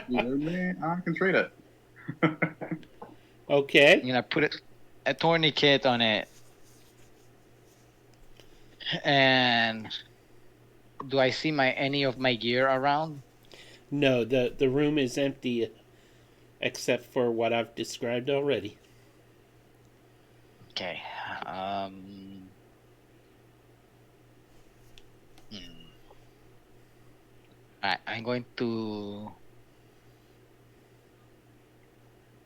You wound me, I can treat it. Okay. I'm gonna put a tourniquet on it. And do I see any of my gear around? No, the room is empty except for what I've described already. Okay. Alright, I'm going to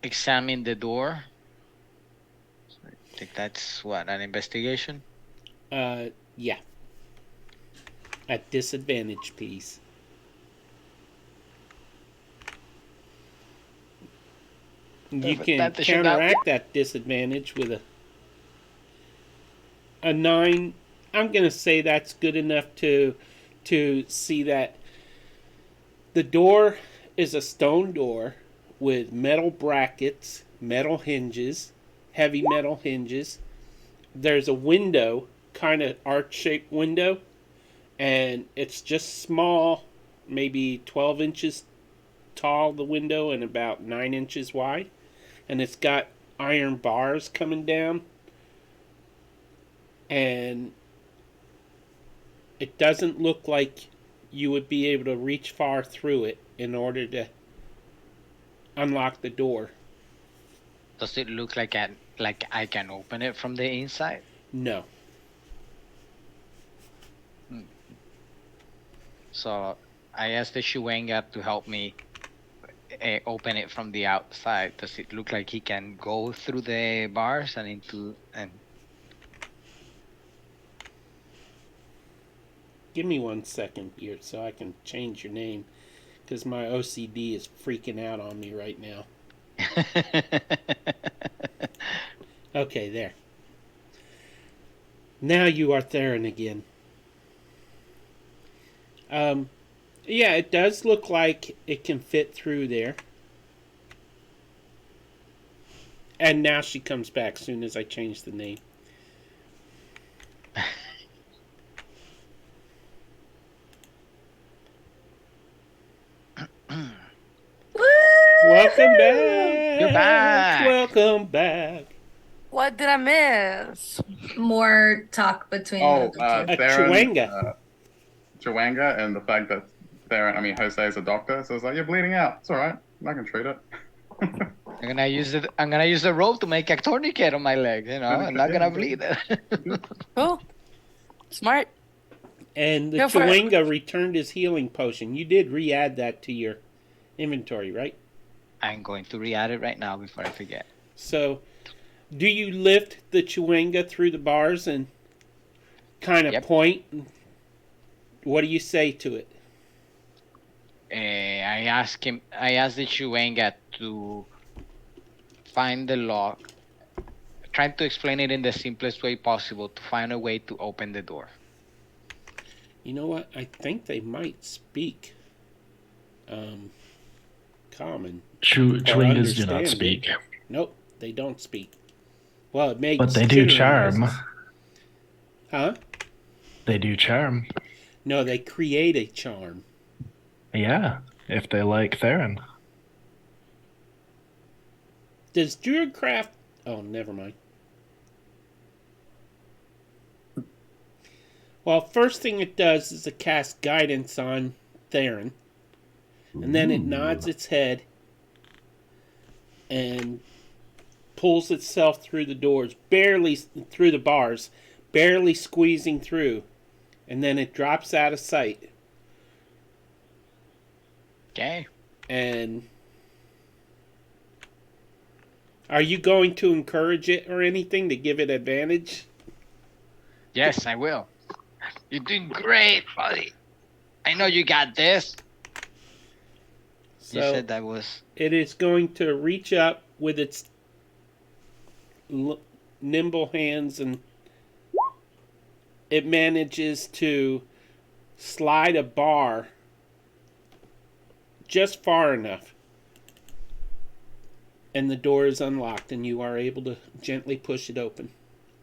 examine the door. I think that's what, an investigation? Yeah. At disadvantage, please. You But can that should not- counteract that disadvantage with a 9. I'm gonna say that's good enough to see that the door is a stone door with metal brackets, metal hinges, heavy metal hinges. There's a window, kind of arch-shaped window, and it's just small, maybe 12 inches tall, the window, and about 9 inches wide. And it's got iron bars coming down. And it doesn't look like you would be able to reach far through it in order to unlock the door. Does it look like I can open it from the inside? No. So I asked the Shuenga to help me open it from the outside. Does it look like he can go through the bars and into and? Give me 1 second here so I can change your name, because my OCD is freaking out on me right now. Okay, there. Now you are Theron again. Yeah, it does look like it can fit through there. And now she comes back as soon as I change the name. Welcome back. You're back. Welcome back. What did I miss? More talk between Oh, the two. Theron, Chewanga. Chewanga, and the fact that Jose is a doctor, so it's like, you're bleeding out. It's all right. I can treat it. I'm gonna use the rope to make a tourniquet on my leg. You know, I'm not gonna bleed it. Cool. Smart. And the Go for it. Chewanga returned his healing potion. You did re-add that to your inventory, right? I'm going to re-add it right now before I forget. So, do you lift the Chewanga through the bars and kind of Yep. point? What do you say to it? I asked the Shuenga to find the lock, trying to explain it in the simplest way possible to find a way to open the door. You know what? I think they might speak common. Chewingas do not understand speak, Nope, they don't speak. Well, it makes but they do general charm. noises. Huh? They do charm. No, they create a charm. Yeah, if they like Theron. Does Druidcraft... Oh, never mind. Well, first thing it does is it casts guidance on Theron. And then it nods its head and pulls itself through the doors, barely through the bars, barely squeezing through. And then it drops out of sight. Okay. And are you going to encourage it or anything to give it advantage? Yes, I will. You're doing great, buddy. I know you got this. So You said that was... it is going to reach up with its nimble hands, and it manages to slide a bar just far enough, and the door is unlocked, and you are able to gently push it open.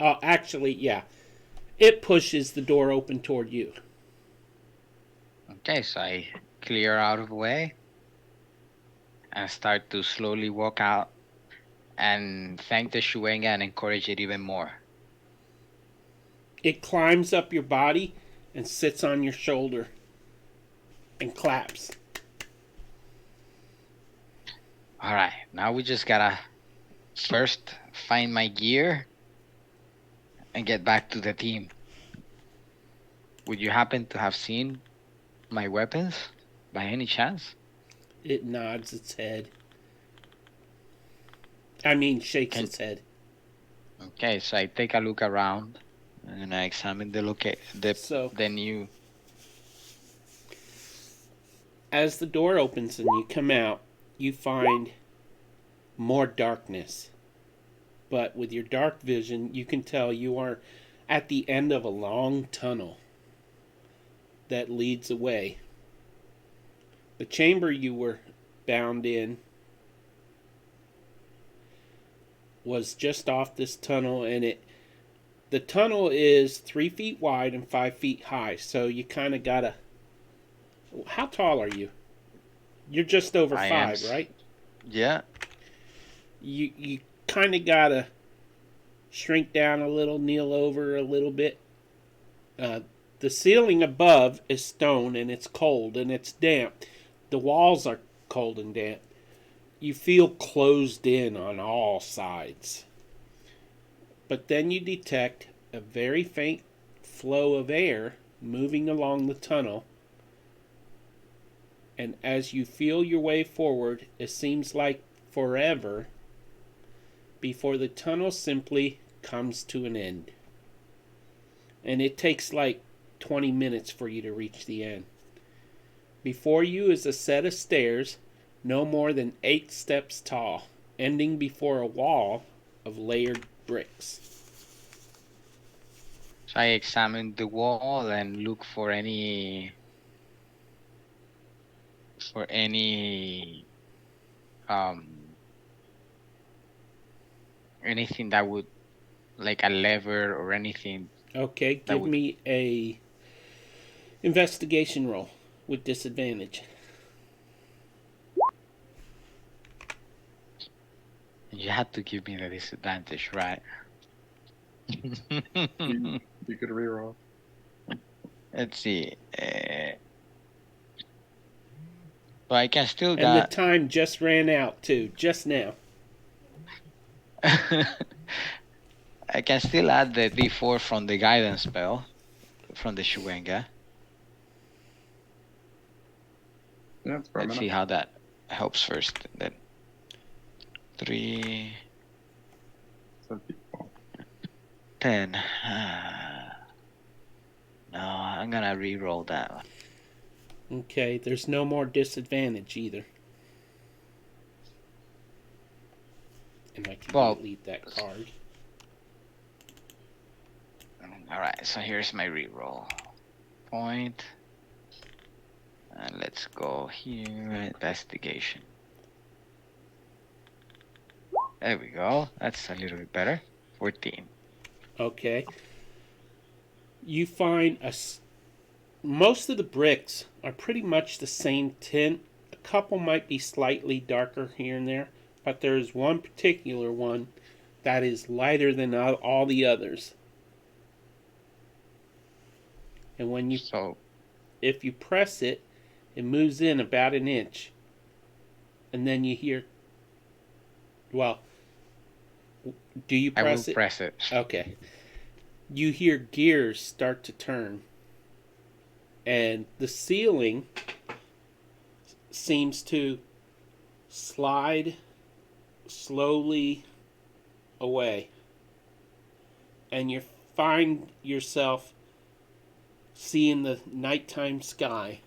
Actually, yeah. It pushes the door open toward you. Okay, so I clear out of the way and start to slowly walk out and thank the Shuenga and encourage it even more. It climbs up your body and sits on your shoulder and claps. All right, now we just gotta first find my gear and get back to the team. Would you happen to have seen my weapons by any chance? It nods its head. Shakes its head. Okay, so I take a look around and I examine the new. As the door opens and you come out, you find more darkness. But with your dark vision, you can tell you are at the end of a long tunnel that leads away. The chamber you were bound in was just off this tunnel, and the tunnel is 3 feet wide and 5 feet high, so you kind of gotta... How tall are you? You're just over 5, right? Yeah. You kind of gotta shrink down a little, kneel over a little bit. The ceiling above is stone, and it's cold, and it's damp. The walls are cold and damp. You feel closed in on all sides. But then you detect a very faint flow of air moving along the tunnel. And as you feel your way forward, it seems like forever before the tunnel simply comes to an end. And it takes like 20 minutes for you to reach the end. Before you is a set of stairs no more than 8 steps tall, ending before a wall of layered bricks. So I examine the wall and look for any anything that would, like a lever or anything. Okay, give me a investigation roll with disadvantage. You had to give me the disadvantage, right? You could reroll. Let's see. So I can still And the time just ran out too, just now. I can still add the D4 from the guidance spell from the Shuenga. Yeah, it's Let's see how that helps first. Then 3, 10. No, I'm gonna re-roll that one. Okay, there's no more disadvantage either. And I can delete that card. Alright, so here's my re-roll. Point. And let's go here, investigation. There we go. That's a little bit better. 14. Okay. You find most of the bricks are pretty much the same tint. A couple might be slightly darker here and there, but there's one particular one that is lighter than all the others. And when if you press it, it moves in about an inch. And then you hear, do you press it? I will press it. Okay. You hear gears start to turn. And the ceiling seems to slide slowly away. And you find yourself seeing the nighttime sky,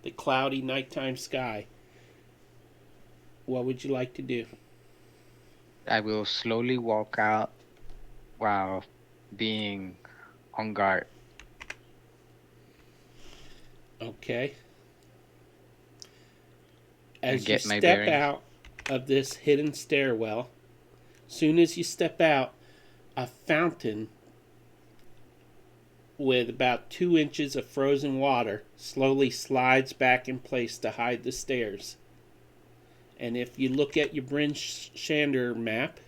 the cloudy nighttime sky, what would you like to do? I will slowly walk out while being on guard. Okay. And As you get my step bearings. out of this hidden stairwell, soon as you step out, a fountain with about 2 inches of frozen water slowly slides back in place to hide the stairs. And if you look at your Bryn Shander map,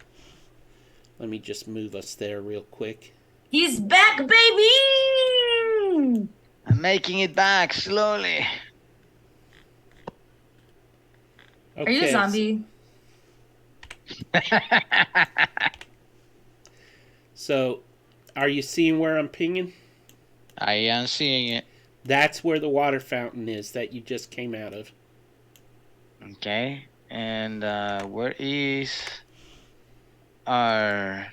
let me just move us there real quick. He's back, baby! I'm making it back slowly. Are you a zombie? So, are you seeing where I'm pinging? I am seeing it. That's where the water fountain is that you just came out of. Okay. And where is our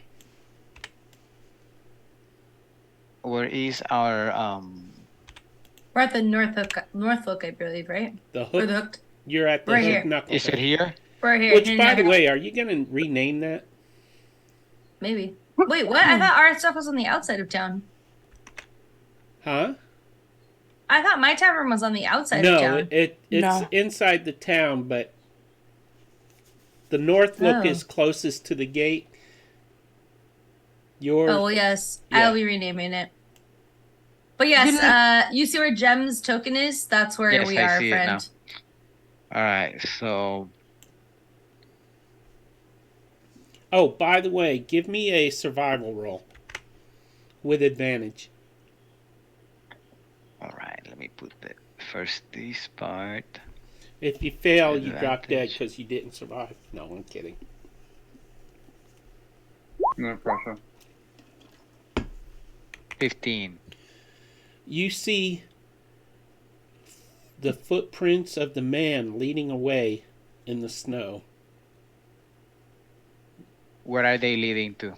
We're at the North Hook, I believe, right? The Or hook. the Hooked. You're at the Right hook here. knuckle. is it here? We're here. Which, Hidden by the Knuckle. way, are you going to rename that? Maybe. Wait, what? I thought our stuff was on the outside of town. Huh? I thought my tavern was on the outside of No, town. it's No. inside the town, but the North Look Oh. is closest to the gate. Yours. Oh, well, yes. Yeah. I'll be renaming it. But yes, you see where Gem's token is? That's where Yes, we I are, see it friend. now. All right. So Oh, by the way, give me a survival roll with advantage. all right. Let me put the first this part. If you fail, you drop dead Advantage. because you didn't survive. No, I'm kidding. No pressure. 15. You see the footprints of the man leading away in the snow. Where are they leading to?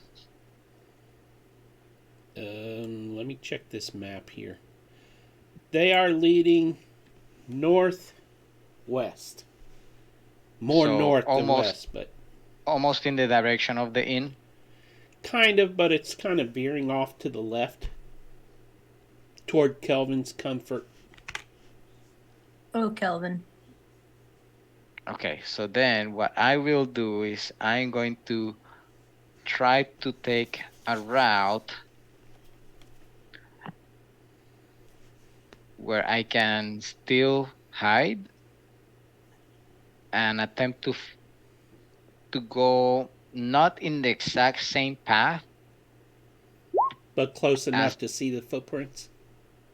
Let me check this map here. They are leading northwest. More So north than almost- west, but Almost in the direction of the inn. kind of, but it's kind of veering off to the left toward Kelvin's Comfort. Oh, Kelvin. Okay, so then what I will do is I'm going to try to take a route where I can still hide and attempt to go not in the exact same path. But close enough As- to see the footprints.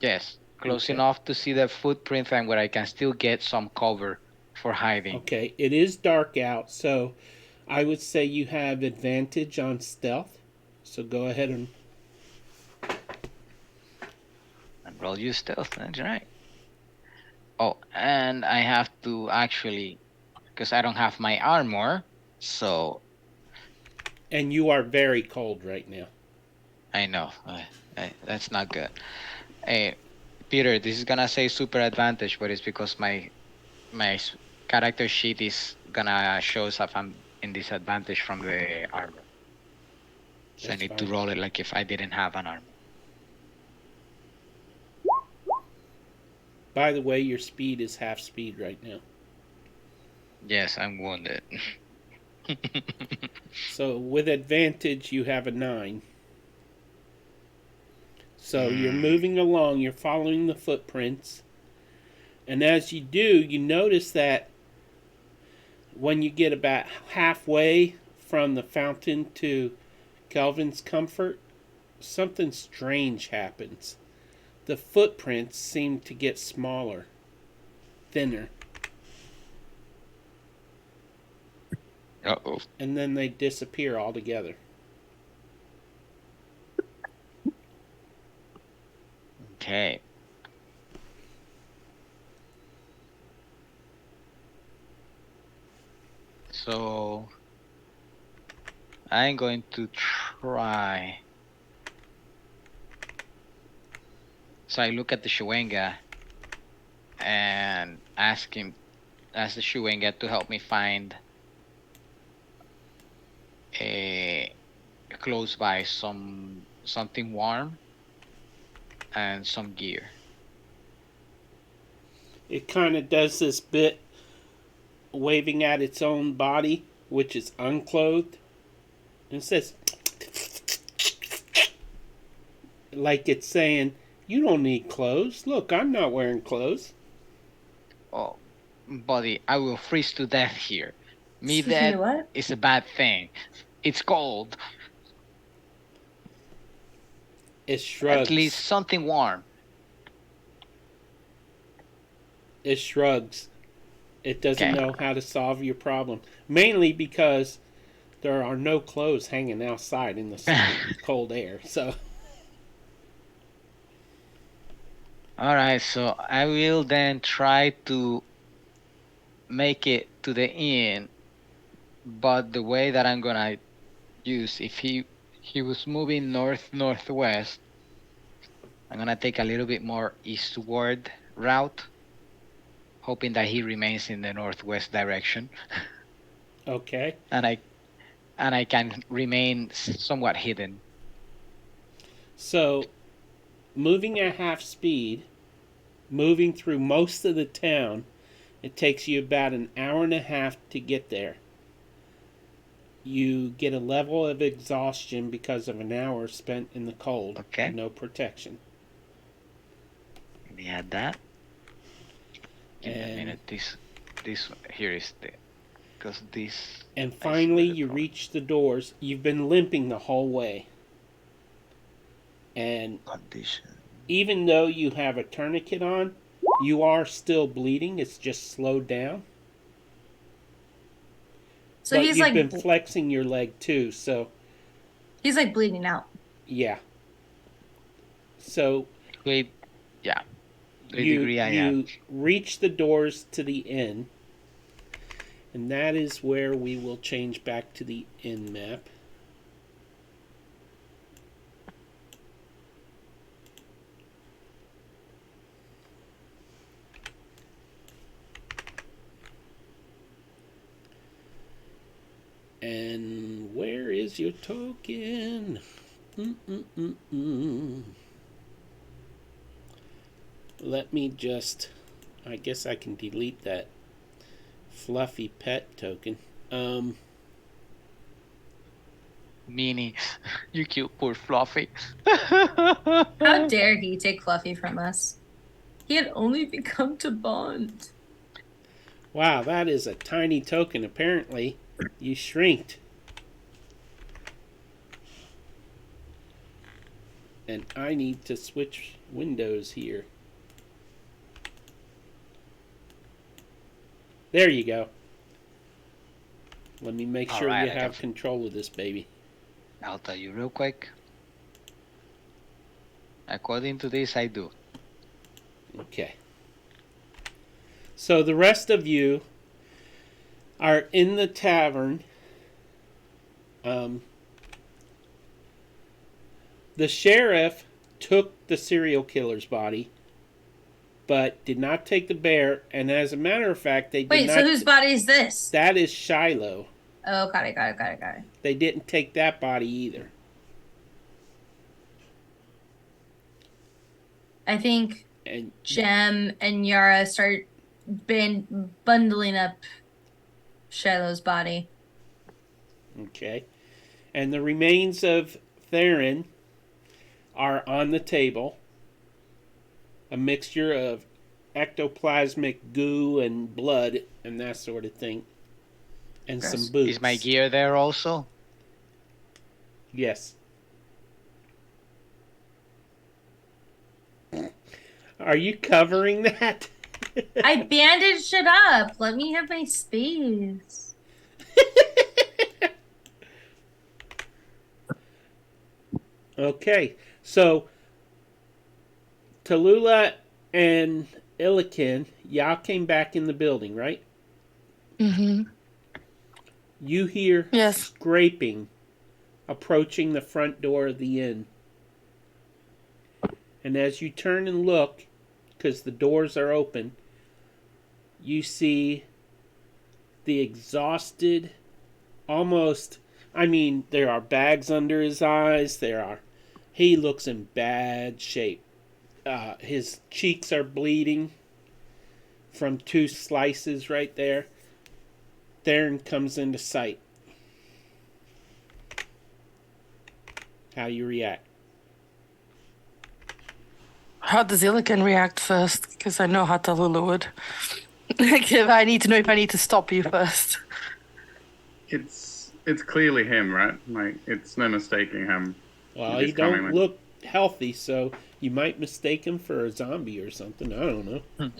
Yes, close Okay. enough to see the footprint and where I can still get some cover for hiding. Okay, it is dark out, so I would say you have advantage on stealth. So go ahead and And roll your stealth, that's right. Oh, and I have to actually, because I don't have my armor, so and you are very cold right now. I know. That's not good. Hey, Peter, this is gonna say super advantage, but it's because my character sheet is gonna show us if I'm in disadvantage from the armor. So I That's need to fine. roll it like if I didn't have an armor. By the way, your speed is half speed right now. Yes, I'm wounded. So with advantage, you have a 9. So you're moving along, you're following the footprints. And as you do, you notice that when you get about halfway from the fountain to Kelvin's Comfort, something strange happens. The footprints seem to get smaller, thinner, Uh-oh. and then they disappear altogether. Okay. So I'm going to try So I look at the Shuenga and ask the Shuenga to help me find close by something warm and some gear. It kind of does this bit waving at its own body, which is unclothed, and says, like it's saying, "You don't need clothes. Look, I'm not wearing clothes." Oh, buddy, I will freeze to death here. Me Excuse me, dead what? is a bad thing. It's cold. It shrugs. At least something warm. It shrugs. It doesn't Okay. know how to solve your problem. Mainly because there are no clothes hanging outside in the cold air. So, All right, so I will then try to make it to the inn, but the way that I'm gonna use, if he was moving northwest, I'm gonna take a little bit more eastward route, hoping that he remains in the northwest direction, okay. and I can remain somewhat hidden. So, moving at half speed, moving through most of the town, it takes you about an hour and a half to get there. You get a level of exhaustion because of an hour spent in the cold. Okay. No protection. Let me add that. Give me a And- minute. This here is the, because this. And I see finally, where the you problem- reach the doors. You've been limping the whole way. And Condition. even though you have a tourniquet on, you are still bleeding. It's just slowed down. So But he's you've like been flexing your leg too, so he's like bleeding out. yeah. So Wait, yeah. To a you degree, I am. you reach the doors to the inn, and that is where we will change back to the inn map. And where is your token? Let me just... I guess I can delete that fluffy pet token. Meanie, you killed poor Fluffy. How dare he take Fluffy from us? He had only become to bond. Wow, that is a tiny token. Apparently, you shrinked. And I need to switch windows here. There you go. Let me make All sure right, you I have can- control of this baby. I'll tell you real quick. According to this, I do. Okay. So the rest of you are in the tavern. The sheriff took the serial killer's body, but did not take the bear. And as a matter of fact, they did Wait, not. so whose body is this? That is Shiloh. Oh, got it. They didn't take that body either. I think And Jem and Yara start bundling up Shiloh's body. okay. And the remains of Theron are on the table. A mixture of ectoplasmic goo and blood and that sort of thing. And Gross. some boots. Is my gear there also? Yes. Are you covering that? I bandaged it up. Let me have my space. Okay. So Tallulah and Illikin, y'all came back in the building, right? Mm-hmm. You hear Yes. scraping approaching the front door of the inn. And as you turn and look, because the doors are open, you see the exhausted, almost, I mean, there are bags under his eyes. He looks in bad shape. His cheeks are bleeding from 2 slices right there. Theron comes into sight. How you react? How does Illican react first? Because I know how Tallulah would. Like, if I need to know if I need to stop you first. It's clearly him, right? Like, it's no mistaking him. Well, He's he don't coming, like- look healthy, so you might mistake him for a zombie or something. I don't know.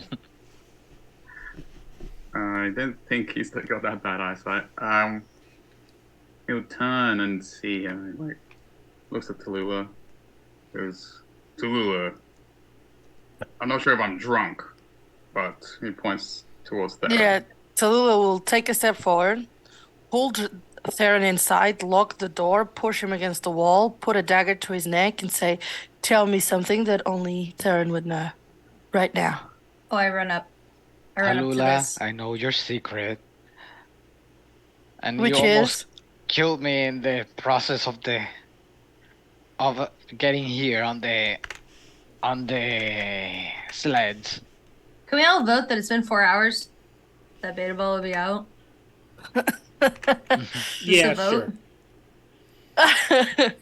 I don't think he's got that bad eyesight. He'll turn and see him. Like, looks at Tallulah. Goes, Tallulah. I'm not sure if I'm drunk, but he points towards there. Yeah, Tallulah will take a step forward, hold Theron inside, lock the door, push him against the wall, put a dagger to his neck, and say, "Tell me something that only Theron would know right now." Oh, I run up. I run up to Tallulah, this. I know your secret. And Which you almost is? killed me in the process of getting here on the sleds. Can we all vote that it's been 4 hours? That beta ball will be out. Yeah, a vote? sure.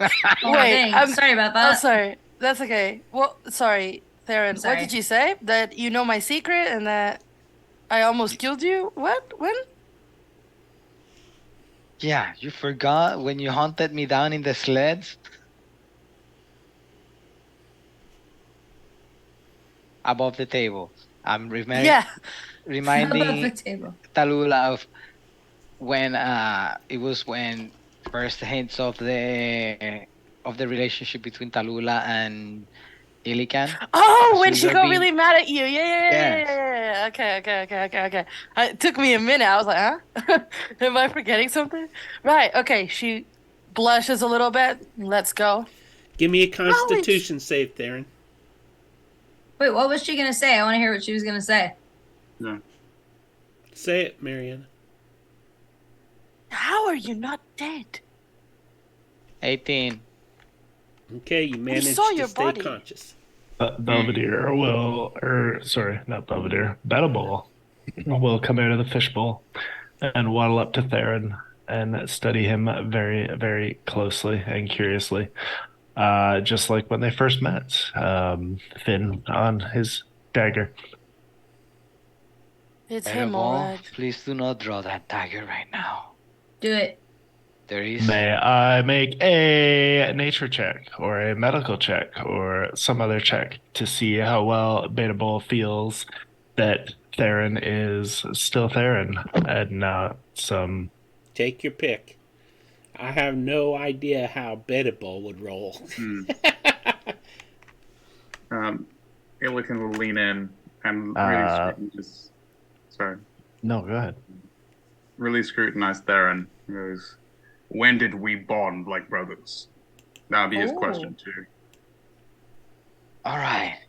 Oh, Wait, dang. Sorry about Oh, that. sorry. That's okay. Well, sorry, Theron. Sorry. What did you say? That you know my secret and that I almost killed you? What? When? Yeah, you forgot when you hunted me down in the sleds? Above the table. I'm reminding Yeah. Above the reminding table. Tallulah of when it was when first hints of the relationship between Tallulah and Illican. Oh, As when we she were got being- really mad at you. Yeah. Yes. Okay. It took me a minute. I was like, huh? Am I forgetting something? Right. Okay. She blushes a little bit. Let's go. Give me a Constitution save, Theron. Wait, what was she gonna say? I want to hear what she was gonna say. Yeah. Say it, Mariana. How are you not dead? 18. Okay, you managed saw to your stay body. conscious. Belvedere will, not Belvedere, Bedable will come out of the fishbowl and waddle up to Theron and study him very, very closely and curiously. Just like when they first met, thin on his dagger. It's him, all Edible, right. please do not draw that dagger right now. Do it. There is May I make a nature check or a medical check or some other check to see how well Beta Bull feels that Theron is still Theron and not some. Take your pick. I have no idea how Bedable would roll. Illican will lean in and really scrutinize. Sorry. No, go ahead. Really scrutinize Theron. He goes, when did we bond like brothers? That'll be his Oh. question too. all right.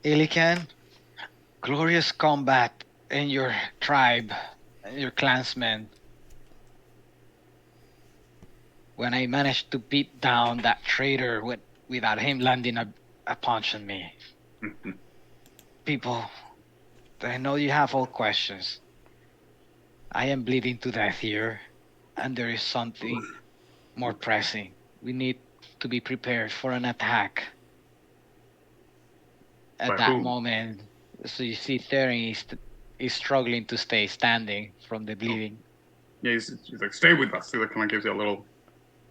Illican, glorious combat in your tribe, your clansmen. When I managed to beat down that traitor without him landing a punch on me. People, I know you have all questions. I am bleeding to death here, and there is something more pressing. We need to be prepared for an attack. At By that whom? moment, so you see Theron is struggling to stay standing from the bleeding. Yeah, he's like, stay with us. Illican kind of gives you a little,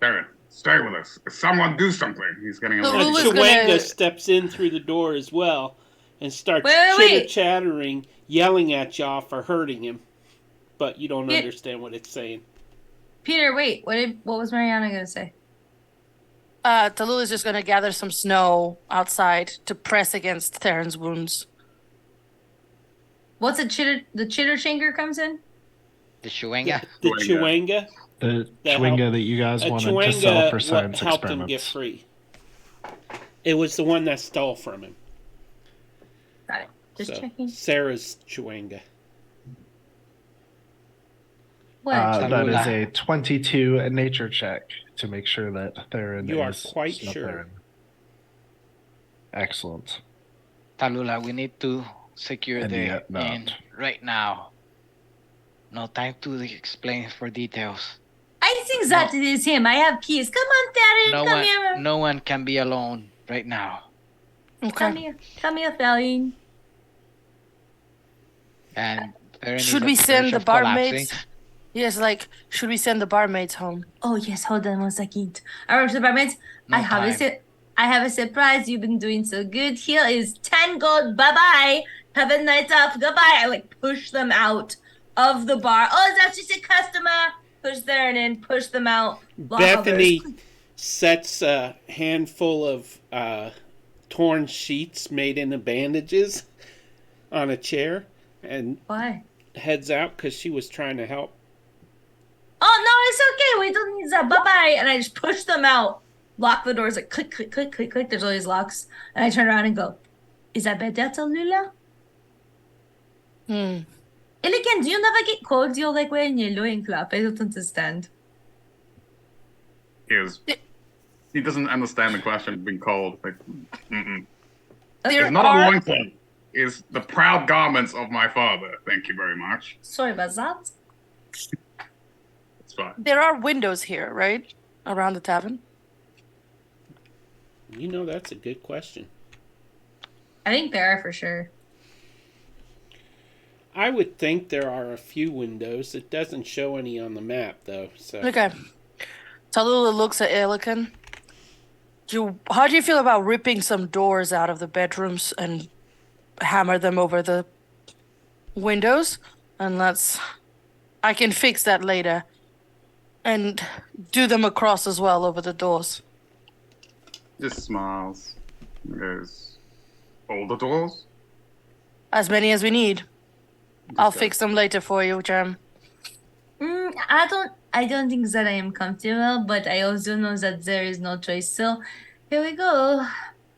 Theron, stay with us. Someone do something. He's getting a No, little. Lula's Chewanga gonna- steps in through the door as well and starts Wait. chitter-chattering, yelling at y'all for hurting him. But you don't Yeah. understand what it's saying. Peter, wait. What was Mariana gonna say? Tallulah's just gonna gather some snow outside to press against Theron's wounds. What's a chitter? The chitter changer comes in. The Chewanga? The Chewanga. Chewanga, The That Chewinga help- that you guys a wanted to sell Chewanga for science helped him get experiments. free. It was the one that stole from him. Got it. Just checking. Sarah's Chewanga. What? That is a 22 nature check to make sure that Theron You are is quite not sure. Theron. Excellent. Talula, we need to secure And the yet not. inn right now. No time to explain for details. I think that it is him. I have keys. Come on, Theron. Here. No one can be alone right now. Okay. Come here, Theron. And Theron Should is we at the send verge the of collapsing. barmaids? Yes, like, should we send the barmaids home? Oh yes, hold on 1 second. I run to the barmaids. No I have time. I have a surprise. You've been doing so good. Here is 10 gold. Bye bye. Have a night off. Goodbye. I like push them out of the bar. Oh, that's just a customer. Push Theron in. Push them out. Lock all Bethany doors. sets a handful of torn sheets made into bandages on a chair and Why? heads out because she was trying to help. Oh no, it's okay. We don't need that. Bye bye. And I just push them out. Lock the doors. Like click, click, click, click, click. There's all these locks. And I turn around and go, "Is that better, Tallulah? Hmm. Elegant, do you never get cold? You're like wearing your loincloth. I don't understand." He doesn't understand the question being called. Like, mm-mm. There It's not a are loincloth. It's the proud garments of my father. Thank you very much. Sorry about that. It's fine. there are windows here, right? Around the tavern. You know, that's a good question. I think there are for sure. I would think there are a few windows. It doesn't show any on the map, though. So Okay. Tallulah looks at Elican. How do you feel about ripping some doors out of the bedrooms and hammer them over the windows? And I can fix that later. And do them across as well over the doors. Just smiles. And goes, all the doors? As many as we need. I'll Okay. fix them later for you, Jam. I don't think that I am comfortable, but I also know that there is no choice. So here we go.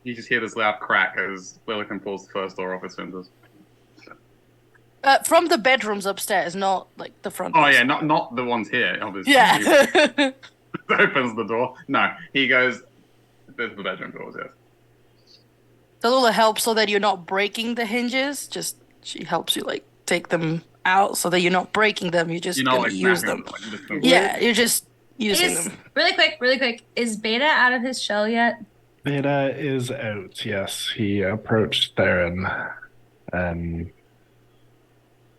You just hear this loud crack as Lillican pulls the first door off its hinges. From the bedrooms upstairs, not like the front. Oh doors. yeah, not the ones here, obviously. Yeah. He opens the door. No, he goes. There's the bedroom doors. Yes. Tallulah helps so that you're not breaking the hinges. She helps you like take them out so that you're not breaking them. You're just You know, gonna like use snapping them. them, like, just Yeah, you're just using Is them. really quick. Is Beta out of his shell yet? Beta is out, yes. He approached Theron, and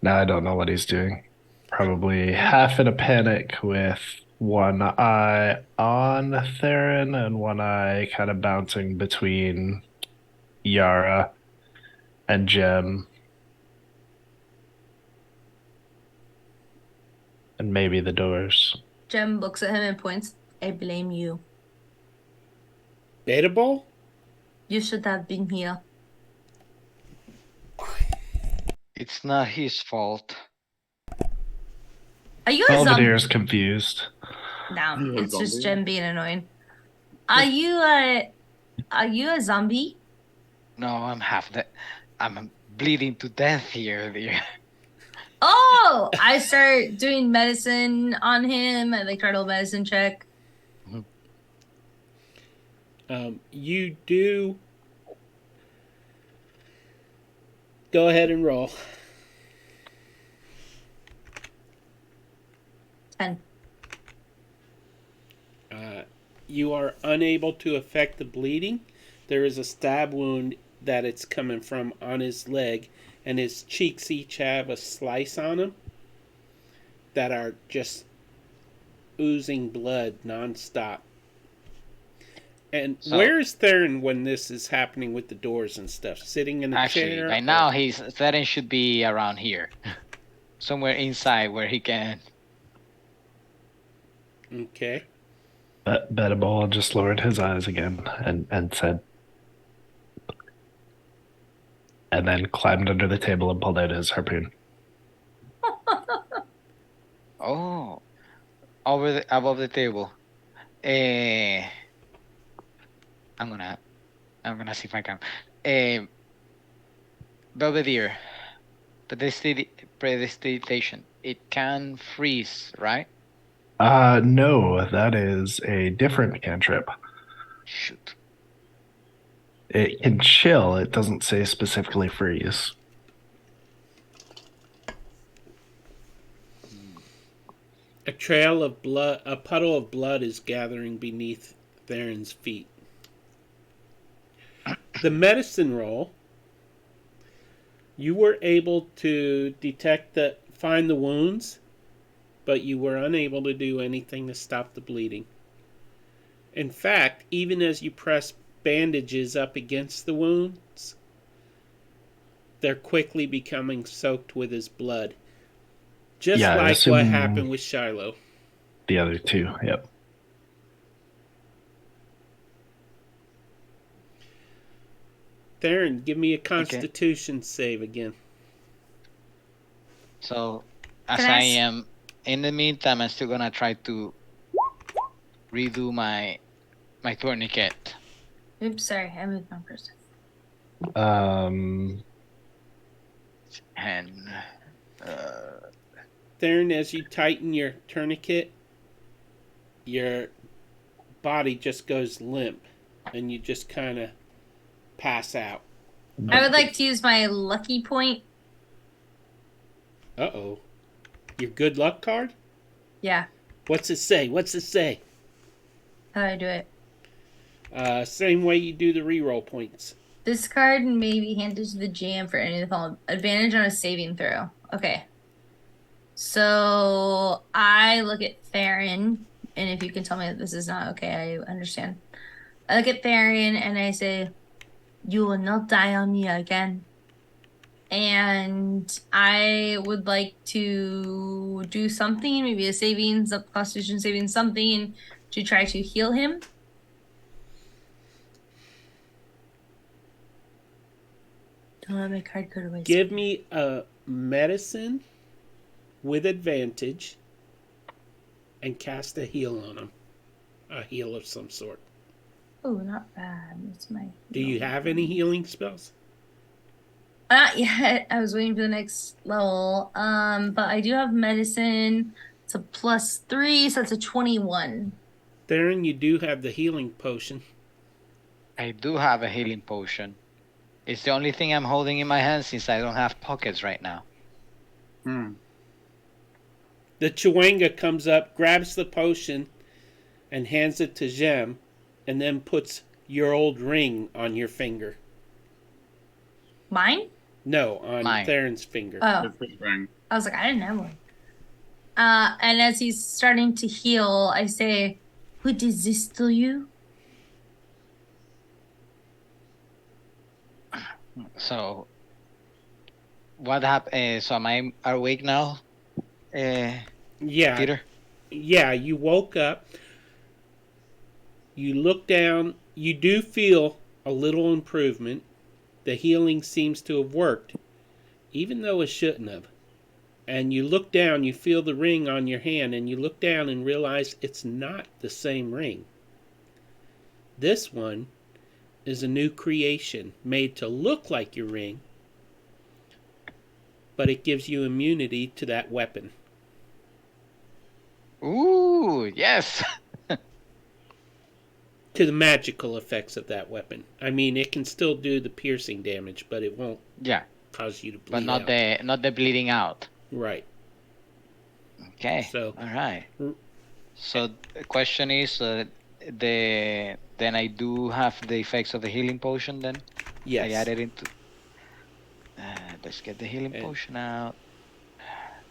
now I don't know what he's doing. Probably half in a panic with one eye on Theron and one eye kind of bouncing between Yara and Jem. And maybe the doors. Jem looks at him and points. I blame you. Beta Bowl? You should have been here. It's not his fault. Are you a zombie? Belvedere's confused. No, You're a it's just zombie? Jem being annoying. Are you a zombie? No, I'm bleeding to death here, dear. Oh, I start doing medicine on him. I like turtle medicine check. You do. Go ahead and roll. 10. You are unable to affect the bleeding. There is a stab wound that it's coming from on his leg, and his cheeks each have a slice on them that are just oozing blood nonstop. And So- where's Theron when this is happening with the doors and stuff? Sitting in a Actually, chair? by now Theron should be around here, somewhere inside where he can. Okay. But Bedable just lowered his eyes again and said, and then climbed under the table and pulled out his harpoon. Oh, above the table. I'm gonna I'm gonna see if I can. Uh, Belvedere, predestination. It can freeze, right? No, that is a different cantrip. Shoot. It can chill. It doesn't say specifically freeze. A trail of blood, a puddle of blood is gathering beneath Theron's feet. The medicine roll, you were able to find the wounds, but you were unable to do anything to stop the bleeding. In fact, even as you press bandages up against the wounds, they're quickly becoming soaked with his blood. Just Yeah, I like what assume happened with Shiloh. the other two. Yep. Theron, give me a Constitution save again. So, as Can I I s- am, in the meantime, I'm still gonna try to redo my tourniquet. Oops, sorry, I moved on person. And Theron, as you tighten your tourniquet, your body just goes limp, and you just kind of pass out. I would like to use my lucky point. Uh-oh. Your good luck card? Yeah, What's it say? What's it say? how do I do it? Same way you do the reroll points. This card may be handed to the GM for any of the following. Advantage on a saving throw. Okay. So I look at Theron, and if you can tell me that this is not okay, I understand. I look at Theron and I say, "You will not die on me again." And I would like to do something, maybe a savings, a Constitution saving, something to try to heal him. Don't let my card go to waste. Give me a medicine with advantage and cast a heal on him. A heal of some sort. Oh, not bad. It's my. Do you have any healing spells? Not yet. I was waiting for the next level. But I do have medicine. It's a +3, so it's a 21. Theron, you do have the healing potion. I do have a healing potion. It's the only thing I'm holding in my hand since I don't have pockets right now. The Chewanga comes up, grabs the potion, and hands it to Jem, and then puts your old ring on your finger. Mine? No, on Mine. Theron's finger. Oh, It's this ring. I was like, I didn't have one. And as he's starting to heal, I say, "What is this to you?" So, what happened? So, am I awake now, Yeah. Peter? Yeah, you woke up. You look down. You do feel a little improvement. The healing seems to have worked, even though it shouldn't have. And you look down, you feel the ring on your hand, and you look down and realize it's not the same ring. This one is a new creation made to look like your ring, but it gives you immunity to that weapon. Ooh, yes. To the magical effects of that weapon. I mean, it can still do the piercing damage, but it won't Yeah, cause you to bleed but not out. the bleeding out. Right. Okay. So- all right. R- So the question is, then I do have the effects of the healing potion. Then Yes. I added into. Let's get the healing And- potion out.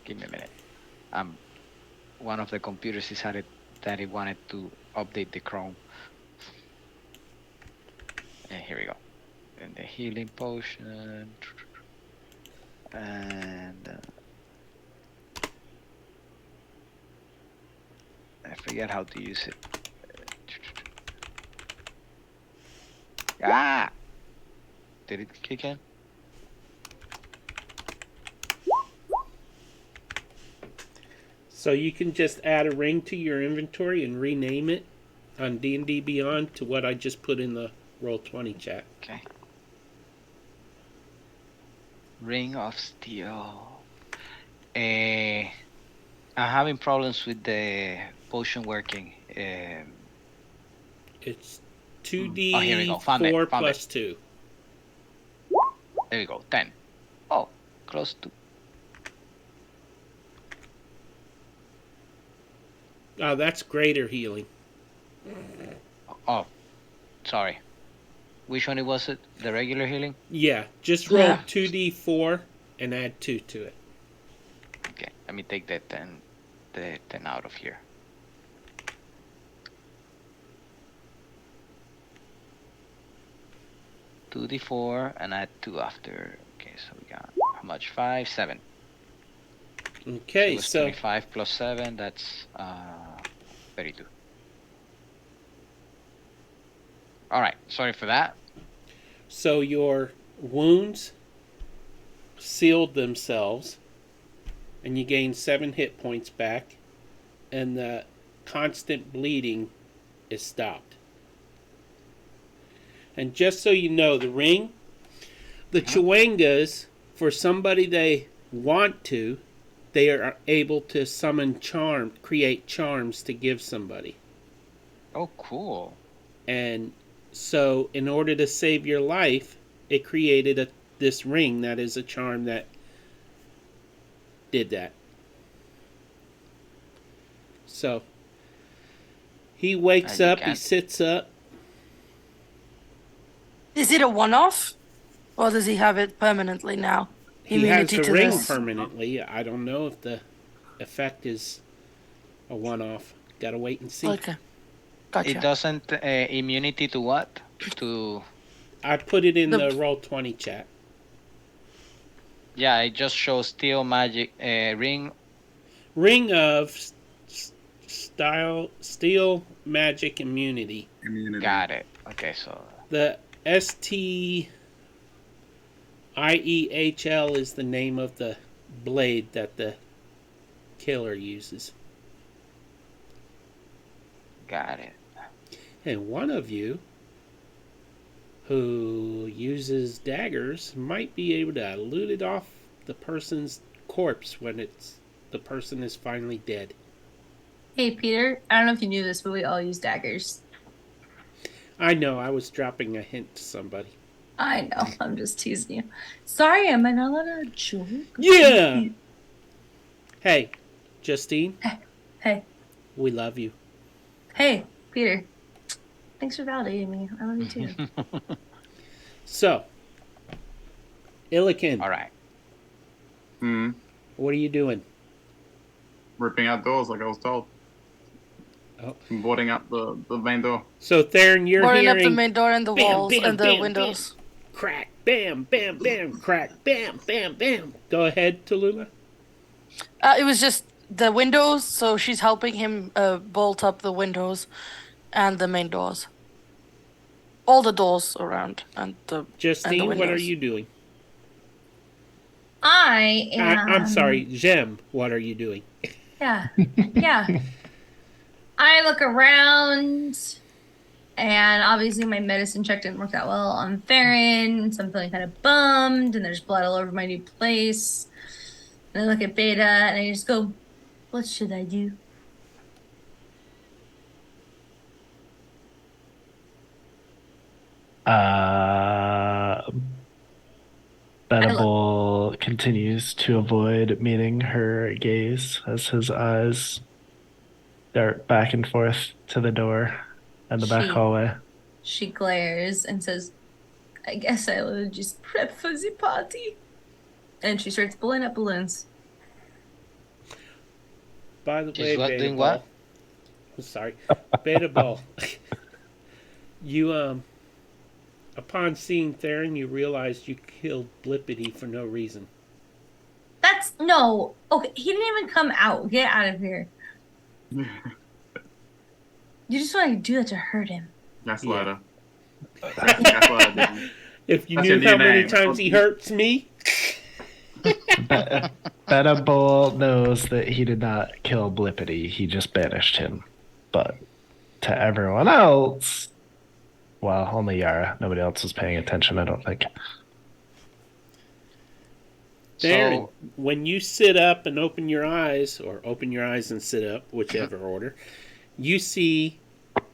Give me a minute. One of the computers decided that it wanted to update the Chrome. And here we go. And the healing potion. And I forget how to use it. Ah! Did it kick in? So you can just add a ring to your inventory and rename it on D&D Beyond to what I just put in the roll 20 chat. Okay. Ring of Steel. I'm having problems with the potion working. It's Oh, here we go. Found it. 2d4 Found plus 2. There we go. 10. Oh, close to. Oh, that's greater healing. Oh, sorry. Which one was it? The regular healing? Yeah, just roll Yeah. 2d4 and add 2 to it. Okay, let me take the 10 out of here. Two d4 and add 2 after. Okay, so we got how much? 5, 7. Okay, It was so 25 plus 7. That's 32. All right, sorry for that. so your wounds sealed themselves, and you gain 7 hit points back, and the constant bleeding is stopped. And just so you know, the ring, the Chwengas, for somebody they want to, they are able to summon create charms to give somebody. Oh, cool. And so, in order to save your life, it created this ring that is a charm that did that. So, he wakes You up, he can't- sits up. Is it a one-off, or does he have it permanently now? He has Immunity the to ring this. permanently. I don't know if the effect is a one-off. Gotta wait and see. Okay, gotcha. It doesn't immunity to what? To I put it in The- the roll 20 chat. yeah, it just shows steel magic ring. Ring of steel magic immunity. Immunity. Got it. Okay, so The STIEHL is the name of the blade that the killer uses. got it. And one of you who uses daggers might be able to loot it off the person's corpse when the person is finally dead. Hey, Peter, I don't know if you knew this, but we all use daggers. I know, I was dropping a hint to somebody. I know, I'm just teasing you. Sorry, am I not allowed to joke? Yeah! Hey, Justine, Hey, we love you. hey, Peter. Thanks for validating me. I love you too. So, Illiken, All right. Hmm. what are you doing? Ripping out doors like I was told. Oh. Boarding up the main door. So, Theron, you're Boarding up hearing the main door and the bam, walls bam, and the bam, windows. crack, bam, bam, bam, crack, bam, bam, bam. Go ahead, Tallulah. It was just the windows, so she's helping him bolt up the windows and the main doors. All the doors around and the Justine, what are windows. you doing? I am. I'm sorry, Jem, what are you doing? Yeah. Yeah. I look around, and obviously my medicine check didn't work that well on Theron, so I'm feeling kind of bummed, and there's blood all over my new place. And I look at Beta, and I just go, what should I do? Benable continues to avoid meeting her gaze as his eyes dart back and forth to the door and the back She- hallway. She glares and says, I guess I will just prep for the party. And she starts blowing up balloons. By the She's way, what, Beta doing Ball. what? I'm sorry. Beta Ball. You, upon seeing Theron, you realized you killed Blippity for no reason. That's no. Okay, he didn't even come out. Get out of here. You just want to do that to hurt him. Gaslighter. Gaslighter, didn't. If you That's knew your how new many name. times he hurts me. Benable knows that he did not kill Blippity, he just banished him. But to everyone else, Well, only Yara. Nobody else is paying attention, I don't think. Darren, So, when you sit up and open your eyes, or open your eyes and sit up, whichever order, you see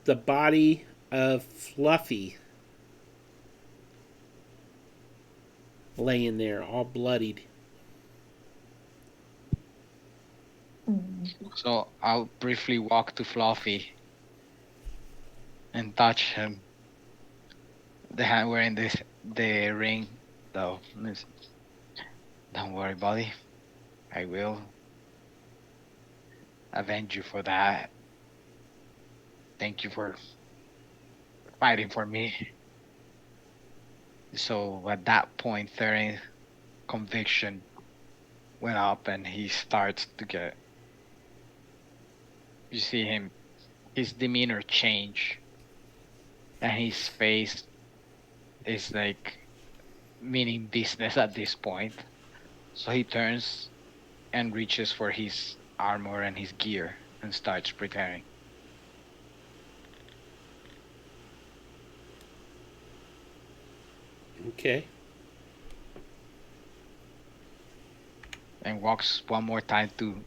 the body of Fluffy laying there, all bloodied. so I'll briefly walk to Fluffy and touch him. The hand wearing the ring, though. Don't worry, buddy. I will avenge you for that. Thank you for fighting for me. So at that point, Theron's conviction went up, and he starts to get. You see him, his demeanor change, and his face is like meaning business at this point. So he turns and reaches for his armor and his gear and starts preparing. Okay. And walks one more time to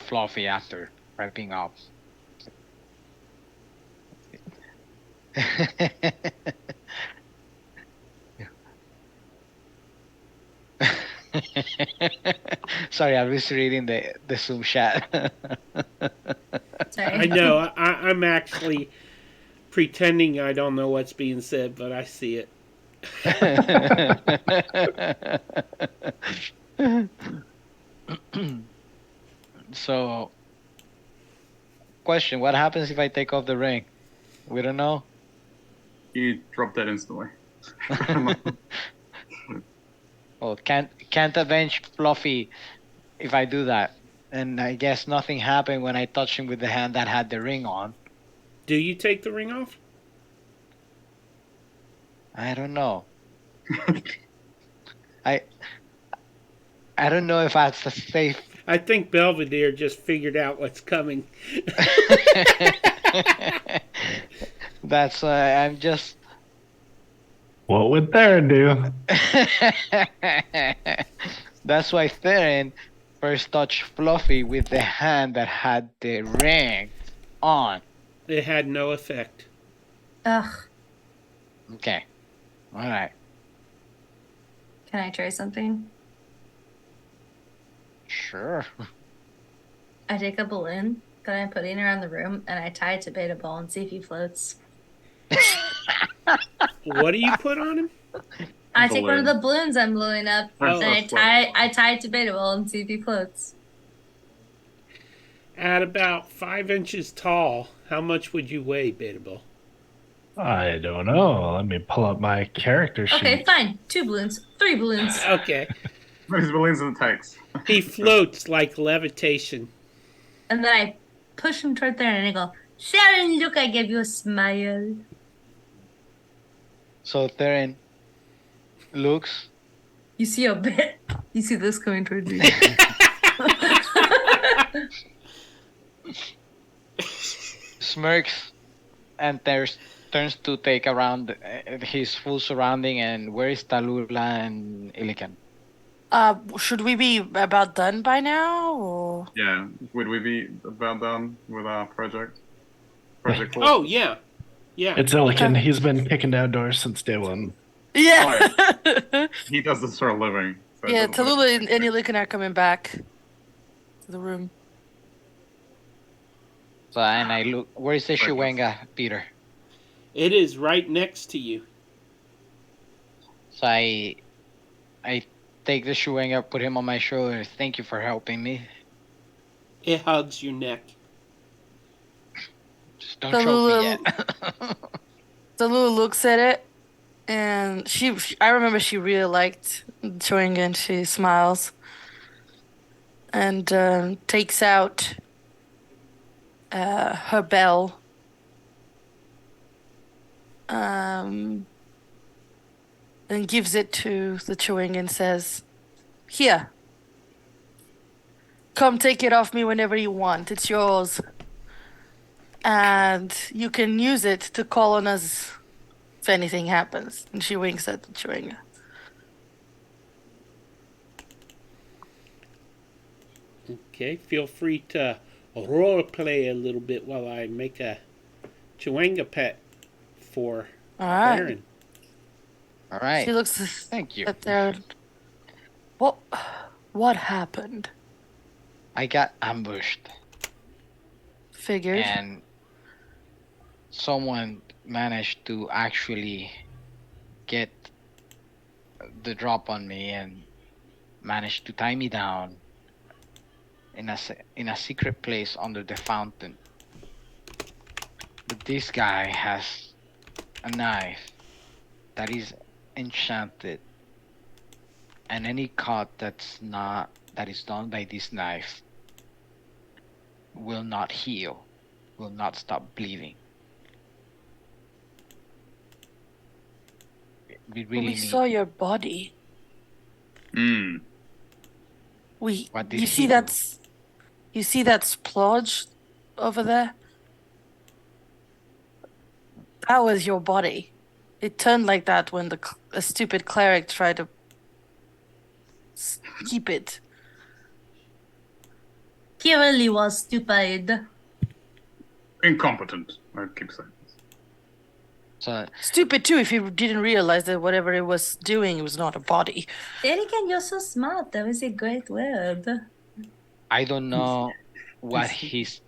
Fluffy after wrapping up. Sorry, I was reading the Zoom chat. Sorry. I know. I'm actually pretending I don't know what's being said, but I see it. So, question: what happens if I take off the ring? We don't know. You drop dead instantly. Well, can't avenge Fluffy if I do that. And I guess nothing happened when I touched him with the hand that had the ring on. Do you take the ring off? I don't know. I don't know if that's a safe. I think Belvedere just figured out what's coming. That's I'm just. What would Theron do? That's why Theron first touched Fluffy with the hand that had the ring on. It had no effect. Ugh. Okay. All right. Can I try something? Sure. I take a balloon that I'm putting around the room and I tie it to Beta Ball and see if he floats. What do you put on him? I take one of the balloons I'm blowing up Oh. and I tie it to Beta Ball and see if he floats. At about 5 inches tall, how much would you weigh, Beatable? I don't know. Let me pull up my character sheet. Okay, fine. 2 balloons. 3 balloons. Okay. How many balloons it takes? He floats like levitation. And then I push him toward there and I go, Sharon, look, I gave you a smile. So Theron looks. You see a bit. You see this coming toward me. Smirks and turns to take around his full surrounding. And where is Tallulah and Ilican? Should we be about done by now? Or? Yeah. Would we be about done with our project? Project four? Oh, yeah. Yeah. It's Illican. He's been kicking down doors since day one. Yeah. He does this for a living. So it Yeah, doesn't matter. Tallulah and Ilican are coming back to the room. So and I look. Where is the Shuwenga, Peter? It is right next to you. So I take the Shuwenga, put him on my shoulder. Thank you for helping me. It hugs your neck. Just don't choke me yet. Tallulah looks at it, and I remember she really liked chewing and she smiles and takes out her bell. And gives it to the chewing and says, "Here. Come take it off me whenever you want. It's yours." and you can use it to call on us if anything happens. And she winks at the chewing. Okay, feel free to role play a little bit while I make a Chewanga pet for All right. Baron. All right. She looks Thank you. at their. What happened? I got ambushed, Figured. and someone managed to actually get the drop on me and managed to tie me down in a secret place under the fountain. But this guy has a knife that is enchanted, and any cut that is done by this knife will not heal, will not stop bleeding. We really We need. saw your body. Mm. What did You he see do? you see that splodge over there? That was your body. It turned like that when a stupid cleric tried to keep it. He really was stupid. Incompetent, I keep saying. So Stupid too if he didn't realize that whatever it was doing was not a body. Erican, you're so smart. That was a great word. I don't know what his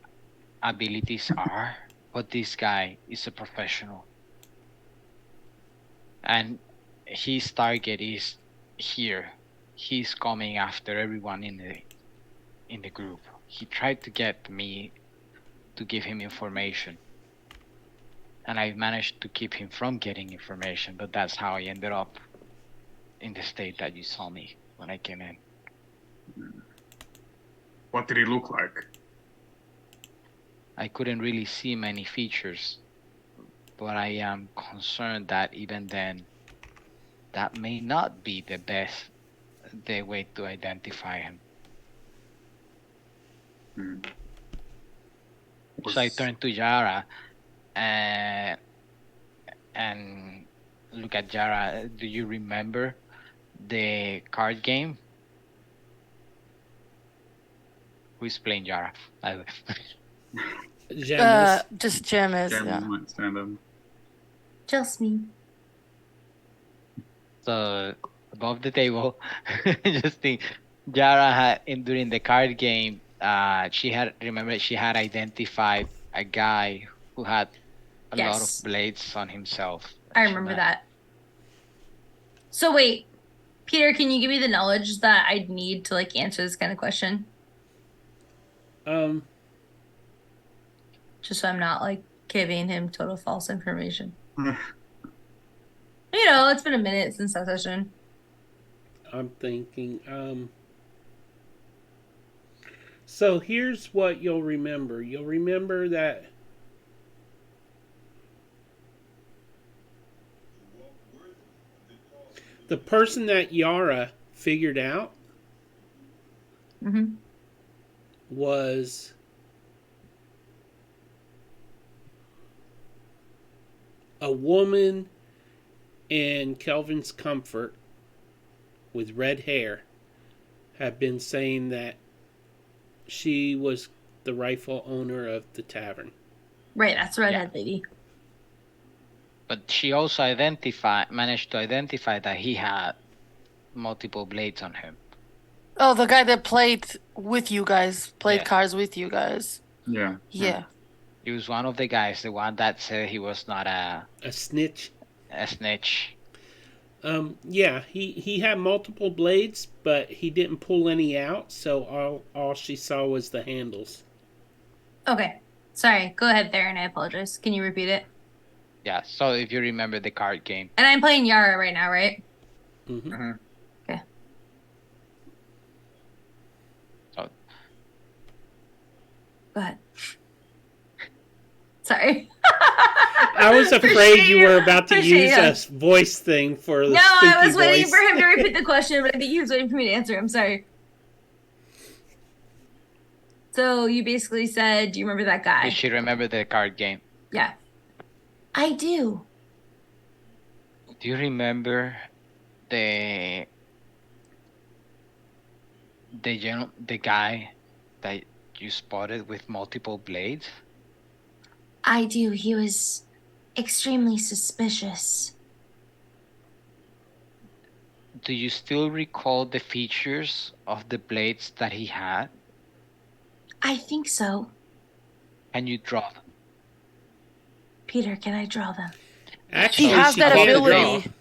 abilities are, but this guy is a professional. And his target is here. He's coming after everyone in the group. He tried to get me to give him information. And I managed to keep him from getting information, but that's how I ended up in the state that you saw me when I came in. What did he look like? I couldn't really see many features, but I am concerned that even then, that may not be the way to identify him. So I turned to Yara and look at Yara. Do you remember the card game? Who's playing Yara? Gems. Just Gems, Jeremy yeah. might stand up. Just me. So above the table, just think, Yara had during the card game. She had identified a guy who had a lot Yes. of blades on himself. I remember that. So wait, Peter, can you give me the knowledge that I'd need to like answer this kind of question? Just so I'm not like giving him total false information. You know, it's been a minute since that session. I'm thinking. So here's what you'll remember. You'll remember that the person that Yara figured out Mm-hmm. was a woman in Kelvin's Comfort with red hair had been saying that she was the rightful owner of the tavern. Right, that's the redhead lady. But she also managed to identify that he had multiple blades on him. Oh, the guy that played with you guys, Yeah. cards with you guys. Yeah. Yeah. He was one of the guys, the one that said he was not A snitch. a snitch. Yeah, he had multiple blades, but he didn't pull any out, so all she saw was the handles. Okay. Sorry. Go ahead, Baron. I apologize. Can you repeat it? Yeah, so if you remember the card game. And I'm playing Yara right now, right? Mm-hmm. Okay. So Go ahead. Sorry. I was afraid you were about to Appreciate use a voice thing for the No, I spooky was waiting voice. for him to repeat the question, but I think he was waiting for me to answer. I'm sorry. So you basically said, do you remember that guy? Does she remember the card game? Yeah. I do. Do you remember the the guy that you spotted with multiple blades? I do. He was extremely suspicious. Do you still recall the features of the blades that he had? I think so. Can you draw them? Peter, can I draw them? Actually, She has that can't ability. draw.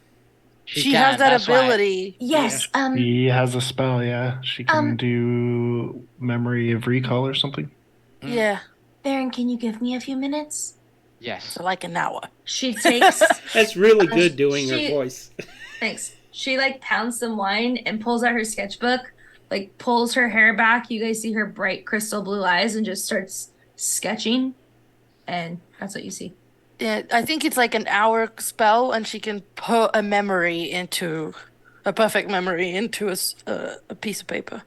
She has that that's why- ability. Yes. He has a spell, yeah. She can do memory of recall or something. Yeah. Baron, can you give me a few minutes? Yes. So like an hour. She takes. That's really good doing her she- voice. Thanks. She like pounds some wine and pulls out her sketchbook, like pulls her hair back. You guys see her bright crystal blue eyes and just starts sketching. And that's what you see. Yeah, I think it's like an hour spell, and she can put a perfect memory into a piece of paper.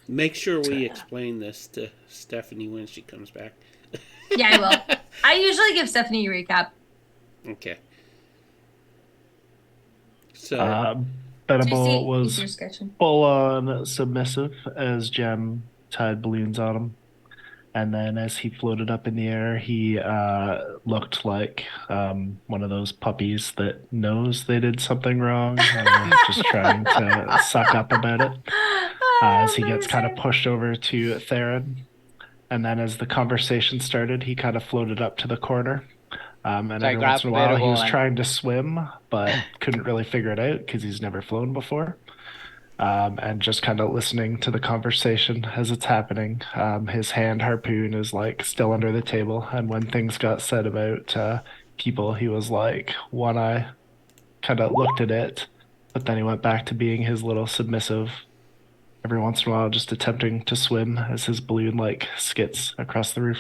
Make sure we explain this to Stephanie when she comes back. Yeah, I will. I usually give Stephanie a recap. Okay. So, So Benable you see her was sketching. full on submissive as Jem tied balloons on him. And then as he floated up in the air, he looked like one of those puppies that knows they did something wrong, just trying to suck up about it. As he gets kind of pushed over to Theron. And then as the conversation started, he kind of floated up to the corner. And So I every once in a while, he grabbed was Edible trying to swim, but couldn't really figure it out because he's never flown before. And just kind of listening to the conversation as it's happening. His hand harpoon is like still under the table. And when things got said about people, he was like one eye, kind of looked at it, but then he went back to being his little submissive. Every once in a while, just attempting to swim as his balloon like skits across the roof.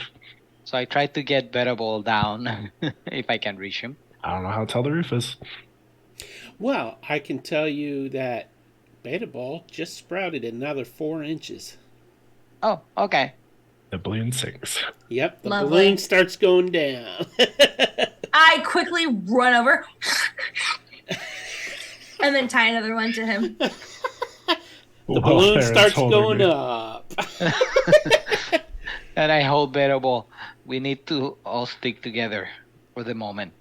So I tried to get Bettable down if I can reach him. I don't know how tall the roof is. well, I can tell you that Beta Ball just sprouted another 4 inches. Oh, okay. The balloon sinks. Yep, the Lovely. balloon starts going down. I quickly run over and then tie another one to him. The balloon starts going up. And I hold Bettable. We need to all stick together for the moment.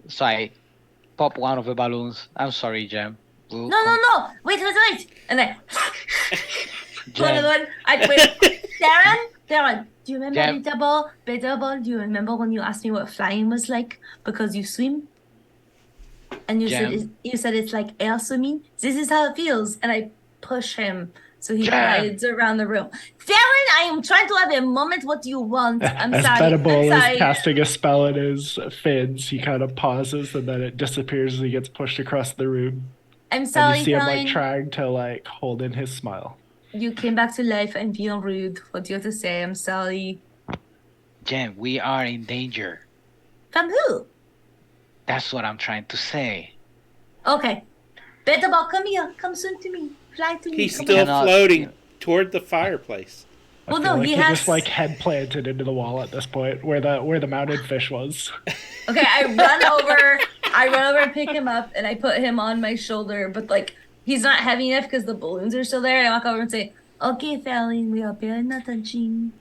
So I pop one of the balloons. I'm sorry, Jem. No. Wait. And then Jem, another one. Wait. Darren, do you remember Jem. Beta Ball? Do you remember when you asked me what flying was like because you swim? And you Jem. said it's like air swimming. This is how it feels. And I push him so he Jem. glides around the room. Darren, I am trying to have a moment. What do you want? I'm As sorry. Benable I'm sorry. is casting a spell in his fins, he kind of pauses and then it disappears as he gets pushed across the room. I'm And sorry, you see him like Darren. trying to like hold in his smile. You came back to life and being rude. What do you have to say? I'm sorry. Jem, we are in danger. From who? That's what I'm trying to say. Okay. Beta Ball, come here. Come soon to me. Fly to me. He's Come still here. Cannot- floating toward the fireplace. I Well, feel no, like he he has- just like head planted into the wall at this point, where the mounted fish was. Okay, I run over and pick him up and I put him on my shoulder, but like he's not heavy enough because the balloons are still there. And I walk over and say, "Okay, Fallon, we are paying attention."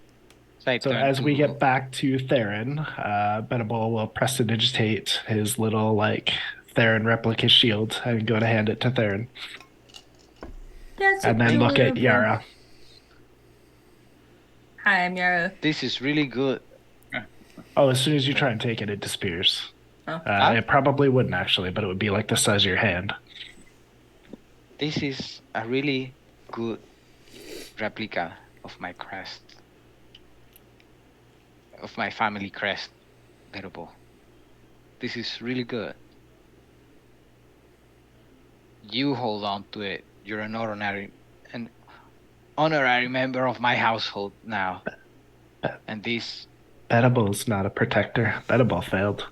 So, I So turn as we to- get back to Theron, Benable will prestidigitate his little like Theron replica shield and go to hand it to Theron, That's and then look at adorable. Yara. Hi, I'm Yara. This is really good. Oh, as soon as you try and take it, it disappears. Oh. It probably wouldn't actually, but it would be like the size of your hand. This is a really good replica of my crest. Of my family crest. Bettable. This is really good. You hold on to it. You're an honorary member of my household now. And this, Benable's not a protector. Benable failed.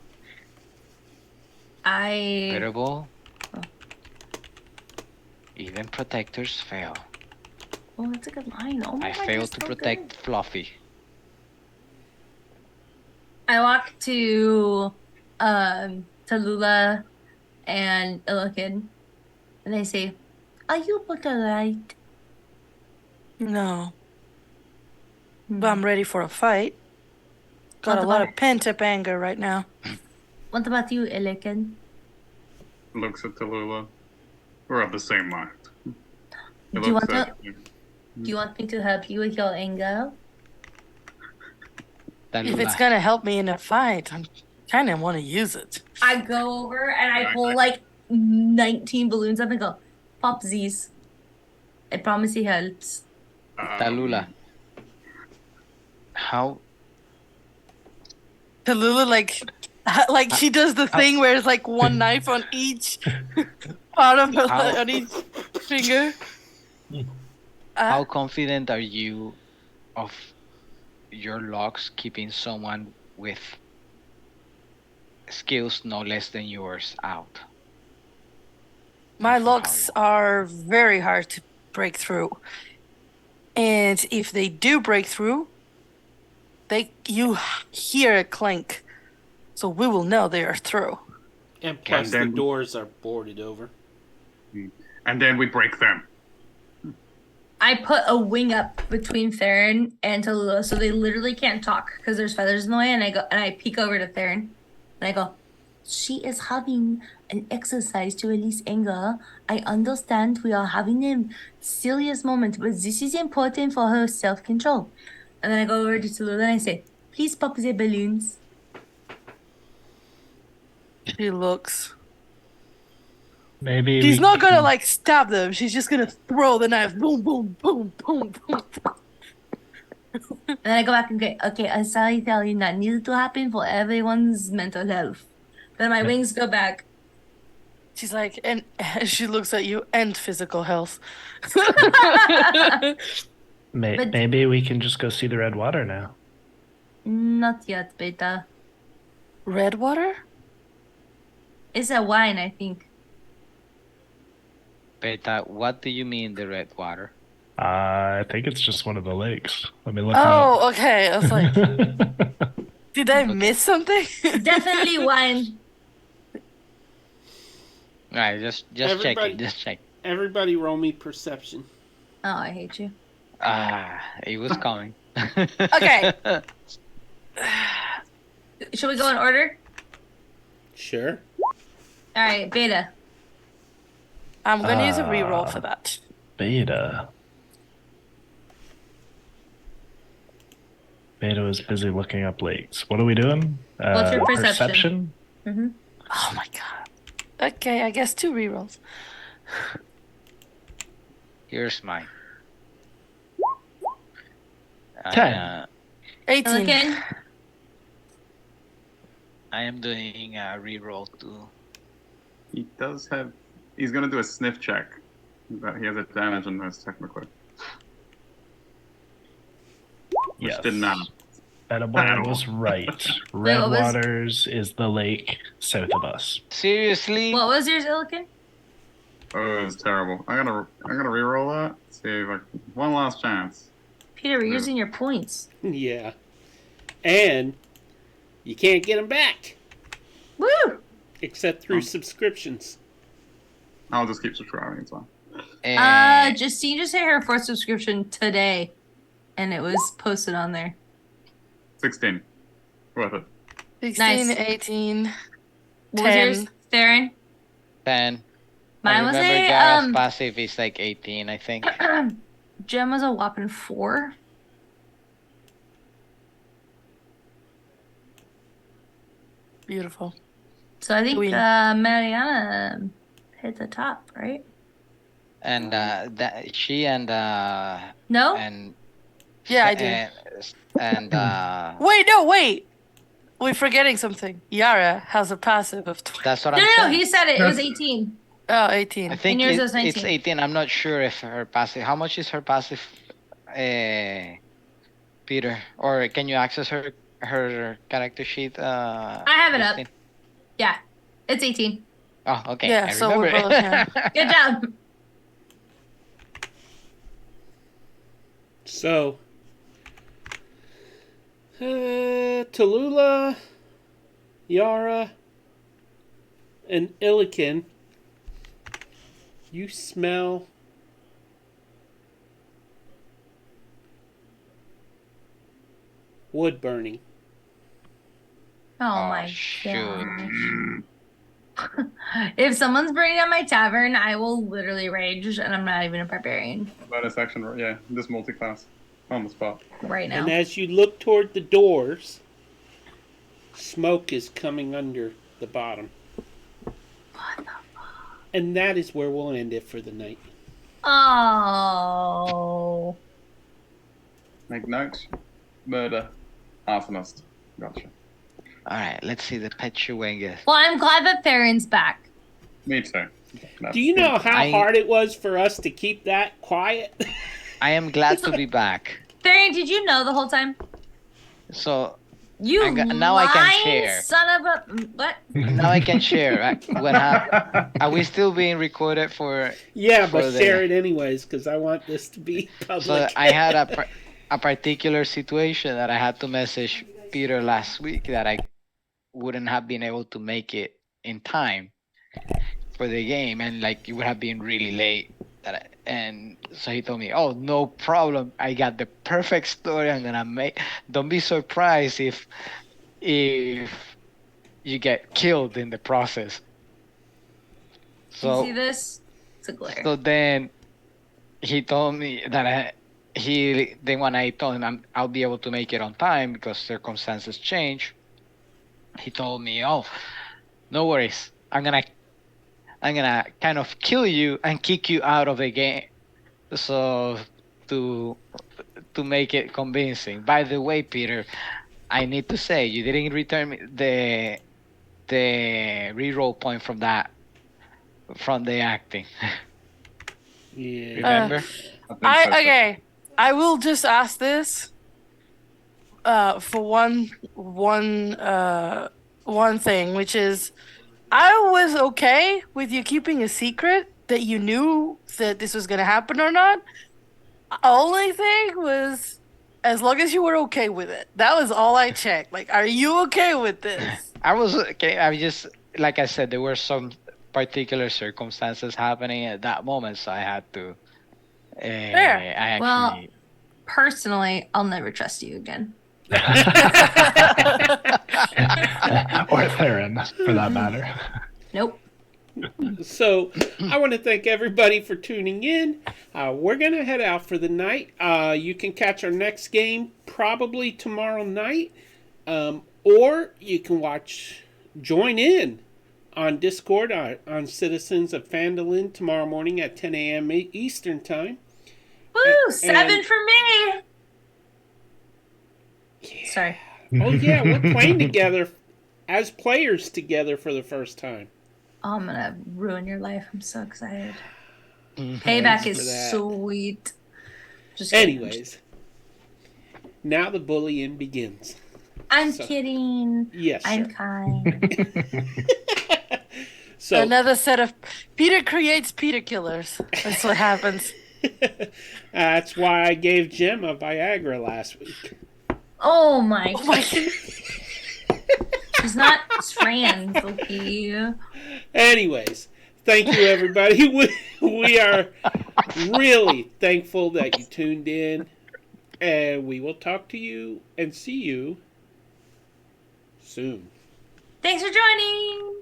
I Bettable. Even protectors fail. Oh, that's a good line. Oh my I God, you're failed to so protect good. Fluffy. I walk to Lula and Illiken, and I say, "Are you both alright?" No, Hmm. but I'm ready for a fight. Got What a lot about of pent-up anger right now. what about you, Illiken? Looks at Tallulah. We're of the same mind. He Do you looks want at to? Do you want me to help you with your anger? If it's Tallulah, gonna help me in a fight, I kind of want to use it. I go over and I Yeah, pull like 19 balloons up and go, pop these. I promise he helps. Tallulah, how Tallulah, like she does the thing where it's like one knife on each part of her, How- on each finger. how confident are you of your locks keeping someone with skills no less than yours out? My And for how locks long? are very hard to break through. And if they do break through, you hear a clank. So we will know they are through. And plus, the then- doors are boarded over. And then we break them. I put a wing up between Theron and Tallulah so they literally can't talk because there's feathers in the way. And I peek over to Theron and I go, she is having an exercise to release anger. I understand we are having a serious moment, but this is important for her self-control. And then I go over to Tallulah and I say, please pop the balloons. She looks. Maybe She's we not gonna can- like stab them. She's just gonna throw the knife. Boom, boom, boom, boom, boom. And then I go back and go, okay, I'm sorry, Theron, that needed to happen for everyone's mental health. Then my wings go back. She's like, and she looks at you and physical health. But- maybe we can just go see the red water now. Not yet, Beta. Red water? It's a wine, I think. Beta, what do you mean the red water? I think it's just one of the lakes. Let me look Oh, okay. I was like, up. did I Okay. miss something? Definitely wine. All right, just Everybody- checking, just check. Everybody roll me perception. Oh, I hate you. It was coming. Okay. Should we go in order? Sure. All right, Beta. I'm gonna use a reroll for that. Beta. Beta was busy looking up lakes. What are we doing? What's your perception? Mm-hmm. Oh my god. Okay, I guess 2 rerolls. Here's mine. 10. 18. Again. I am doing a reroll too. He does have. He's going to do a sniff check. But he has advantage on those technically. Which Yes. didn't matter. Beta Boy was right. Red what was- Waters is the lake south of us. Seriously? What was yours, Illiken? Oh, it was terrible. I'm gonna reroll that. See if I one last chance. Peter, we're using your points. Yeah. And you can't get them back Woo! except through subscriptions. I'll just keep subscribing. It's fine. Justine just hit her 4th subscription today, and it was posted on there. 16. Worth it. 16, Nice. 18. What was 10. yours, Theron? 10. Mine I was remember a Gara's passive is like 18, I think. Gem was a whopping 4. Beautiful. So I think Queen. Mariana hit the top, right? And that she and No? and Yeah, I do. and Wait, no, wait. We're forgetting something. Yara has a passive of 20. that's what No, I'm no, saying. he said it. It was 18. Oh, 18. I think yours was it's 19. 18. I'm not sure if her passive. How much is her passive, Peter? Or can you access her character sheet? I have it up. Christine? Yeah, it's 18. Oh, okay. Yeah, I so we're remember both, it. yeah. Good job. So, Tallulah, Yara, and Illiken, you smell wood burning. Oh my shoot. gosh. If someone's burning down my tavern, I will literally rage, and I'm not even a barbarian Bonus action, yeah, this multi-class. On the spot. right now. And as you look toward the doors, smoke is coming under the bottom. What the fuck? And that is where we'll end it for the night. Oh. Make note. Murder. Arsonist. Gotcha. Alright, let's see the Petuengus. Well, I'm glad that Theron's back. Me too. Do you know how hard it was for us to keep that quiet? I am glad to be back. Theron, did you know the whole time? So, You now I can share. Son of a what? Now I can share. What happened? Are we still being recorded for... Yeah, for but share it anyways, because I want this to be public. So I had a particular situation that I had to message Peter last week that I wouldn't have been able to make it in time for the game, and like it would have been really late. And so he told me, "Oh, no problem. I got the perfect story. I'm gonna make. Don't be surprised if you get killed in the process." So You see this? It's a glare. So then he told me that then when I told him I'll be able to make it on time because circumstances change, he told me, "Oh, no worries. I'm gonna kind of kill you and kick you out of the game." So to make it convincing. By the way, Peter, I need to say you didn't return me the reroll point from the acting. Yeah. Remember? Okay. I will just ask this for one thing, which is I was okay with you keeping a secret that you knew that this was going to happen or not. Only thing was, as long as you were okay with it. That was all I checked. Like, are you okay with this? I was okay. I just, like I said, there were some particular circumstances happening at that moment, so I had to. Fair. Well, personally, I'll never trust you again. Or Theron, for that matter. Nope. So I want to thank everybody for tuning in. We're going to head out for the night. You can catch our next game probably tomorrow night. Or you can join in on Discord on Citizens of Phandalin tomorrow morning at 10 a.m. Eastern Time. Woo! 7 for me! Yeah. Sorry. Oh yeah, we're playing together as players together for the first time. Oh, I'm gonna ruin your life. I'm so excited. Payback Thanks for is that. sweet. Just kidding. Anyways, now the bullying begins. I'm So- kidding. Yes, I'm sir. kind. So Another set of Peter creates Peter killers. That's what happens. that's why I gave Jim a Viagra last week. Oh my Oh my god. She's not trans, okay? Anyways, thank you everybody. We are really thankful that you tuned in, and we will talk to you and see you soon. Thanks for joining.